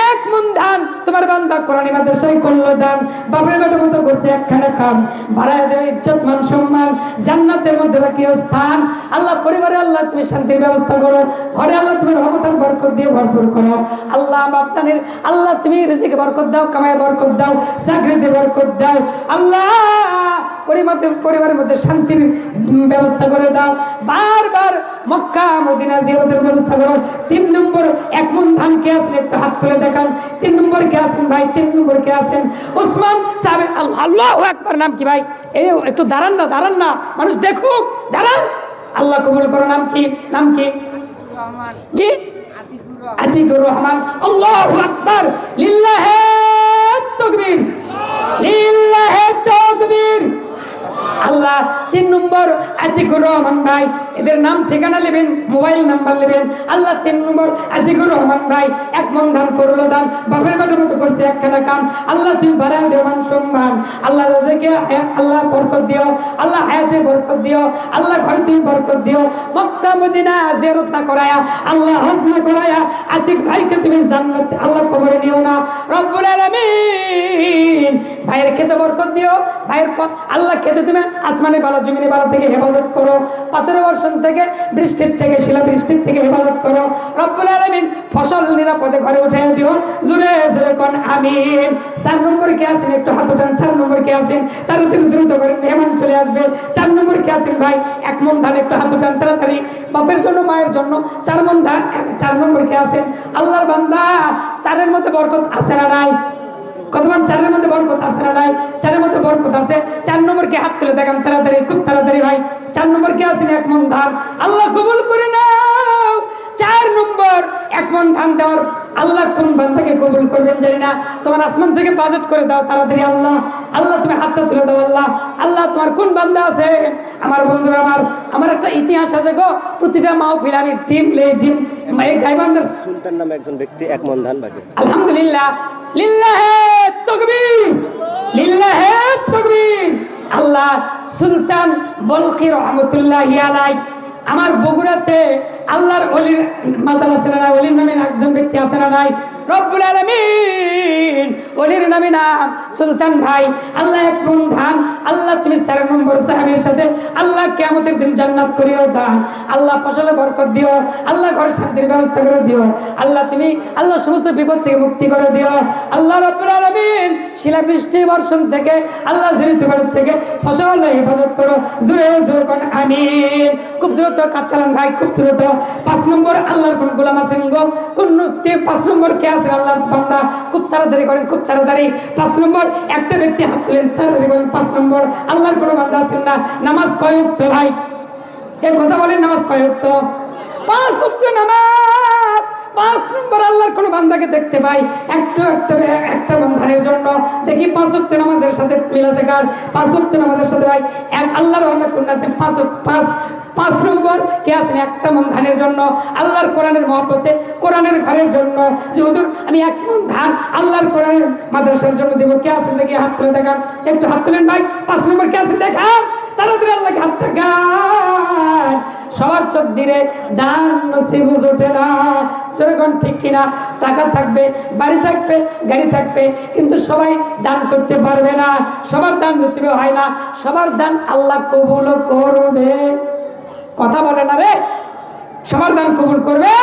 1 মন ধান তোমার বান্দা কোরআনী মাদ্রাসায় করলো দান, বাবার বেটার মতো করছে একখানা কাম, বাড়ায় দেয় ইজ্জত মান সম্মান, জান্নাতের মধ্যে রাখিও স্থান। আল্লাহ পরিবারে আল্লাহ তুমি শান্তির ব্যবস্থা করো, ঘরে আল্লাহ তুমি রহমতের বরকত দিয়ে ভরপুর করো। আল্লাহ বাপসানের আল্লাহ তুমি রিজিকে বরকত দাও, কামায় বরকত দাও, চাকরিতে বরকত দাও। আল্লাহ পরিবারের মধ্যে শান্তির ব্যবস্থা করে দাও, বারবার মক্কা মদিনা জিয়ারতের ব্যবস্থা করো। 3 নম্বর 1 মন ধান কে আছেন একটু হাত তুলে দেখান। 3 নম্বর কে আছেন ভাই? 3 নম্বর কে আছেন? ওসমান সাহেব। আল্লাহু আকবার। নাম কি ভাই? এই একটু দাঁড়ান না, দাঁড়ান না, মানুষ দেখুক, দাঁড়ান। আল্লাহ কবুল করো। নাম কি? নাম কি? জি আতিকুর রহমান। আল্লাহু আকবার। লিল্লাহি তাকবীর, লিল্লাহি তাকবীর। আল্লাহ 3 নম্বর আতিকুর রহমান ভাই, এদের নাম ঠিকানা নেবেন, মোবাইল নাম্বার নেবেন। আল্লাহ 3 নম্বর আতিকুর রহমান ভাই 1 মন ধান করলো দান, বাপের বেটার মতো করছে একখানা কাম, আল্লাহ তুমি বাড়ায় দেও মান সম্মান, আল্লাহ রাজকে আল্লাহ বরকত দিও, আল্লাহ হায়াতে বরকত দিও, আল্লাহ ঘরে তুমি বরকত দিও, মক্কা মদিনা জিয়ারত না করায়া, আল্লাহ হজ না করায়া আতিক ভাইকে তুমি জান্নাত আল্লাহ কবরে নিও না রব্বুল আলামিন। ভাইয়ের খেতে বরকত দিও, ভাইয়ের আল্লাহ খেতে তুমি আসমানে বালা জমিনে বালা থেকে হেফাজত করো, পাথরের বর্ষণ থেকে, বৃষ্টির থেকে, শিলা বৃষ্টির থেকে হেফাজত করো রব্বুল আলামিন। ফসল নিরাপদে ঘরে উঠে দিও, জোরে জোরে কোন আমিন। 4 নম্বর কে আছেন একটু হাত উঠান। 4 নম্বর কে আছেন? তাড়াতাড়ি দ্রুত করেন, মেহমান চলে আসবে। 4 নম্বর কে আছেন ভাই? 1 মন ধান একটু হাত উঠান তাড়াতাড়ি, বাপের জন্য মায়ের জন্য 4 মন ধান। 4 নম্বর কে আছেন? আল্লাহর বান্দা, 4-এর মধ্যে বরকত আছে না নাই? কতবার 4-এর মধ্যে বরকত আছে না নাই? 4-এর মধ্যে বরকত আছে। 4 নম্বর কে? হাত তুলে দেখান তাড়াতাড়ি, খুব তাড়াতাড়ি ভাই। 4 নম্বর কে আছেন? 1 মন ধান। আল্লাহ কবুল করে নাও। 4 নম্বর 1 মন ধান দেওয়ার আল্লাহ কোন বান্দাকে কবুল করবেন জানি না, তোমার আসমান থেকে বাজেট করে দাও তাড়াতাড়ি। আল্লাহ, আল্লাহ তুমি হাতটা তুলে দাও। আল্লাহ, আল্লাহ তোমার কোন বান্দা আছে? আমার বন্ধুরা, আমার একটা ইতিহাস আছে গো, প্রতিটা মাহফিল আমি টিম এই গাইবান্ধার সুলতান নামে একজন ব্যক্তি 1 মন ধান ভাগে। আলহামদুলিল্লাহ, লিল্লাহি তাকবীর, লিল্লাহি তাকবীর। আল্লাহ সুলতান বলখি রহমতুল্লাহি আলাইহি, আমার বগুড়াতে আল্লাহর ওলির মাজার আছে না? ওলির নামে একজন ব্যক্তি আছে না নাই? রব্বুল আলামিন ওলির নামে নাম সুলতান ভাই। আল্লাহ 1 মন ধান, আল্লাহ তুমি 4 নম্বর সাহাবীর সাথে আল্লাহ কিয়ামতের দিন জান্নাত করিও দান, আল্লাহ ফসলে বরকত দিও, আল্লাহ ঘরে শান্তির ব্যবস্থা করে দিও, আল্লাহ তুমি আল্লাহ সমস্ত বিপদ থেকে মুক্তি করে দিও। আল্লাহ রব্বুল আলামিন শিলা বৃষ্টি বর্ষণ থেকে, আল্লাহ ঝড় থেকে ফসল হেফাজত করো, জোরে জোরে কোন আমিন। খুব দ্রুত কাজ চালান ভাই, খুব দ্রুত। 5 নম্বর আল্লাহর কোন গোলাম আছেন গো? কোন 5 নম্বর কে আছেন? আল্লাহর বান্দা, খুব তাড়াতাড়ি করেন, খুব তাড়াতাড়ি। 5 নম্বর একটা ব্যক্তি হাত তুলেন, তাড়াতাড়ি বলেন 5 নম্বর। আল্লাহর কোন বান্দা আছেন না? নামাজ কয় ওয়াক্ত ভাই? এই কথা বলেন, নামাজ কয় ওয়াক্ত? 5 ওয়াক্ত নামাজ 5 নম্বর আল্লাহর কোন বান্দাকে দেখতে পাই একটা বন্ধানের জন্য দেখি 5 ওয়াক্ত নামাজের সাথে মিল আছে কার? 5 ওয়াক্ত নামাজের সাথে ভাই এক আল্লাহর বান্দা কোন আছে? 5 নম্বর কে আছেন একটা মন ধানের জন্য আল্লাহর কোরআনের মহব্বতে কোরআনের ঘরের জন্য যে হুজুর আমি 1 মন ধান আল্লাহর কোরআনের মাদ্রাসার জন্য দেব? কে আছেন দেখি হাত তুলে দেখান, একটু হাত তুলেন ভাই। 5 নম্বর কে আছেন দেখান, তাড়াতাড়ি আল্লাহকে হাত দেখান। সবার তকদিরে দান নসিব ওঠে না, সেরকম ঠিক কিনা? টাকা থাকবে, বাড়ি থাকবে, গাড়ি থাকবে, কিন্তু সবাই দান করতে পারবে না, সবার দান নসিবে হয় না, সবার দান আল্লাহ কবুল করবে। কথা বলে না রে, সবার দান কবুল করবে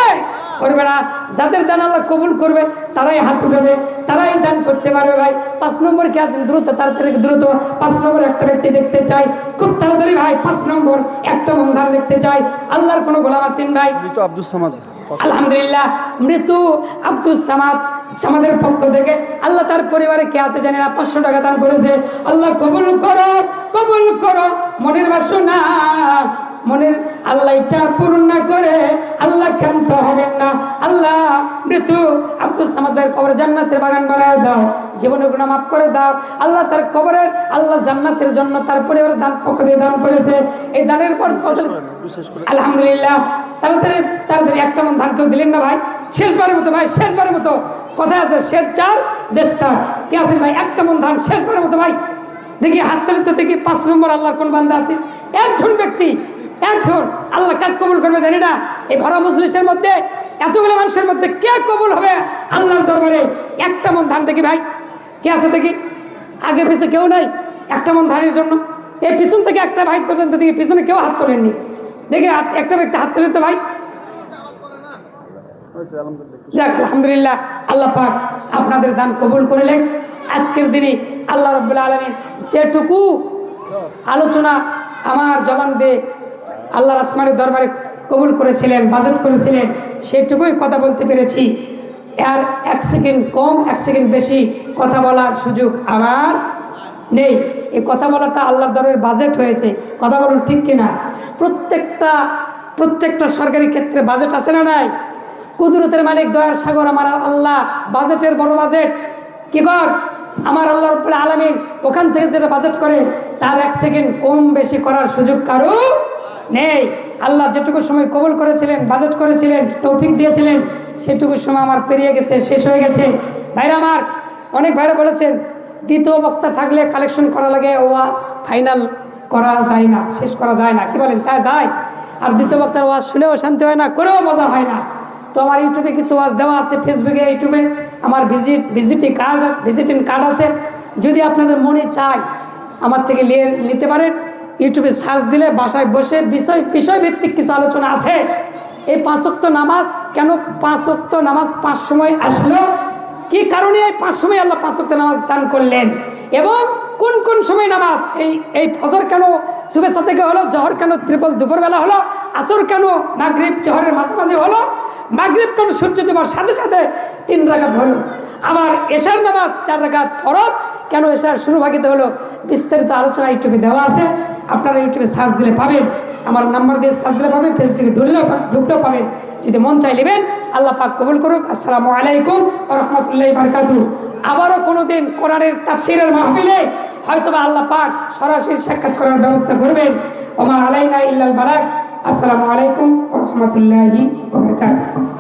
না। যাদের দান আল্লাহ কবুল করবে তারাই হাত উঠাবে, তারাই দান করতে পারবে ভাই। 5 নম্বর কে আছেন? দ্রুত, তাড়াতাড়ি দ্রুত। 5 নম্বর একটা ব্যক্তি দেখতে চাই, খুব তাড়াতাড়ি ভাই। 5 নম্বর একটা মন ধান দেখতে চাই। আল্লাহর কোনো গোলাম আছেন ভাই? মৃত আব্দুল সামাদ। আলহামদুলিল্লাহ, মৃত্যু আব্দুল সামাদ আমাদের পক্ষ থেকে আল্লাহ তার পরিবারে কে আছে জানি না 500 টাকা দান করেছে। আল্লাহ কবুল করো, কবুল করো। মনের বাসনা, মনের আল্লাহ ইচ্ছা পূরণ না করে আল্লাহ ক্ষান্ত হবেন না। আল্লাহ মৃত্যু আব্দুল সামাদ ভাইয়ের কবরে জান্নাতের বাগান বানায় দাও, জীবনের গুনাহ মাফ করে দাও। আল্লাহ তার কবরের আল্লাহ জান্নাতের জন্য তার পরিবারের দান পক্ষ দিয়ে দান করেছে। এই দানের পর আলহামদুলিল্লাহ তাড়াতাড়ি তাড়াতাড়ি একটা মন ধান কেউ দিলেন না ভাই? শেষবারের মতো ভাই, শেষবারের মতো কথা আছে, শেষ 4 দেশটা কে আছেন ভাই? একটা মন ধান শেষবারের মতো ভাই দেখি হাত তালি তো দেখি। 5 নম্বর আল্লাহর কোন বান্দা আছে? একজন ব্যক্তি, একজন। আল্লাহ কাজ কবুল করবে জানি না। এই ভরা মজলিসের মধ্যে এতগুলো মানুষের মধ্যে কে কবুল হবে আল্লাহর দরবারে? একটা মন ধান দেখি ভাই, কে আছে দেখি? আগে পিছে কেউ নাই একটা মন ধানের জন্য? এই পিছন থেকে একটা ভাই পর্যন্ত দেখি পিছনে কেউ হাত তোলেননি, দেখি একটা ব্যক্তি হাত তোলেন তো ভাই। যাক আলহামদুলিল্লাহ, আল্লাহ পাক আপনাদের দান কবুল করলেন। আজকের দিনে আল্লাহ রাব্বুল আলামিন যেটুকু আলোচনা আমার জবান দিয়ে আল্লাহর আসমানের দরবারে কবুল করেছিলেন, বাজেট করেছিলেন, সেটুকুই কথা বলতে পেরেছি। আর 1 সেকেন্ড কম 1 সেকেন্ড বেশি কথা বলার সুযোগ আমার নেই। এই কথা বলাটা আল্লাহর দরবারে বাজেট হয়েছে, কথা বলুন ঠিক কিনা? প্রত্যেকটা সরকারি ক্ষেত্রে বাজেট আছে না নাই? কুদরতের মালিক দয়ার সাগর আমার আল্লাহ বাজেটের বড় বাজেট কি কর আমার আল্লাহ রাব্বুল আলামিন ওখান থেকে যেটা বাজেট করে তার 1 সেকেন্ড কম বেশি করার সুযোগ কারো নেই। আল্লাহ যেটুকু সময় কবুল করেছিলেন, বাজেট করেছিলেন, তৌফিক দিয়েছিলেন, সেটুকু সময় আমার পেরিয়ে গেছে, শেষ হয়ে গেছে। ভাইরা আমার, অনেক ভাইরা বলেছেন দ্বিতীয় বক্তা থাকলে কালেকশন করা লাগে, ওয়াজ ফাইনাল করা যায় না, শেষ করা যায় না। কি বলেন? তা যায়। আর দ্বিতীয় বক্তার ওয়াজ শুনেও শান্তি হয় না, করেও মজা হয় না। তো আমার ইউটিউবে কিছু ওয়াজ দেওয়া আছে, ফেসবুকে, ইউটিউবে আমার ভিজিটিং কার্ড আছে। যদি আপনাদের মনে চায় আমার থেকে নিতে পারেন। ইউটিউবে সার্চ দিলে বাসায় বসে বিষয়ভিত্তিক কিছু আলোচনা আছে। এই 5 ওয়াক্ত নামাজ কেন 5 ওয়াক্ত নামাজ 5 সময় আসলো, কি কারণে এই 5 সময় আল্লাহ 5 ওয়াক্ত নামাজ দান করলেন, এবং কোন কোন সময় নামাজ, এই ফজর কেন শুভেচ্ছা থেকে হলো, জহর কেন ত্রিপল দুপুরবেলা হলো, আসর কেন মাগরিব জহরের মাঝামাঝি হলো, মাগরিব কেন সূর্য ডোবার সাথে সাথে 3 রাকাত হলো, আবার এশার নামাজ 4 রাকাত ফরজ কেন এশার শুরু ভাগিতে হলো, বিস্তারিত আলোচনা ইউটিউবে দেওয়া আছে। আপনারা ইউটিউবে সার্চ দিলে পাবেন, আমার নাম্বার দিয়ে সার্চ দিলে পাবেন, ফেসবুকে ঢুকলেও পাবেন। যদি মন চাই নেবেন। আল্লাহ পাক কবুল করুক। আসসালামু আলাইকুম ওয়া রাহমাতুল্লাহি ওয়া বারাকাতুহু। আবারও কোনোদিন কোরআনের তাফসীরের মাহফিলে হয়তোবা আল্লাহ পাক সরাসরি সাক্ষাৎ করার ব্যবস্থা করবেন। ওমা আলাইনা ইল্লাল বালাগ। আসসালামু আলাইকুম ওয়া রাহমাতুল্লাহি ওয়া বারাকাতুহু।